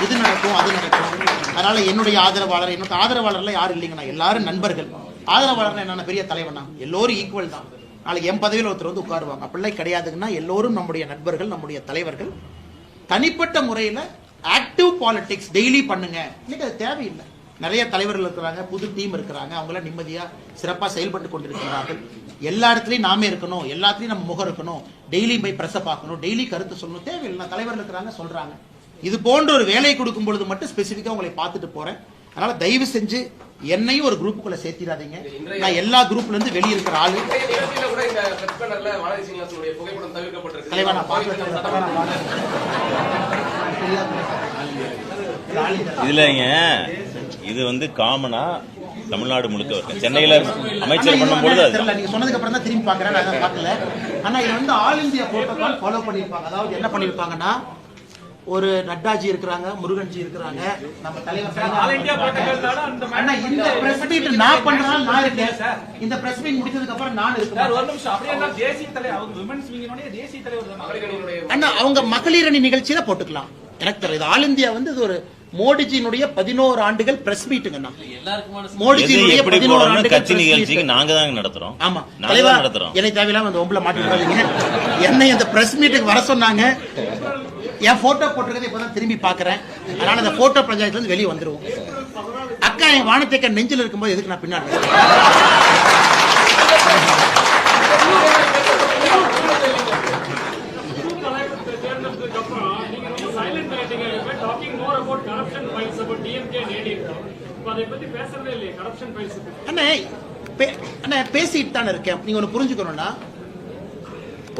இது நடக்கும் அது நடக்கும். அதனால என்னுடைய ஆதரவாளர்ல யாரும் இல்லைங்கண்ணா, எல்லாரும் நண்பர்கள். ஆதரவாளர் என்ன பெரிய தலைவனா, எல்லோரும் ஈக்குவல் தான். நாளைக்கு என் பதவியில் ஒருத்தர் வந்து உட்காருவாங்க, அப்படிலாம் கிடையாதுங்கன்னா எல்லோரும் நம்முடைய நண்பர்கள், நம்முடைய தலைவர்கள். தனிப்பட்ட முறையில் ஆக்டிவ் பாலிடிக்ஸ் டெய்லி பண்ணுங்க. இன்னைக்கு அது தேவையில்லை. நிறைய தலைவர்கள் இருக்கிறாங்க, புது டீம் இருக்கிறாங்க, அவங்களாம் நிம்மதியா சிறப்பா செயல்பட்டு கொண்டிருக்கிறார்கள். எல்லா இடத்துலையும் நாமே இருக்கணும், எல்லாத்துலயும் நம்ம முகம் இருக்கணும், டெய்லி போய் பிரஸை பார்க்கணும், டெய்லி கருத்து சொல்லணும், தேவையில்லை. தலைவர்கள் இருக்கிறாங்க சொல்றாங்க. இது போன்ற ஒரு வேலையை கொடுக்கும் பொழுது மட்டும் ஸ்பெசிஃபிக்கா உங்களை பார்த்துட்டு போறேன். அதனால தயவு செஞ்சு என்னையும் ஒரு குரூப்புக்குள்ள சேர்த்திடாதீங்க. நான் எல்லா குரூப்ல இருந்து வெளியே இருக்கிற ஆளு. தலைவா நான் இதுலங்க இது வந்து காமனா தமிழ்நாடு முழுக்க இருக்கு. சென்னையில அமைச்சர் பண்ணும்போது நீங்க சொன்னதுக்கு அப்புறம் தான் திரும்பி பாக்குறேன், நான் பார்க்கல. ஆனா இது வந்து ஆல் இந்தியா புரோட்டோகால் ஃபாலோ பண்ணிருப்பாங்க. அதாவது என்ன பண்ணிருப்பாங்கன்னா, ஒரு நட்டாஜி இருக்கிறாங்க, முருகன்ஜி இருக்கிறாங்க, நம்ம தலைவர் ஆல் இந்தியா புரோட்டோகால். அண்ணா இந்த பிரஸ் மீட் நான் பண்றேன், நான் இருக்கேன். இந்த பிரஸ் மீட் முடிச்சதுக்கு அப்புறம் நான் இருக்கேன். ஒரு நிமிஷம், அப்படியே என்ன தேசிய தலைவர், அவங்க விமென்ஸ் விங்கனோட தேசிய தலைவர் தான். அண்ணா அவங்க மகளிர் அணி நிகழ்ச்சியில போட்டுக்கலாம். எனக்கு தெரியும். இது ஆல் இந்தியா வந்து இது ஒரு மோடிஜியினுடைய 11 ஆண்டுகள் பிரஸ் மீட்டுங்கண்ணா. மோடிஜியினுடைய 11 ஆண்டுகள் கட்சி நிகழ்ச்சிக்கு நாங்க தான் நடத்துறோம். ஆமா தலைவா, என்னை தேவையில்லாம அந்த ஒம்பல மாட்டிருக்காங்க. என்னை அந்த பிரஸ் மீட்டுக்கு வர சொன்னாங்க. என் போட்டோ போட்டிருக்கதை இப்பதான் திரும்பி பாக்குறேன். அதனால அந்த போட்டோ பஞ்சாயத்துல இருந்து வெளியே வந்துருவோம். அக்கா என் வானத்தேக்க நெஞ்சில் இருக்கும்போது எதுக்கு நான் பின்னாடி பேசிட்டு தானே இருக்கேன். நீங்க ஒண்ணு புரிஞ்சுக்கணும்னா,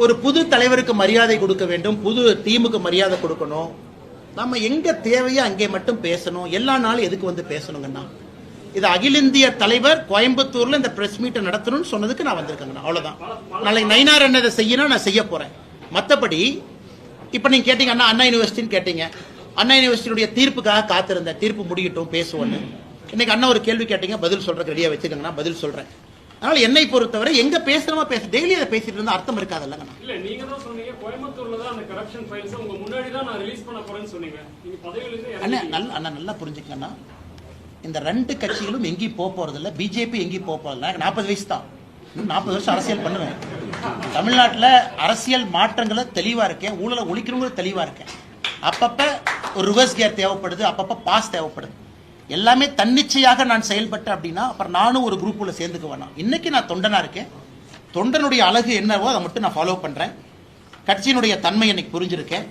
ஒரு புது தலைவருக்கு மரியாதை கொடுக்க வேண்டும், புது டீமுக்கு மரியாதை கொடுக்கணும். நம்ம எங்க தேவையோ அங்கே மட்டும் பேசணும். எல்லா நாளும் எதுக்கு வந்து பேசணுங்கன்னா, இது அகில இந்திய தலைவர் கோயம்புத்தூர்ல இந்த பிரஸ் மீட்டை நடத்தணும்னு சொன்னதுக்கு நான் வந்திருக்கேங்கண்ணா. அவ்வளவுதான். நாளைக்கு நயினார் என்ன இதை செய்யணும், நான் செய்ய போறேன். மற்றபடி இப்ப நீங்க கேட்டீங்க அண்ணா யூனிவர்சிட்டின்னு கேட்டீங்க. அண்ணா யூனிவர்சிட்டியுடைய தீர்ப்புக்காக காத்திருந்தேன். தீர்ப்பு முடிக்கட்டும் பேசுவோன்னு. இன்னைக்கு அண்ணா ஒரு கேள்வி கேட்டீங்க, பதில் சொல்றதுக்கு ரெடியா வச்சுக்கோங்க, பதில் சொல்றேன். அதனால என்னை பொறுத்தவரை எங்க பேசுறோமா டெய்லி அதை பேசிட்டு இருந்தா அர்த்தம் இருக்காதுல்லங்க. இல்ல நீங்க தான் சொன்னீங்க கோயம்புத்தூர்ல தான் அந்த கரப்ஷன் ஃபைல்ஸ் உங்க முன்னாடி தான் நான் ரிலீஸ் பண்ண போறேன்னு சொன்னீங்க. நீங்க பதவியில இருந்து அண்ணா நல்லா புரிஞ்சுக்கண்ணா. இந்த 2 கட்சிகளும் எங்கேயும் போக போறது இல்ல. பிஜேபி எங்கேயும் போக போறது இல்ல. 40 வயசு தான். 40 வருஷம் அரசியல் பண்ணுவேன். தமிழ்நாட்டில் அரசியல் மாற்றங்களை தெளிவா இருக்கேன். ஊழலை ஒழிக்கணுங்கிற தெளிவா இருக்கேன். அப்பப்ப ஒரு ரிவர்ஸ் கியர் தேவைப்படுது, அப்பப்ப பாஸ் தேவைப்படுது. எல்லாமே தன்னிச்சையாக நான் செயல்பட்டேன் அப்படின்னா அப்புறம் நானும் ஒரு குரூப்புல சேர்ந்துக்க வேணாம். இன்னைக்கு நான் தொண்டனா இருக்கேன். தொண்டனுடைய அழகு என்னவோ அதை மட்டும் நான் ஃபாலோ பண்றேன். கட்சியினுடைய தன்மை எனக்கு புரிஞ்சிருக்கேன்.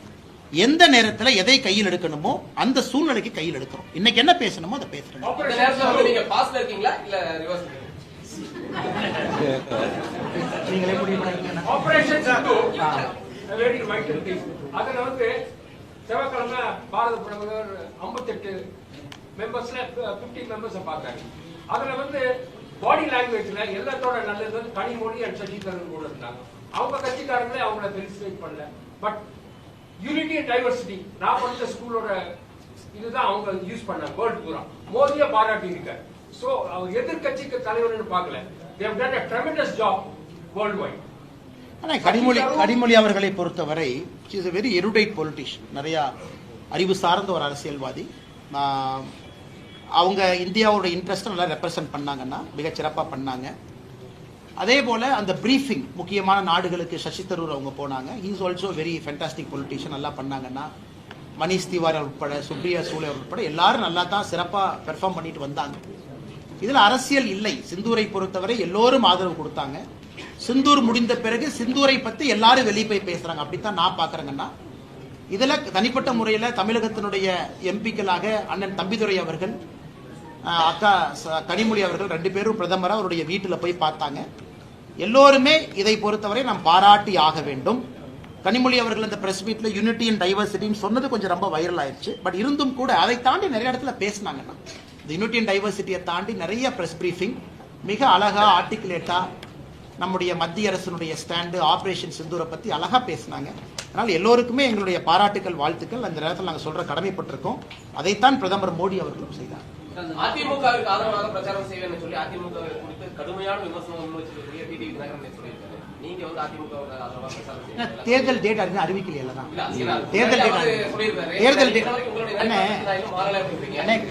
எந்த நேரத்தில் எதை கையில் எடுக்கணுமோ அந்த சூழ்நிலைக்கு கையில் எடுக்கிறோம். இன்னைக்கு என்ன பேசணுமோ அதை பேசுறேன். நீங்களே முடிவு பண்ணிக்கங்க. ஆபரேஷன் சிந்து வெரி வைட்டல் கேஸ். அதுல வந்து செவ்வாய்க்கிழமை பாரத பிரதமர் 58 மெம்பர்ஸ்ல 50 மெம்பர்ஸை பார்த்தாங்க. அதுல வந்து பாடி லாங்குவேஜ்ல எல்லாத்தோட நல்லது வந்து கனிமொழி அண்ட் சசி தரூர் கூட இருந்தாங்க. அவங்க கட்சிக்காரங்களே அவங்கள ஃபெலிசிட்டேட் பண்ணல. பட் யூனிட்டி அண்ட் டைவர்சிட்டி நான் படித்த ஸ்கூலோட இதுதான் அவங்க யூஸ் பண்ணாங்க வேர்ல்டு பூரா. மோதியை பாராட்டி இருக்காரு. ஸோ அவர் எதிர்கட்சிக்கு தலைவர்னு பார்க்கல. They have done a tremendous job worldwide. ஆனால் கனிமொழி அவர்களை பொறுத்தவரை is a very erudite politician. நிறைய அறிவு சார்ந்த ஒரு அரசியல்வாதி. அவங்க இந்தியாவோட இன்ட்ரெஸ்ட்டை நல்லா ரெப்ரசன்ட் பண்ணாங்கன்னா மிகச்சிறப்பாக பண்ணாங்க. அதே போல் அந்த ப்ரீஃபிங் முக்கியமான நாடுகளுக்கு சசி தரூர் அவங்க போனாங்க. Is also very fantastic politician. நல்லா பண்ணாங்கன்னா மணிஷ் திவாரி உட்பட சுப்ரியா சூலே உட்பட எல்லாரும் நல்லா தான் சிறப்பாக பெர்ஃபார்ம் பண்ணிட்டு வந்தாங்க. இதில் அரசியல் இல்லை. சிந்தூரை பொறுத்தவரை எல்லோரும் ஆதரவு கொடுத்தாங்க. சிந்தூர் முடிந்த பிறகு சிந்தூரை பற்றி எல்லாரும் வெளியே போய் பேசுகிறாங்க. அப்படித்தான் நான் பார்க்குறேங்கன்னா இதில் தனிப்பட்ட முறையில் தமிழகத்தினுடைய எம்பிக்களாக அண்ணன் தம்பிதுரை அவர்கள், அக்கா கனிமொழி அவர்கள் 2 பேரும் பிரதமராக அவருடைய வீட்டில் போய் பார்த்தாங்க. எல்லோருமே இதை பொறுத்தவரை நாம் பாராட்டி ஆக வேண்டும். கனிமொழி அவர்கள் அந்த பிரஸ் மீட்ல யூனிட்டி அண்ட் டைவர்சிட்டின்னு சொன்னது கொஞ்சம் ரொம்ப வைரல் ஆயிடுச்சு. பட் இருந்தும் கூட அதை தாண்டி நிறைய இடத்துல பேசினாங்கன்னா இந்த யூனிட்டி அண்ட் டைவர்சிட்டியை தாண்டி நிறைய பிரஸ் பிரீஃபிங் மிக அழகா ஆர்டிகுலேட்டா நம்முடைய மத்திய அரசினுடைய ஸ்டாண்டு ஆபரேஷன் சிந்தூரை பத்தி அழகா பேசினாங்க. அதனால் எல்லோருக்குமே எங்களுடைய பாராட்டுக்கள், வாழ்த்துக்கள் அந்த நேரத்தில் நாங்கள் சொல்ற கடமைப்பட்டிருக்கோம். அதைத்தான் பிரதமர் மோடி அவர்களும் செய்தார். அதிமுகவிற்கு ஆதரவாக பிரச்சாரம் செய்வேன்னு சொல்லி அதிமுக குறித்து கடுமையான விமர்சனம் முன்வச்சிருக்கக்கூடிய டிடிவி தினகரன் சொல்லியிருக்காரு. நீங்க வந்து அதிமுக ஆதரவாக பிரச்சாரம் செய்வீங்களா? தேர்தல் டேட் அறிஞ்சு அறிவிக்கலையில தான் தேர்தல் டேட்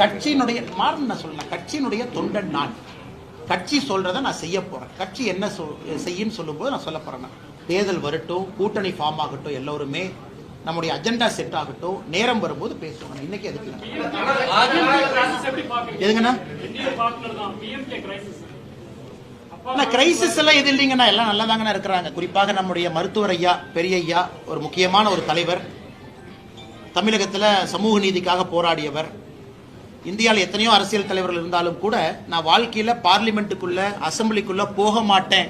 கட்சியினுடைய மாறுன்னு நான் சொல்லலாம். கட்சியினுடைய தொண்டன் நான். கட்சி சொல்றதை நான் செய்ய போறேன். கட்சி என்ன செய்யும் சொல்லும்போது நான் சொல்ல போறேன். தேர்தல் வரட்டும், கூட்டணி ஃபார்ம் ஆகட்டும், எல்லோருமே நம்முடைய அஜெண்டா செட் ஆகட்டும், நேரம் வரும்போது பேசுவாங்க. இன்னைக்கு எதுக்கு எதுங்கண்ணா கிரைசிஸ் எல்லாம் எது இல்லைங்கண்ணா, எல்லாம் நல்லா தாங்கண்ணா இருக்கிறாங்க. குறிப்பாக நம்முடைய மருத்துவர் ஐயா, பெரிய ஐயா, ஒரு முக்கியமான ஒரு தலைவர், தமிழகத்தில் சமூக நீதிக்காக போராடியவர். இந்தியாவில் எத்தனையோ அரசியல் தலைவர்கள் இருந்தாலும் கூட நான் வாழ்க்கையில பார்லிமெண்ட்டுக்குள்ள அசம்பிளிக்குள்ள போக மாட்டேன்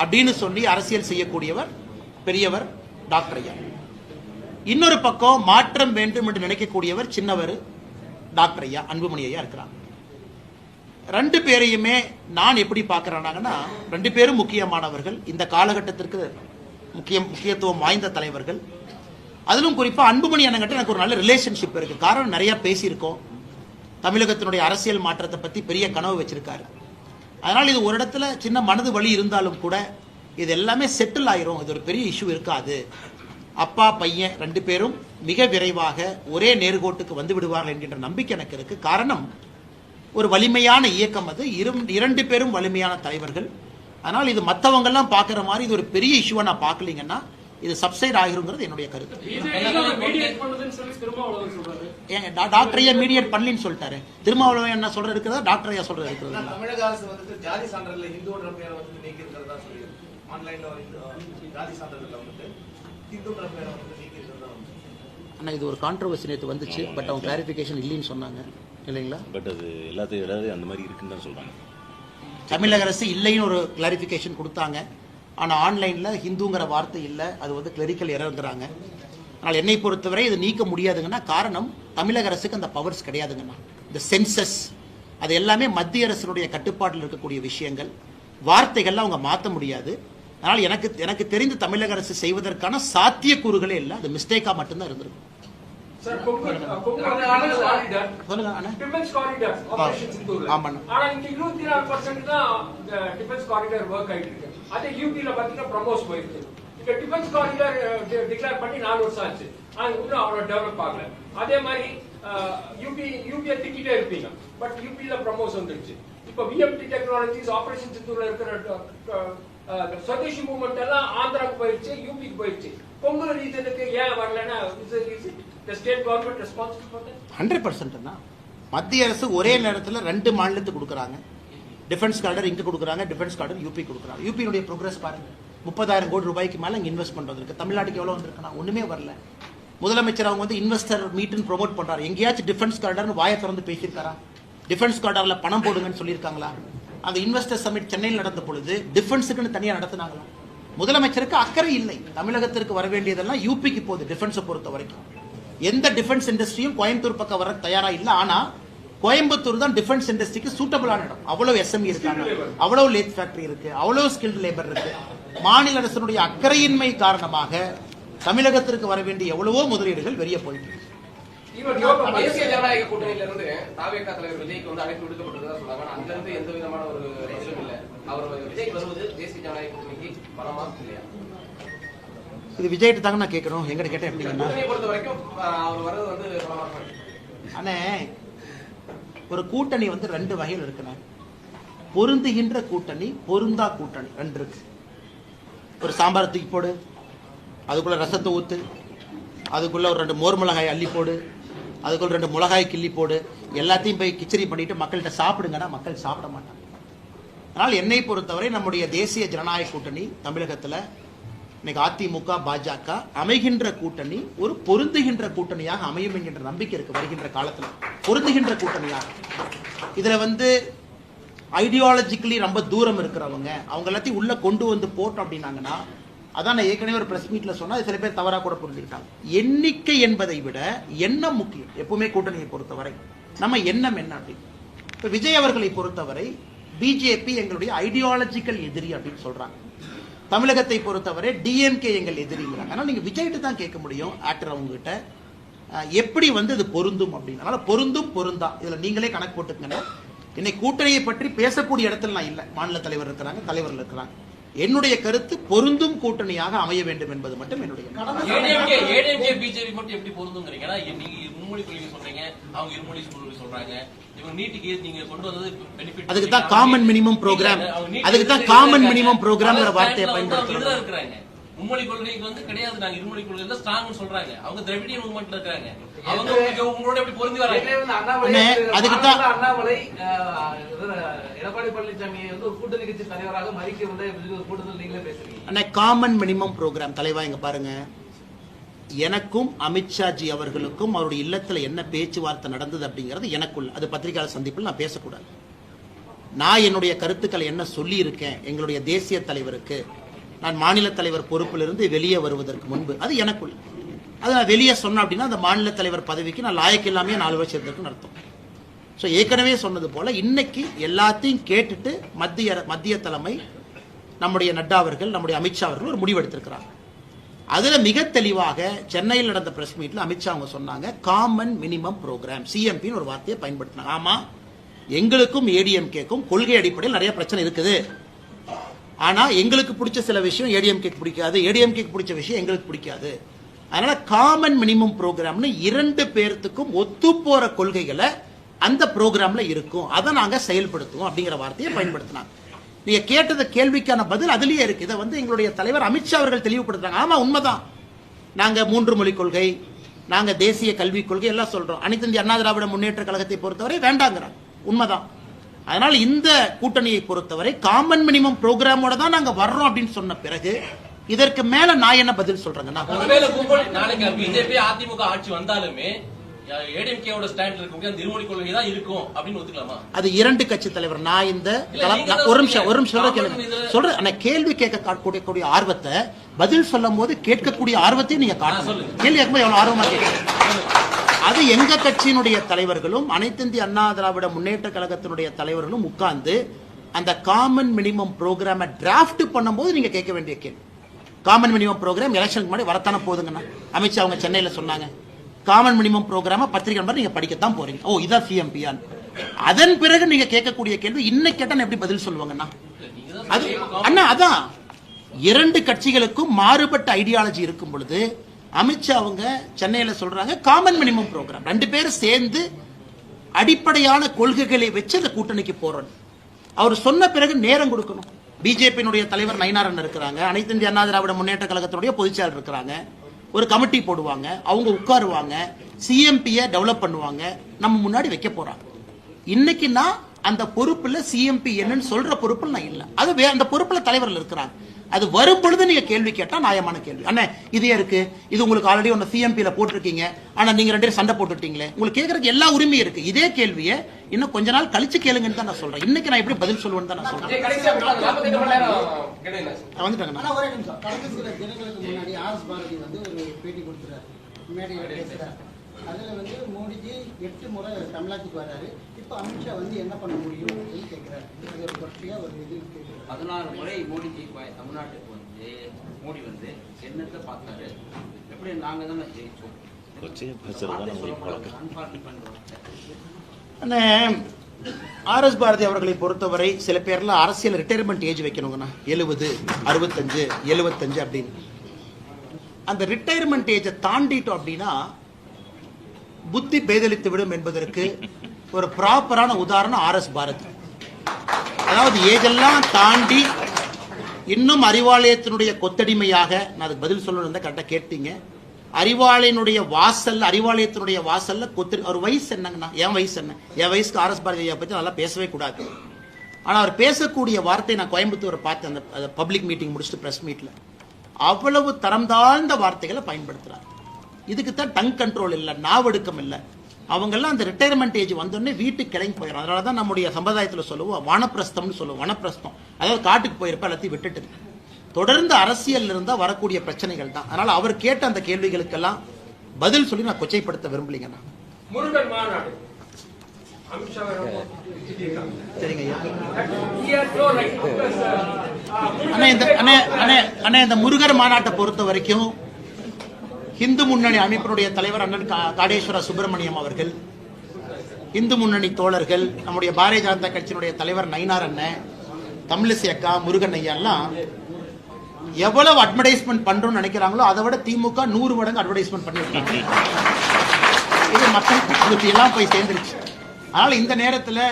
அப்படின்னு சொல்லி அரசியல் செய்யக்கூடியவர் பெரியவர் டாக்டர் ஐயா. இன்னொரு பக்கம் மாற்றம் வேண்டும் என்று நினைக்கக்கூடியவர் சின்னவர் டாக்டர் ஐயா அன்புமணி ஐயா இருக்கிறாங்க. 2 பேரையுமே நான் எப்படி பார்க்கிறேன்னாங்கன்னா 2 பேரும் முக்கியமானவர்கள், இந்த காலகட்டத்திற்கு முக்கியத்துவம் வாய்ந்த தலைவர்கள். அதிலும் குறிப்பா அன்புமணி அண்ணங்கிட்ட எனக்கு ஒரு நல்ல ரிலேஷன்ஷிப் இருக்கு. காரணம் நிறைய பேசியிருக்கோம். தமிழகத்தினுடைய அரசியல் மாற்றத்தை பத்தி பெரிய கனவு வச்சிருக்காரு. அதனால் இது ஒரு இடத்துல சின்ன மனது வலி இருந்தாலும் கூட இது எல்லாமே செட்டில் ஆயிரும். இது ஒரு பெரிய இஷ்யூ இருக்காது. அப்பா பையன் 2 பேரும் மிக விரைவாக ஒரே நேர்கோட்டுக்கு வந்து விடுவார்கள் என்கின்ற நம்பிக்கை எனக்கு இருக்கு. காரணம் ஒரு வலிமையான இயக்கம், அது 2 பேரும் வலிமையான தலைவர்கள். அதனால் இது மற்றவங்கெல்லாம் பார்க்குற மாதிரி இது ஒரு பெரிய இஷ்யூவை நான் பார்க்கலீங்கன்னா இது சப்சைட் ஆகிருங்கிறது என்னுடைய கருத்து. டாக்டர் ஐயா மீடியேட் பண்ணலின்னு சொல்லிட்டாரு. திருமாவளவன் என்ன சொல்றது இருக்கிறதா, டாக்டர் ஐயா சொல்றது இருக்கிறதா? தமிழக அரசு வந்து ஜாதி சான்றிதழ்ல இந்துன்ற பேரை வந்து நீக்கி இருக்கிறதா சொல்லி ஆன்லைன்ல ஜாதி சான்றிதழ்ல வந்து இந்துன்ற பேரை வந்து நீக்கி இருக்கிறதா. அண்ணா இது ஒரு கான்ட்ரவர்சி நேற்று வந்துச்சு. பட் அவங்க கிளாரிஃபிகேஷன் இல்லைன்னு சொன்னாங்க இல்லைங்களா? பட் அது எல்லாத்தையும் அந்த மாதிரி இருக்குன்னு தான் சொல்றாங்க. தமிழக அரசு இல்லைன்னு ஒரு கிளாரிஃபிகேஷன் கொடுத்தாங்க. ஆனால் ஆன்லைனில் ஹிந்துங்கிற வார்த்தை இல்லை, அது வந்து கிளரிக்கல் எரர்ங்கிறாங்க. ஆனால் என்னை பொறுத்தவரை இது நீக்க முடியாதுங்கன்னா காரணம் தமிழக அரசுக்கு அந்த பவர்ஸ் கிடையாதுங்கண்ணா. இந்த சென்சஸ் அது எல்லாமே மத்திய அரசினுடைய கட்டுப்பாட்டில் இருக்கக்கூடிய விஷயங்கள், வார்த்தைகள்லாம் அவங்க மாற்ற முடியாது. அதனால் எனக்கு தெரிந்து தமிழக அரசு செய்வதற்கான சாத்தியக்கூறுகளே இல்லை. அது மிஸ்டேக்காக மட்டும்தான் இருந்திருக்கும். அதே யூபில பாத்தீங்கன்னா ப்ரமோஸ் போயிருக்கு. இப்ப டிஃபென்ஸ் காரிடார் டிக்ளேர் பண்ணி 4 வருஷம் ஆச்சு. இன்னும் அவ்வளவு டெவலப் ஆகல. அதே மாதிரி யூபியை திட்டிட்டே இருப்பீங்க. பட் யூபில ப்ரமோஸ் வந்துருச்சு. இப்ப விஎம்டி டெக்னாலஜிஸ் ஆபரேஷன் சித்தூர்ல இருக்கிற ஸ்வதேசி மூவ்மெண்ட் எல்லாம் ஆந்திராவுக்கு போயிடுச்சு, யூபிக்கு போயிடுச்சு. பொங்கல் ரீசனுக்கு ஏன் வரலன்னா state government responsible for that 100% தான். மத்திய அரசு ஒரே நேரத்தில் 2 மாநிலத்துக்கு கொடுக்குறாங்க. டிஃபென்ஸ் கார்டர் இங்கே கொடுக்குறாங்க, டிஃபென்ஸ் கார்டர் யூபி கொடுக்குறாங்க. யூபியினுடைய ப்ரோக்ரஸ் பாருங்க. 30,000 கோடி ரூபாய்க்கு மேலே இங்கே இன்வெஸ்ட்மெண்ட் வந்திருக்கு. தமிழ்நாட்டுக்கு எவ்வளோ வந்திருக்குன்னா ஒன்றுமே வரல. முதலமைச்சர் அவங்க வந்து இன்வெஸ்டர் மீட்னு ப்ரொமோட் பண்ணுறாரு. எங்கேயாச்சும் டிஃபென்ஸ் கார்டர்னு வாயை திறந்து பேசியிருக்காரா? டிஃபென்ஸ் கார்டரில் பணம் போடுங்கன்னு சொல்லியிருக்காங்களா? அந்த இன்வெஸ்டர் சமிட் சென்னையில் நடந்த பொழுது டிஃபென்ஸுக்குன்னு தனியாக நடத்தினாங்களா? முதலமைச்சருக்கு அக்கறை இல்லை. தமிழகத்திற்கு வர வேண்டியதெல்லாம் யூபிக்கு போகுது. டிஃபென்ஸை பொறுத்த வரைக்கும் எந்த டிஃபென்ஸ் இண்டஸ்ட்ரியும் கோயம்புத்தூர் பக்கம் வர தயாரா இல்லை. ஆனா கோயம்புத்தூர் தான் டிஃபென்ஸ் இண்டஸ்ட்ரிக்கு சூட்டபிளான இடம். அவ்வளவு எஸ்எம்இ இருக்காங்க, அவ்வளவு லேத் ஃபேக்டரி இருக்கு, அவ்வளவு ஸ்கில்டு லேபர் இருக்கு. மாநில அரசினுடைய அக்கறையின்மை காரணமாக தமிழகத்திற்கு வர வேண்டிய எவ்வளவோ முதலீடுகள் வெளியே போயிட்டு இருக்கு. தேசிய ஜனநாயக கூட்டணியில இருந்து தாவேகா தலைவர் விஜய்க்கு வந்து அழைப்பு விடுக்கப்பட்டதா சொன்னாங்க. அங்க இருந்து எந்த விதமான ஒரு இதுவும் இல்ல. அவர் விஜய் வருவது தேசிய ஜனநாயக கூட்டணிக்கு பலமா இல்லையா? இது விஜய்கிட்ட தாங்க நான் கேட்கணும். எங்கிட்ட கேட்டேன் எப்படின்னா, கூட்டணியை பொறுத்த வரைக்கும் அவர் வர்றது வந்து பலமா அண்ணே, ஒரு கூட்டணி வந்து ரெண்டு வகையில் இருக்குண்ணே. பொருந்துகின்ற கூட்டணி, பொருந்தா கூட்டணி ரெண்டு இருக்கு. ஒரு சாம்பார் தூக்கி போடு, அதுக்குள்ள ரசத்தை ஊத்து, அதுக்குள்ள ஒரு 2 மோர் மிளகாய் அள்ளி போடு, அதுக்குள்ள 2 மிளகாய் கிள்ளி போடு, எல்லாத்தையும் போய் கிச்சடி பண்ணிட்டு மக்கள்கிட்ட சாப்பிடுங்கன்னா மக்கள் சாப்பிட மாட்டாங்க. அதனால் என்னை பொறுத்தவரை நம்முடைய தேசிய ஜனநாயக கூட்டணி தமிழகத்தில் இன்னைக்கு அதிமுக பாஜக அமைகின்ற கூட்டணி ஒரு பொருந்துகின்ற கூட்டணியாக அமையும் என்கின்ற நம்பிக்கை இருக்கு. வருகின்ற காலத்தில் பொருந்துகின்ற கூட்டணியாக. இதுல வந்து ஐடியாலஜிக்கலி ரொம்ப தூரம் இருக்கிறவங்க அவங்க எல்லாத்தையும் உள்ள கொண்டு வந்து போட்டோம் அப்படின்னாங்கன்னா, அதான் நான் ஏற்கனவே ஒரு பிரஸ் மீட்ல சொன்னா சில பேர் தவறா கூட புரிஞ்சுக்கிட்டாங்க. எண்ணிக்கை என்பதை விட எண்ணம் முக்கியம். எப்பவுமே கூட்டணியை பொறுத்தவரை நம்ம எண்ணம் என்ன அப்படின்னு. இப்ப விஜய் அவர்களை பொறுத்தவரை பிஜேபி எங்களுடைய ஐடியாலஜிக்கல் எதிரி அப்படின்னு சொல்றாங்க. தமிழகத்தை பொறுத்தவரை டிஎம்கே எங்கள் எதிரிங்கிறாங்க. ஆனால் நீங்க விஜய்கிட்ட தான் கேட்க முடியும், ஆக்டர் அவங்க கிட்ட எப்படி வந்து இது பொருந்தும் அப்படின்னு. அதனால பொருந்தும் பொருந்தா இதுல நீங்களே கணக்கு போட்டுக்கங்க. இன்னைக்கு கூட்டணியை பற்றி பேசக்கூடிய இடத்துல நான் இல்லை. மாநில தலைவர் இருக்கிறாங்க, தலைவர்கள் இருக்கிறாங்க. என்னுடைய கருத்து பொருந்தும் கூட்டணியாக அமைய வேண்டும் என்பது மட்டும் என்னுடைய ஏடிஎம்கே பிஜேபி மட்டும் எப்படி பொருந்துங்கிறீங்க? நீங்க மும்மொழி கொள்கை சொல்றீங்க, அவங்க இருமொழி கொள்கை சொல்றாங்க. இவங்க நீட்டுக்கு நீங்க கொண்டு வந்தது பெனிஃபிட். அதுக்கு தான் காமன் மினிமம் ப்ரோக்ராம், அதுக்கு தான் காமன் மினிமம் ப்ரோக்ராம்ங்கிற வார்த்தையை பயன்படுத்துறாங்க. மும்மொழி கொள்கைக்கு வந்து கிடையாது, நாங்க இருமொழி கொள்கையில ஸ்ட்ராங் சொல்றாங்க. அவங்க திராவிடியன் மூவ்மெண்ட்ல இருக்காங்க. அவங்க உங்களோட எப்படி பொருந்தி வராங்க? அதுக்கு தான் அண்ணாமலை எடப்பாடி பழனிசாமி வந்து ஒரு கூட்டணி கட்சி தலைவராக மறிக்க வந்து கூட்டத்தில் நீங்களே பேசுறீங்க. காமன் மினிமம் ப்ரோக்ராம் தலைவா இங்க பாருங்க, எனக்கும் அமித்ஷாஜி அவர்களுக்கும் அவருடைய இல்லத்துல என்ன பேச்சுவார்த்தை நடந்தது அப்படிங்கிறது எனக்குள்ள, அது பத்திரிகையாளர் சந்திப்பில் நான் பேசக்கூடாது. நான் என்னுடைய கருத்துக்களை என்ன சொல்லி இருக்கேன் எங்களுடைய தேசிய தலைவருக்கு, நான் மாநில தலைவர் பொறுப்பிலிருந்து வெளியே வருவதற்கு முன்பு, அது எனக்குள்ள. அது நான் வெளியே சொன்னேன் அப்படின்னா அந்த மாநில தலைவர் பதவிக்கு நான் லாயக்கு இல்லாமே 4 வருஷம் இருந்திருக்குன்னு அர்த்தம். ஸோ ஏற்கனவே சொன்னது போல இன்னைக்கு எல்லாத்தையும் கேட்டுட்டு மத்திய தலைமை நம்முடைய நட்டா அவர்கள், நம்முடைய அமித்ஷா அவர்கள் ஒரு முடிவு எடுத்திருக்கிறாங்க. அதுல மிக தெளிவாக சென்னையில் நடந்த பிரஸ் மீட்ல அமித்ஷா அவங்க சொன்னாங்க, காமன் மினிமம் ப்ரோக்ராம் சிஎம்பின்னு ஒரு வார்த்தையை பயன்படுத்தினாங்க. ஆமா, எங்களுக்கும் ஏடிஎம்கேக்கும் கொள்கை அடிப்படையில் நிறைய பிரச்சனை இருக்குது. ஆனா எங்களுக்கு பிடிச்ச சில விஷயம் ஏடிஎம்கேக்கு பிடிக்காது, ஏடிஎம்கேக்கு பிடிச்ச விஷயம் எங்களுக்கு பிடிக்காது. அதனால காமன் மினிமம் ப்ரோக்ராம்னு 2 பேர்த்துக்கும் ஒத்து போற கொள்கைகளை அந்த ப்ரோக்ராம்ல இருக்கும், அதை நாங்க செயல்படுத்துவோம் அப்படிங்கிற வார்த்தையை பயன்படுத்தினாங்க. நீங்க கேட்டத கேள்விக்கான பதில் அதுலயே இருக்கு. இதை வந்து எங்களுடைய தலைவர் அமித்ஷா அவர்கள் தெளிவுபடுத்துறாங்க. ஆமா, உண்மைதான். நாங்க 3 மொழி கொள்கை, நாங்க தேசிய கல்விக் கொள்கை எல்லாம் சொல்றோம். அனைத்து இந்திய அண்ணா திராவிட முன்னேற்ற கழகத்தை பொறுத்தவரை வேண்டாங்கிறாங்க. உண்மைதான். அதனால இந்த கூட்டணியை பொறுத்தவரை காமன் மினிமம் ப்ரோக்ராமோட தான் நாங்க வர்றோம் அப்படின்னு சொன்ன பிறகு இதற்கு மேல நான் என்ன பதில் சொல்றேன்னா, நாளைக்கு பிஜேபி அதிமுக ஆட்சி வந்தாலுமே ஏடிஎம்கேவோட ஸ்டாண்ட் இருக்க அந்த இருமொழி கொள்கை தான் இருக்கும் அப்படின்னு ஒத்துக்கலாமா? அது 2 கட்சி தலைவர். நான் இந்த ஒரு நிமிஷம் சொல்றேன். கேள்வி கேட்கக்கூடிய ஆர்வத்தை பதில் சொல்லும் போது கேட்கக்கூடிய ஆர்வத்தையும் நீங்க காட்டணும். கேள்வி கேட்கும்போது எவ்வளவு ஆர்வமா கேட்கணும். அது எங்க கட்சியினுடைய தலைவர்களும் அனைத்து இந்திய அண்ணா திராவிட முன்னேற்ற கழகத்தினுடைய தலைவர்களும் உட்கார்ந்து அந்த காமன் மினிமம் ப்ரோக்ராமை டிராஃப்ட் பண்ணும்போது நீங்க கேட்க வேண்டிய கேள்வி. காமன் மினிமம் ப்ரோக்ராம் எலெக்ஷனுக்கு முன்னாடி வரத்தான போதுங்கண்ணா. அமித்ஷா அவங்க சென்னையில சொன்னாங்க, காமன் மினிமம் ப்ரோக்ராம பத்திரிகை நம்பர் நீங்க படிக்கத்தான் போறீங்க. ஓ, இதான் சிஎம்பியான். அதன் பிறகு நீங்க கேட்கக்கூடிய கேள்வி இன்னைக்கு கேட்டா எப்படி பதில் சொல்லுவாங்கண்ணா? அது அண்ணா, அதான் 2 கட்சிகளுக்கும் மாறுபட்ட ஐடியாலஜி இருக்கும் பொழுது அமித்ஷா அவங்க சென்னையில சொல்றாங்க காமன் மினிமம் ப்ரோக்ராம் 2 பேரும் சேர்ந்து அடிப்படையான கொள்கைகளை வச்சு அந்த கூட்டணிக்கு போறோம். அவர் சொன்ன பிறகு நேரம் கொடுக்கணும். பிஜேபியினுடைய தலைவர் நயினாரன் இருக்கிறாங்க, அனைத்து இந்திய அண்ணா திராவிட முன்னேற்ற கழகத்தினுடைய பொதுச்செயலர் இருக்கிறாங்க. ஒரு கமிட்டி போடுவாங்க, அவங்க உட்காருவாங்க, சிஎம்பியை டெவலப் பண்ணுவாங்க, நம்ம முன்னாடி வைக்க போறாங்க. இன்னைக்கு நான் அந்த பொறுப்புல சிஎம்பி என்னன்னு சொல்ற பொறுப்புல நான் இல்லை. அது அந்த பொறுப்புல தலைவர்கள் இருக்கிறாங்க. அது வரும் பொழுது நீங்க கேள்வி கேட்டா நியாயமான கேள்வி. அண்ணே இதே இருக்கு, இது உங்களுக்கு ஆல்ரெடி ஒன்று சிஎம்பியில் போட்டிருக்கீங்க, ஆனா நீங்க 2 பேரும் சண்டை போட்டுட்டீங்களே, உங்களுக்கு கேட்கறதுக்கு எல்லா உரிமையும் இருக்கு. இதே கேள்வியை இன்னும் கொஞ்ச நாள் கழிச்சு கேளுங்கன்னு தான் நான் சொல்றேன். இன்னைக்கு நான் எப்படி பதில் சொல்லுவேன்னு தான் நான் சொல்றேன். வந்துட்டாங்க. ஆனா ஒரே நிமிஷம், கடந்த சில தினங்களுக்கு முன்னாடி ஆர்எஸ் பாரதி வந்து ஒரு பேட்டி கொடுத்துறாரு, மேடையில் பேசுறாரு. அதுல வந்து மோடிஜி 8 முறை தமிழ்நாட்டுக்கு வர்றாரு, இப்ப அமித்ஷா வந்து என்ன பண்ண முடியும் அப்படின்னு கேட்கிறாரு. அது ஒரு பற்றியா ஒரு இது கேட்கிறாரு. 16 முறை மோடிஜி தமிழ்நாட்டுக்கு வந்து மோடி வந்து என்னத்தை பார்த்தாரு, எப்படி நாங்க தானே ஜெயிச்சோம். ஆர்எஸ் பாரதி அவர்களை பொறுத்தவரை சில பேர்ல அரசியல் ரிட்டையர்மெண்ட் ஏஜ் வைக்கணுங்கண்ணா, 70, 65, 75 அப்படின்னு. அந்த ரிட்டையர்மெண்ட் ஏஜை தாண்டிட்டோம் அப்படின்னா புத்தி பேதலித்து விடும் என்பதற்கு ஒரு ப்ராப்பரான உதாரணம் ஆர்எஸ் பாரதி. அதாவது ஏஜெல்லாம் தாண்டி இன்னும் அறிவாலயத்தினுடைய கொத்தடிமையாக, நான் அதுக்கு பதில் சொல்லணும் கரெக்டாக கேட்டீங்க, அறிவாலயத்தினுடைய வாசல்ல ஒரு வயசு என்னங்கண்ணா, என் வயசு என்ன, என் வயசுக்கு ஆர்எஸ் பாரதியை பற்றி நல்லா பேசவே கூடாது. ஆனால் அவர் பேசக்கூடிய வார்த்தை நான் கோயம்புத்தூரை பார்த்தேன், அந்த பப்ளிக் மீட்டிங் முடிச்சுட்டு ப்ரெஸ் மீட்டில் அவ்வளவு தரம் தாழ்ந்த வார்த்தைகளை பயன்படுத்துறார். இதுக்கு தான் டங் கண்ட்ரோல் இல்லை, நாவடுக்கம் இல்லை. அவங்கெல்லாம் அந்த ரிட்டையர்மெண்ட் ஏஜ் வந்தோடனே வீட்டுக்கு கிளம்பி போயிடும். அதனால தான் நம்முடைய சம்பிரதாயத்தில் சொல்லுவோம் வானப்பிரஸ்தம்னு சொல்லுவோம். வனப்பிரஸ்தம், அதாவது காட்டுக்கு போயிருப்ப எல்லாத்தையும் விட்டுட்டு தொடர்ந்து அரசியல் இருந்தால் வரக்கூடிய பிரச்சனைகள் தான். அதனால அவர் கேட்ட அந்த கேள்விகளுக்கெல்லாம் பதில் சொல்லி நான் கொச்சைப்படுத்த விரும்பலீங்கண்ணா. முருகன் மாநாடு அமித்ஷா சரிங்க ஐயா. அண்ணே இந்த முருகர் மாநாட்டை பொறுத்த வரைக்கும் இந்து முன்னணி அமைப்பினுடைய தலைவர் அண்ணன் காடேஸ்வர சுப்பிரமணியம் அவர்கள், இந்து முன்னணி தோழர்கள், நம்முடைய பாரதிய ஜனதா கட்சியினுடைய தலைவர் நயினார் அண்ணன், தமிழிசை அக்கா, முருகன் ஐயா எல்லாம் எவ்வளவு அட்வர்டைஸ்மெண்ட் பண்றோம்னு நினைக்கிறாங்களோ அதை விட திமுக 100 மடங்கு அட்வர்டைஸ்மெண்ட் பண்ணிருக்காங்க. இது மக்கள் எல்லாம் போய் சேர்ந்துருச்சு. அதனால இந்த நேரத்தில்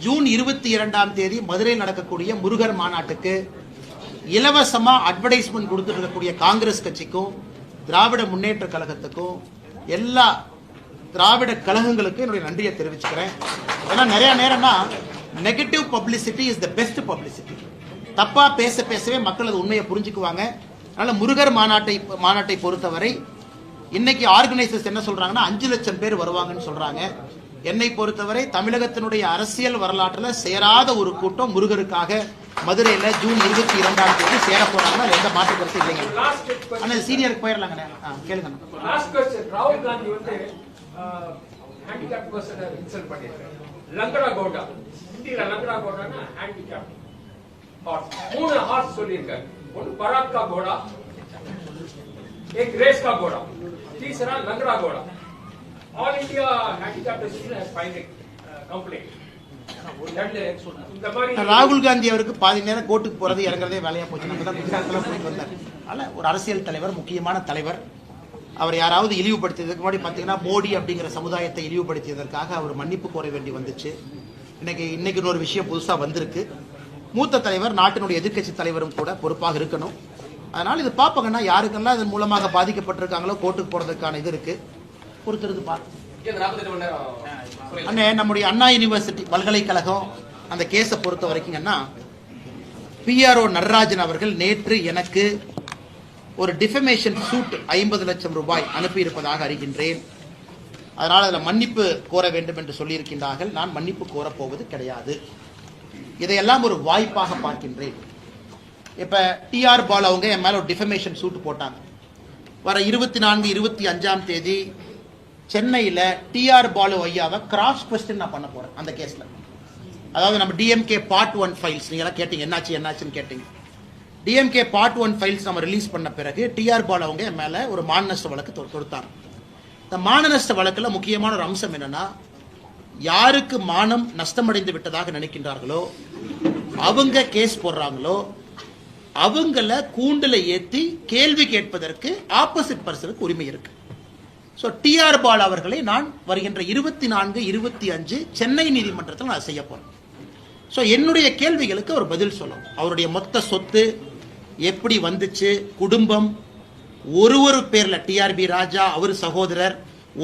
ஜூன் 22ஆம் தேதி மதுரையில் நடக்கக்கூடிய முருகர் மாநாட்டுக்கு இலவசமா அட்வர்டைஸ்மெண்ட் கொடுத்துட்டு இருக்கக்கூடிய காங்கிரஸ் கட்சிக்கும் திராவிட முன்னேற்ற கழகத்துக்கும் எல்லா திராவிட கழகங்களுக்கும் என்னுடைய நன்றியை தெரிவிச்சுக்கிறேன். ஏன்னா நிறைய நேரம்னா negative publicity is the best publicity. தப்பா பேசவே மக்கள் அது உண்மையை புரிஞ்சுக்குவாங்க. அதனால முருகர் மாநாட்டை பொறுத்தவரை இன்னைக்கு ஆர்கனைசர்ஸ் என்ன சொல்றாங்கன்னா 5 லட்சம் பேர் வருவாங்கன்னு சொல்றாங்க. என்னை பொறுத்தவரை தமிழகத்தினுடைய அரசியல் வரலாற்றில் சேராத ஒரு கூட்டம் முருகருக்காக மதுரையில் ஜூன் 22ஆம் தேதி சேர போறாங்கன்னா எந்த மாற்று கருத்து இல்லைங்க. ஆனா சீனியருக்கு போயிடலாங்க. கேளுங்க. ராகுல் காந்தி வந்து ஹேண்டிகேப் பர்சனை இன்சல்ட் பண்ணிருக்காரு. லங்கடா கோடா, இந்தியில லங்கடா கோடானா ஹேண்டிகேப் ஹார்ஸ். 3 ஹார்ஸ் சொல்லியிருக்காரு. ஒன்னு பராக் கா கோடா, एक रेस का घोड़ा, तीसरा लंगड़ा घोड़ा. All India handicapped association has filed complaint. ராகுல் காந்தி அவருக்கு பாதி நேரம் கோர்ட்டுக்கு போறது இறங்குறதே வேலையா போச்சு. நம்ம தான் குஜராத்தில் போயிட்டு வந்தார். அதனால ஒரு அரசியல் தலைவர், முக்கியமான தலைவர், அவர் யாராவது இழிவுபடுத்தியதுக்கு முன்னாடி பார்த்தீங்கன்னா மோடி அப்படிங்கிற சமுதாயத்தை இழிவுபடுத்தியதற்காக அவர் மன்னிப்பு கோர வேண்டி வந்துச்சு. இன்னைக்கு இன்னொரு விஷயம் புதுசா வந்திருக்கு. மூத்த தலைவர், நாட்டினுடைய எதிர்க்கட்சி தலைவரும் கூட பொறுப்பாக இருக்கணும். அதனால இது பார்ப்பாங்கன்னா யாருக்கெல்லாம் இதன் மூலமாக பாதிக்கப்பட்டிருக்காங்களோ கோர்ட்டுக்கு போறதுக்கான இது இருக்கு. பொறுத்திருந்து பார்த்து அண்ணே, நம்முடைய அண்ணா யூனிவர்சிட்டி பல்கலைக்கழகம் அந்த கேஸை பொறுத்த வரைக்குங்கன்னா PRO நடராஜன் அவர்கள் நேற்று எனக்கு ஒரு டிஃபமேஷன் சூட் 50 லட்சம் ரூபாய் அனுப்பியிருப்பதாக அறிகின்றேன். அதனால் அதில் மன்னிப்பு கோர வேண்டும் என்று சொல்லியிருக்கின்றார்கள். நான் மன்னிப்பு கோரப்போவது கிடையாது. இதையெல்லாம் ஒரு வாய்ப்பாக பார்க்கின்றேன். இப்போ TR பாலு அவங்க என் மேலே ஒரு டிஃபமேஷன் சூட் போட்டாங்க. வர 24, 25ஆம் தேதி சென்னையில் TR பாலு ஐயாவை கிராஸ் கொஸ்டின் நான் பண்ண போகிறேன் அந்த கேஸில். அதாவது நம்ம DMK Part 1 ஃபைல்ஸ் நீங்களாம் கேட்டீங்க, என்னாச்சுன்னு கேட்டீங்க. DMK Part 1 ஃபைல்ஸ் நம்ம ரிலீஸ் பண்ண பிறகு TR பாலு அவங்க என் மேலே ஒரு மானநஷ்ட வழக்கு தொடுத்தாங்க. இந்த மானநஷ்ட வழக்கில் முக்கியமான ஒரு அம்சம் என்னன்னா, யாருக்கு மானம் நஷ்டமடைந்து விட்டதாக நினைக்கின்றார்களோ அவங்க கேஸ் போடுறாங்களோ அவங்கள கூண்டுல ஏற்றி கேள்வி கேட்பதற்கு ஆப்போசிட் பர்சனுக்கு உரிமை இருக்கு. ஸோ TR பாலு அவர்களை நான் வருகின்ற 24, 25 சென்னை நீதிமன்றத்தில் நான் செய்ய போறேன். ஸோ என்னுடைய கேள்விகளுக்கு அவர் பதில் சொல்லணும். அவருடைய மொத்த சொத்து எப்படி வந்துச்சு, குடும்பம், ஒரு பேர்ல TRB ராஜா, அவர் சகோதரர்,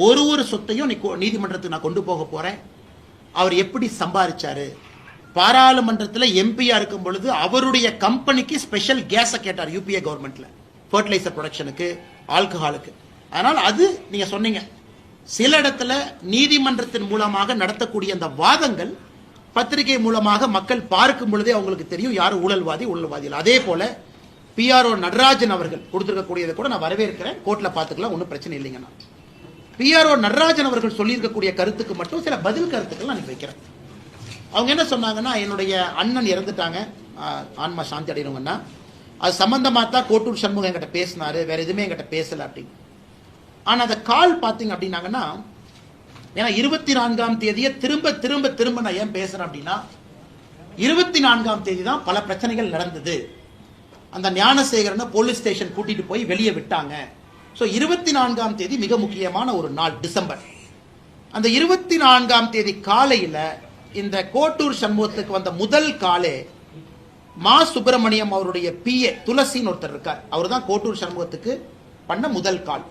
ஒரு சொத்தையும் நீதிமன்றத்துக்கு நான் கொண்டு போக போறேன். அவர் எப்படி சம்பாதிச்சாரு, பாராளுமன்றத்தில் எம்பியா இருக்கும் பொழுது அவருடைய கம்பெனிக்கு ஸ்பெஷல் கேஸை கேட்டார் யூபிஏ கவர்மெண்ட்ல, ஃபர்டிலைசர் ப்ரொடக்ஷனுக்கு, ஆல்கஹாலுக்கு. அதனால் அது நீங்க சொன்னீங்க, சில இடத்துல நீதிமன்றத்தின் மூலமாக நடத்தக்கூடிய அந்த வாதங்கள் பத்திரிகை மூலமாக மக்கள் பார்க்கும் பொழுதே அவங்களுக்கு தெரியும் யார் ஊழல்வாதி இல்லை. அதே போல பிஆர்ஓ நடராஜன் அவர்கள் கொடுத்திருக்கக்கூடியதை கூட நான் வரவேற்கிறேன், கோர்ட்ல பார்த்துக்கலாம், ஒன்றும் பிரச்சனை இல்லைங்கண்ணா. பிஆர்ஓ நடராஜன் அவர்கள் சொல்லியிருக்கக்கூடிய கருத்துக்கு மட்டும் சில பதில் கருத்துக்கள் நான் வைக்கிறேன். அவங்க என்ன சொன்னாங்கன்னா, என்னுடைய அண்ணன் இறந்துட்டாங்க, ஆன்மா சாந்தி அடையணுங்கன்னா, அது சம்பந்தமா தான் கோட்டூர் சண்முகம் என்கிட்ட பேசினாரு, வேற எதுவுமே என்கிட்ட பேசல அப்படின்னு. ஆனா அந்த கால் பாத்தீங்க அப்படின்னாங்கன்னா, ஏன்னா 24ஆம் தேதியை திரும்ப திரும்ப திரும்ப நான் ஏன் பேசுறேன் அப்படின்னா, 24ஆம் தேதி தான் பல பிரச்சனைகள் நடந்தது. அந்த ஞானசேகரனை போலீஸ் ஸ்டேஷன் கூட்டிட்டு போய் வெளியே விட்டாங்க. ஸோ 24ஆம் தேதி மிக முக்கியமான ஒரு நாள், டிசம்பர். அந்த 24ஆம் தேதி காலையில் இந்த கோட்டூர் சண்முகத்துக்கு வந்த முதல் காலே மா சுப்பிரமணியம் அவருடைய பிஏ துளசின்னு ஒருத்தர் இருக்கார், அவர் தான் கோட்டூர் சண்முகத்துக்கு பண்ண முதல் கால்.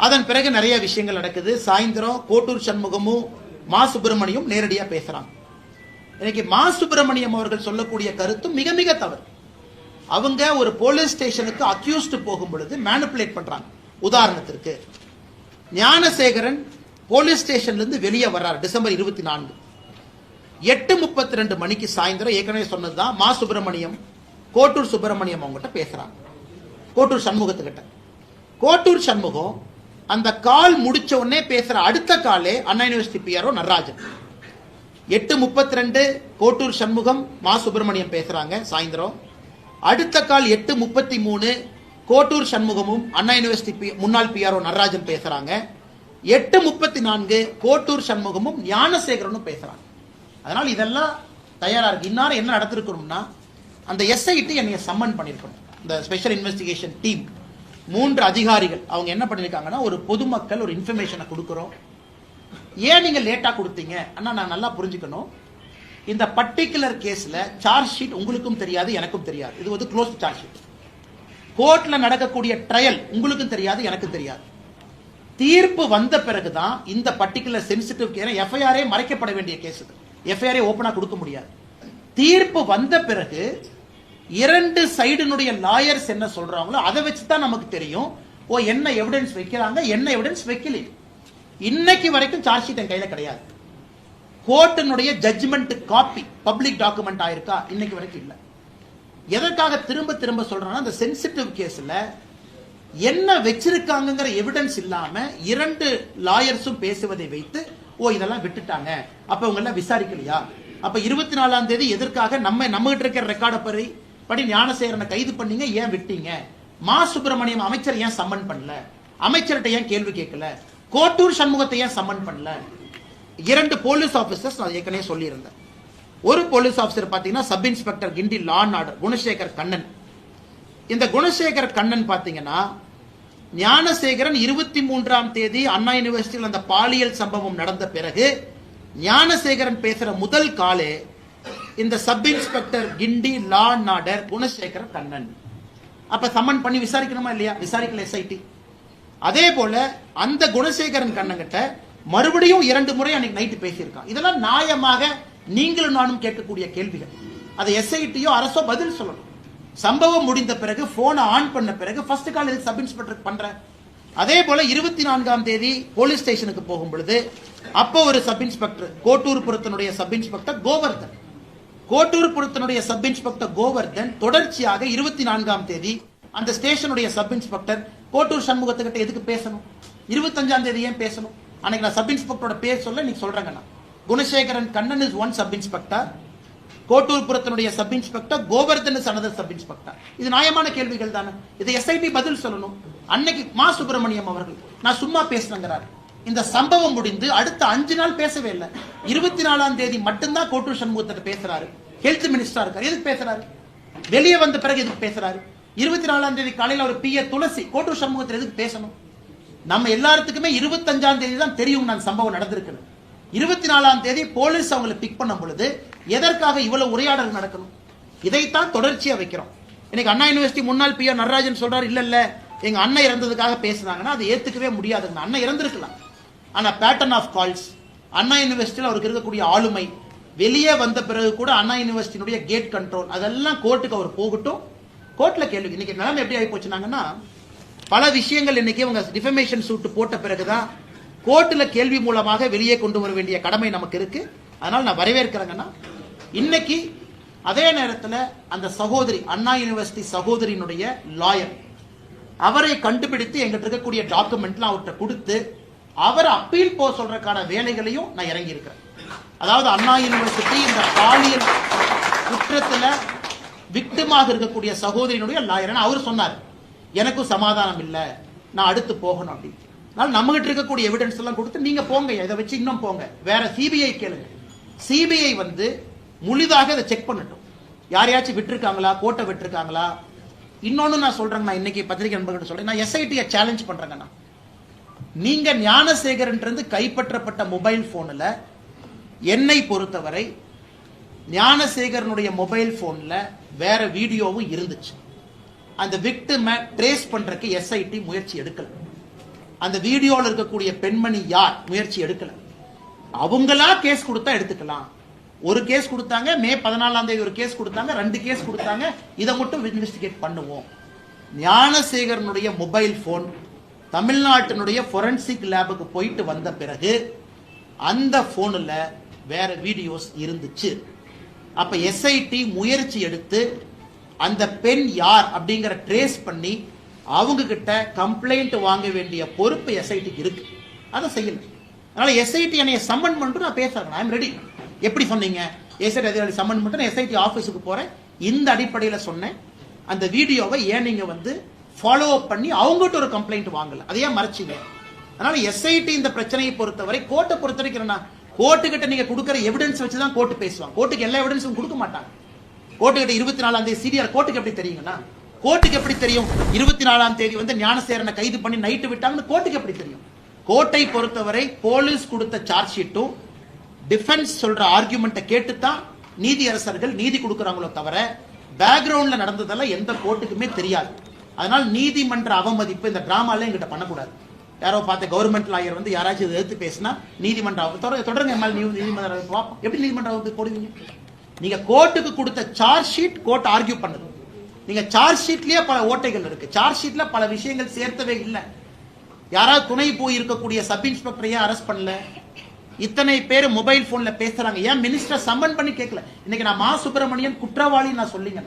அதன் பிறகு நிறைய விஷயங்கள் நடக்குது. சாயந்தரம் கோட்டூர் சண்முகமும் மா சுப்பிரமணியம் நேரடியாக பேசுறாங்க. இன்னைக்கு மா சுப்பிரமணியம் அவர்கள் சொல்லக்கூடிய கருத்து மிக மிக தவறு. அவங்க ஒரு போலீஸ் ஸ்டேஷனுக்கு அக்யூஸ்ட் போகும் பொழுது மேனிபுலேட் பண்றாங்க. உதாரணத்திற்கு ஞானசேகரன் போலீஸ் ஸ்டேஷன்ல இருந்து வெளியே வர்றார் டிசம்பர் 24, 8:32 மணிக்கு சாயந்தரம். ஏற்கனவே சொன்னதுதான், மா சுப்பிரமணியம் கோட்டூர் சுப்பிரமணியம் அவங்ககிட்ட பேசுறாங்க, கோட்டூர் சண்முகத்துக்கிட்ட. கோட்டூர் சண்முகம் அந்த கால் முடிச்ச உடனே பேசுற அடுத்த காலே அண்ணா யூனிவர்சிட்டி பிஆர்ஓ நடராஜன். 8:32 கோட்டூர் சண்முகம் மா சுப்பிரமணியம் பேசுறாங்க சாயந்தரம். அடுத்த கால் 8:33 கோட்டூர் சண்முகமும் அண்ணா யூனிவர்சிட்டி முன்னாள் பிஆர்ஓ நடராஜன் பேசுறாங்க. 8:34 கோட்டூர் சண்முகமும் ஞானசேகரனும் பேசுறாங்க. அதனால இதெல்லாம் தயாரா இருக்கு. இன்னாரும் என்ன நடத்திருக்கணும்னா, அந்த எஸ்ஐடி என்னைய சம்மன் பண்ணிருக்கணும். இந்த ஸ்பெஷல் இன்வெஸ்டிகேஷன் டீம் 3 அதிகாரிகள் அவங்க என்ன பண்ணிருக்காங்கன்னா, ஒரு பொதுமக்கள் ஒரு இன்ஃபர்மேஷனை கொடுக்கிறோம், ஏன் நீங்க லேட்டா கொடுத்தீங்க அண்ணா, நான் நல்லா புரிஞ்சுக்கணும். இந்த பர்டிகுலர் கேஸ்ல சார்ஜ் ஷீட் உங்களுக்கும் தெரியாது, எனக்கும் தெரியாது. இது வந்து க்ளோஸ் சார்ஜ் ஷீட். கோர்ட்ல நடக்கக்கூடிய ட்ரையல் உங்களுக்கும் தெரியாது, எனக்கும் தெரியாது. தீர்ப்பு வந்த பிறகுதான் இந்த பர்டிகுலர் சென்சிட்டிவ் கேஸ், எஃப்ஐஆரே மறைக்கப்பட வேண்டிய கேஸ், எஃப்ஐஆரே ஓபனா கொடுக்க முடியாது. தீர்ப்பு வந்த பிறகு 2 சைடுனுடைய லாயர்ஸ் என்ன சொல்றாங்களோ அதை வச்சு தான் நமக்கு தெரியும், ஓ என்ன எவிடன்ஸ் வைக்கிறாங்க, என்ன எவிடன்ஸ் வைக்கல. இன்னைக்கு வரைக்கும் சார்ஜ் ஷீட் என் கையில கிடையாது. கோர்ட்டினுடைய ஜட்ஜ்மெண்ட் காப்பி பப்ளிக் டாக்குமெண்ட் ஆயிருக்கா, இன்னைக்கு வரைக்கும் இல்ல. எதற்காக திரும்ப திரும்ப சொல்றேன்னா, அந்த சென்சிட்டிவ் கேஸ்ல என்ன வச்சிருக்காங்கிற எவிடன்ஸ் இல்லாம 2 லாயர்ஸும் பேசுவதை வைத்து, ஓ இதெல்லாம் விட்டுட்டாங்க, அப்ப இவங்க எல்லாம் விசாரிக்கலையா, அப்ப 24ஆம் தேதி எதற்காக நம்ம கிட்ட இருக்கிற ரெக்கார்டு படி ஞானசேகரனை கைது பண்ணீங்க, ஏன் விட்டீங்க, மா சுப்பிரமணியம் அமைச்சர் ஏன் சம்மன் பண்ணல, அமைச்சர்கிட்ட ஏன் கேள்வி கேட்கல, கோட்டூர் சண்முகத்தை ஏன் சம்மன் பண்ணல. 2 போலீஸ் ஆபீசர்ஸ் நான் ஏற்கனவே சொல்லியிருந்தேன். ஒரு போலீஸ் ஆபீசர் பாத்தீங்கன்னா sub inspector Guindy law and order Gunasekar Kannan. இந்த குணசேகர் கண்ணன் பாத்தீங்கன்னா, ஞானசேகரன் 23ஆம் தேதி அண்ணா யூனிவர்சிட்டியில் அந்த பாலியல் சம்பவம் நடந்த பிறகு ஞானசேகரன் பேசுற முதல் காலே இந்த sub inspector Guindy law and order Gunasekar Kannan. அப்ப சம்மன் பண்ணி விசாரிக்கணுமா இல்லையா, விசாரிக்கல எஸ்ஐடி. அதே போல அந்த குணசேகரன் கண்ணங்கிட்ட மறுபடியும் 2 முறை அன்னைக்கு நைட்டு பேசியிருக்கான். இதெல்லாம் நியாயமாக நீங்களும் நானும் கேட்கக்கூடிய கேள்விகள். அதை எஸ்ஐடியோ அரசோ பதில் சொல்லணும். சம்பவம் முடிந்த பிறகு போனை ஆன் பண்ண பிறகு ஃபர்ஸ்ட் கால் எதுக்கு சப் இன்ஸ்பெக்டர் பண்ற. அதே போல 24ஆம் தேதி போலீஸ் ஸ்டேஷனுக்கு போகும் பொழுது அப்போ ஒரு சப் இன்ஸ்பெக்டர் கோட்டூர்புரத்தினுடைய சப் இன்ஸ்பெக்டர் கோவர்தன், கோட்டூர்புரத்தினுடைய சப் இன்ஸ்பெக்டர் கோவர்தன் தொடர்ச்சியாக 24ஆம் தேதி அந்த ஸ்டேஷனுடைய சப் இன்ஸ்பெக்டர் கோட்டூர் சண்முகத்துக்கிட்ட எதுக்கு பேசணும், 25ஆம் தேதி ஏன் பேசணும். அன்னைக்கு நான் சப் இன்ஸ்பெக்டரோட பேர் சொல்ல நீங்க சொல்றேங்க. Gunasekaran Kannan is one sub inspector, கோட்டூர்புரத்தினுடைய sub inspector Govardhan is another sub inspector. இது நியாயமான கேள்விகள் தானே, இதை எஸ்ஐடி பதில் சொல்லணும். அன்னைக்கு மா சுப்பிரமணியம் அவர்கள் நான் சும்மா பேசுறேங்கிறார். இந்த சம்பவம் முடிந்து அடுத்த 5 நாள் பேசவே இல்லை. 24ஆம் தேதி மட்டும்தான் கோட்டூர் சண்முகத்திட்ட பேசுறாரு. ஹெல்த் மினிஸ்டரா இருக்காரு, எதுக்கு பேசுறாரு, வெளியே வந்த பிறகு எதுக்கு பேசுறாரு. 24ஆம் தேதி காலையில் ஒரு பிஏ துளசி கோட்டூர் சண்முகத்தில் எதுக்கு பேசணும். நம்ம எல்லாத்துக்குமே 25ஆம் தேதி தான் தெரியும் நான் சம்பவம் நடந்திருக்கு. 24ஆம் தேதி போலீஸ் அவங்களை பிக் பண்ணும் பொழுது எதற்காக இவ்வளவு உரையாடல் நடக்கணும். இதைத்தான் தொடர்ச்சியா வைக்கிறோம். இன்னைக்கு அண்ணா யூனிவர்சிட்டி முன்னாள் பிஆர் நடராஜன் சொல்றாரு, இல்ல எங்க அண்ணன் இறந்ததுக்காக பேசுனாங்கன்னா அது ஏத்துக்கவே முடியாது. அண்ணன் இறந்திருக்கலாம், ஆனா பேட்டர்ன் ஆஃப் கால்ஸ், அண்ணா யூனிவர்சிட்டியில் அவருக்கு இருக்கக்கூடிய ஆளுமை, வெளியே வந்த பிறகு கூட அண்ணா யூனிவர்சிட்டியினுடைய கேட் கண்ட்ரோல் அதெல்லாம் கோர்ட்டுக்கு அவர் போகட்டும், கோர்ட்ல கேள்வி. இன்னைக்கு நிலைமை எப்படி ஆகி போச்சுனாங்கன்னா, பல விஷயங்கள் இன்னைக்கு அவங்க டிஃபமேஷன் சூட் போட்ட பிறகுதான் கோர்ட்டுல கேள்வி மூலமாக வெளியே கொண்டு வர வேண்டிய கடமை நமக்கு இருக்கு. அதனால நான் வரவேற்கிறேங்கன்னா, இன்னைக்கு அதே நேரத்தில் அந்த சகோதரி அண்ணா யூனிவர்சிட்டி சகோதரியினுடைய லாயர் அவரை கண்டுபிடித்து எங்கிட்ட இருக்கக்கூடிய டாக்குமெண்ட்லாம் அவர்கிட்ட கொடுத்து அவர் அப்பீல் போக சொல்றதுக்கான வேலைகளையும் நான் இறங்கி இருக்கிறேன். அதாவது அண்ணா யூனிவர்சிட்டி இந்த பாலியல் குற்றத்துல விக்டிமாக இருக்கக்கூடிய சகோதரியினுடைய லாயர் அவர் சொன்னார், எனக்கும் சமாதானம் இல்லை, நான் அடுத்து போகணும் அப்படின்னு. அதனால நம்ம கிட்ட இருக்கக்கூடிய எவிடன்ஸ் எல்லாம் கொடுத்து நீங்க போங்க, இதை வச்சு இன்னும் போங்க, வேற சிபிஐ கேளுங்க. சிபிஐ வந்து முழுதாக இதை செக் பண்ணட்டும், யாரையாச்சும் விட்டுருக்காங்களா, கோட்டை விட்டுருக்காங்களா. இன்னொன்னு நான் சொல்றேன், நான் இன்னைக்கு பத்திரிகை நண்பர்கள் சொல்றேன், நான் எஸ்ஐடியை சேலஞ்ச் பண்றேங்கண்ணா. நீங்க ஞானசேகரன் கைப்பற்றப்பட்ட மொபைல் போன்ல என்னை பொறுத்தவரை ஞானசேகரனுடைய மொபைல் போன்ல வேற வீடியோவும் இருந்துச்சு. அந்த விக்டிமை ட்ரேஸ் பண்றதுக்கு எஸ்ஐடி முயற்சி எடுக்கல. அந்த வீடியோல இருக்கக்கூடிய பெண்மணி யார் முயற்சி எடுக்கல. அவங்களா கேஸ் கொடுத்தா எடுத்துக்கலாம். ஒரு கேஸ் கொடுத்தாங்க, மே 14ஆம் தேதி ஒரு கேஸ் கொடுத்தாங்க, 2 கேஸ் கொடுத்தாங்க, இதை மட்டும் இன்வெஸ்டிகேட் பண்ணுவோம். ஞானசேகரனுடைய மொபைல் போன் தமிழ்நாட்டினுடைய ஃபொரன்சிக் லேபுக்கு போயிட்டு வந்த பிறகு அந்த போன்ல வேற வீடியோஸ் இருந்துச்சு. அப்ப எஸ்ஐடி முயற்சி எடுத்து அந்த பெண் யார் அப்படிங்கிற ட்ரேஸ் பண்ணி அவங்க கிட்ட கம்ப்ளைண்ட் வாங்க வேண்டிய பொறுப்பு எஸ்ஐடிக்கு இருக்கு. அதை செய்யல. அதனால எஸ்ஐடி என்னைய சம்மன் பண்ணிட்டு நான் பேசுறேன், ஐ எம் ரெடி. எப்படி சொன்னீங்க, எஸ்ஐடி அதிகாரி சம்மன் பண்ணிட்டு எஸ்ஐடி ஆபீஸுக்கு போறேன், இந்த அடிப்படையில் சொன்னேன். அந்த வீடியோவை ஏன் நீங்க வந்து ஃபாலோ அப் பண்ணி அவங்ககிட்ட ஒரு கம்ப்ளைண்ட் வாங்கல, அதையே மறைச்சிங்க. அதனால எஸ்ஐடி இந்த பிரச்சனையை பொறுத்தவரை கோர்ட்டை பொறுத்த வரைக்கும் கோர்ட்டு கிட்ட நீங்க கொடுக்குற எவிடன்ஸ் வச்சுதான் கோர்ட்டு பேசுவாங்க. கோர்ட்டுக்கு எல்லா எவிடன்ஸும் கொடுக்க மாட்டாங்க. கோர்ட்டு கிட்ட 24ஆம் தேதி சிடிஆர் கோர்ட்டுக்கு எப்படி தெரியுங்கன்னா, கோர்ட்டுக்கு எப்படி தெரியும் 24ஆம் தேதி வந்து ஞானசேகரனை கைது பண்ணி நைட்டு விட்டாங்கன்னு கோர்ட்டுக்கு எப்படி தெரியும்? கோர்ட்டை பொறுத்தவரை போலீஸ் கொடுத்த சார்ஜ் ஷீட்டும் டிஃபென்ஸ் சொல்ற ஆர்குமெண்ட்டை கேட்டுத்தான் நீதியரசர்கள் நீதி கொடுக்கறாங்களோ தவிர பேக்ரவுண்ட்ல நடந்ததெல்லாம் எந்த கோர்ட்டுக்குமே தெரியாது. அதனால நீதிமன்ற அவமதிப்பு இந்த டிராமால எங்கிட்ட பண்ணக்கூடாது. யாரோ பார்த்த கவர்மெண்ட் லாயர் வந்து யாராச்சும் எதிர்த்து பேசினா நீதிமன்ற தொடருங்க, நீதிமன்ற எப்படி நீதிமன்ற போடுவீங்க? நீங்க கோர்ட்டுக்கு கொடுத்த சார்ஜ் ஷீட் கோர்ட் ஆர்கியூ பண்ணுது. நீங்க சார்ஜ் ஷீட்லயே பல ஓட்டைகள் இருக்கு, சார்ஜ் ஷீட்ல பல விஷயங்கள் சேர்த்தவே இல்லை. யாராவது துணை போய் இருக்கக்கூடிய சப் இன்ஸ்பெக்டரையே அரெஸ்ட் பண்ணல, இத்தனை பேர் மொபைல் போன்ல பேசுறாங்க, ஏன் மினிஸ்டர் சம்மன் பண்ணி கேட்கல? இன்னைக்கு நான் மா சுப்பிரமணியன் குற்றவாளி நான் சொல்லிங்க.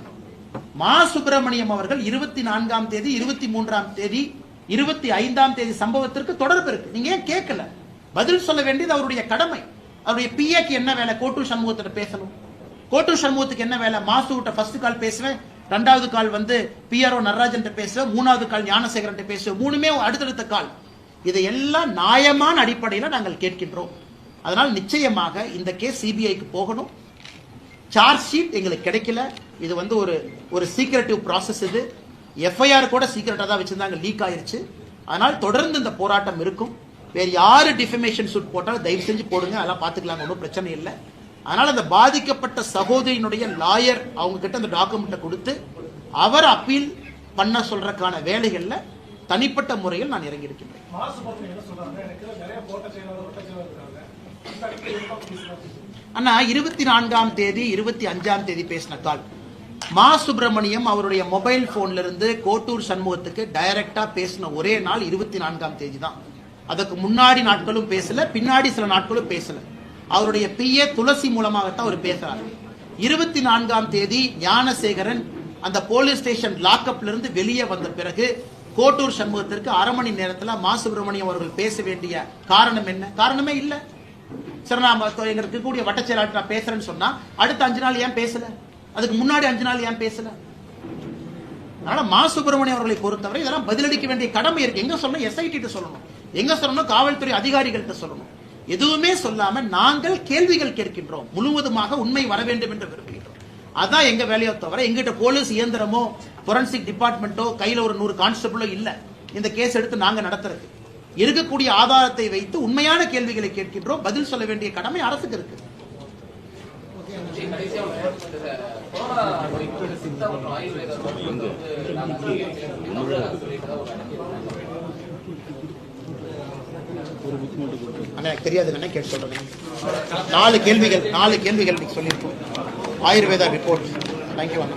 மா சுப்பிரமணியம் அவர்கள் 24ஆம் தேதி 23ஆம் தேதி 25ஆம் தேதி சம்பவத்திற்கு தொடர்பு இருக்கு, நீங்க ஏன் கேட்கல? பதில் சொல்ல வேண்டியது அவருடைய கடமை. அவருடைய பிஏக்கு என்ன வேலை? கோட்டூர் சண்முகத்திட்ட பேசணும். கோட்டூர் சண்முகத்துக்கு என்ன வேலை? மாசுகிட்ட ஃபர்ஸ்ட் கால் பேசுவேன், 2வது கால் வந்து பிஆர்ஓ நடராஜன் பேசுவேன், 3வது கால் ஞானசேகரன் பேசுவேன், 3மே அடுத்தடுத்த கால். இதையெல்லாம் நியாயமான அடிப்படையில் நாங்கள் கேட்கின்றோம். அதனால் நிச்சயமாக இந்த கேஸ் சிபிஐக்கு போகணும். சார்ஜ் ஷீட் எங்களுக்கு கிடைக்கல, இது வந்து ஒரு சீக்ரெட்டிவ் ப்ராசஸ். இது எஃப்ஐஆர் கூட சீக்ரெட்டா தான் வச்சிருந்தாங்க, லீக் ஆயிருச்சு. அதனால் தொடர்ந்து இந்த போராட்டம் இருக்கும். வேற யாரு டிஃபமேஷன் சூட் போட்டாலும் தயவு செஞ்சு போடுங்க, அதெல்லாம் பார்த்துக்கலாம், ஒன்றும் பிரச்சனை இல்லை. அதனால அந்த பாதிக்கப்பட்ட சகோதரியினுடைய லாயர் அவங்க கிட்ட அந்த டாக்குமெண்ட்டை கொடுத்து அவர் அப்பீல் பண்ண சொல்றதுக்கான வேலைகள்ல தனிப்பட்ட முறையில் நான் இறங்கி இருக்கின்றேன். அண்ணா 24ஆம் தேதி 25ஆம் தேதி பேசின கால் மா சுப்பிரமணியம் அவருடைய மொபைல் போன்ல இருந்து கோட்டூர் சண்முகத்துக்கு டைரக்டா பேசின ஒரே நாள் 24ஆம் தேதி தான். அதுக்கு முன்னாடி நாட்களும் பேசல, பின்னாடி சில நாட்களும் பேசல. அவருடைய பிஏ துளசி மூலமாகத்தான் அவர் பேசுறாரு. 24ஆம் தேதி ஞானசேகரன் அந்த போலீஸ் ஸ்டேஷன் லாக்அப்ல இருந்து வெளியே வந்த பிறகு கோட்டூர் சண்முகத்திற்கு 1/2 மணி நேரத்தில் மா சுப்பிரமணியம் அவர்கள் பேச வேண்டிய காரணம் என்ன? காரணமே இல்லை. சரி, நான் எங்களுக்கு இருக்கக்கூடிய வட்டச் செயலாளர் நான் பேசுறேன்னு சொன்னா அடுத்த 5 நாள் ஏன் பேசல? அதுக்கு முன்னாடி 5 நாள் ஏன் பேசல? அதனால மா சுப்பிரமணியம் அவர்களை பொறுத்தவரை இதெல்லாம் பதிலளிக்க வேண்டிய கடமை இருக்கு. எங்க சொல்லணும்? எஸ்ஐடி சொல்லணும், எங்க சொல்லணும்? காவல்துறை அதிகாரிகள்கிட்ட சொல்லணும். எதுவுமே சொல்லாம நாங்கள் கேள்விகள் கேட்கின்றோம், முழுவதுமாக உண்மை வர வேண்டும் என்று விரும்புகின்றோம். அதான் எங்க வேலையோ தவிர எங்கிட்ட போலீஸ் இயந்திரமோ ஃபொரன்சிக் டிபார்ட்மெண்ட்டோ கையில ஒரு 100 கான்ஸ்டபிளோ இல்ல. இந்த கேஸ் எடுத்து நாங்க நடத்துறது இருக்கக்கூடிய ஆதாரத்தை வைத்து உண்மையான கேள்விகளை கேட்கின்றோம். பதில் சொல்ல வேண்டிய கடமை அரசுக்கு இருக்கு. அண்ணா எனக்கு தெரியாதுங்கண்ணா கேட்டு சொல்றேன். 4 கேள்விகள் இன்னைக்கு சொல்லியிருக்கோம். ஆயுர்வேதா ரிப்போர்ட். தேங்க்யூ அண்ணா.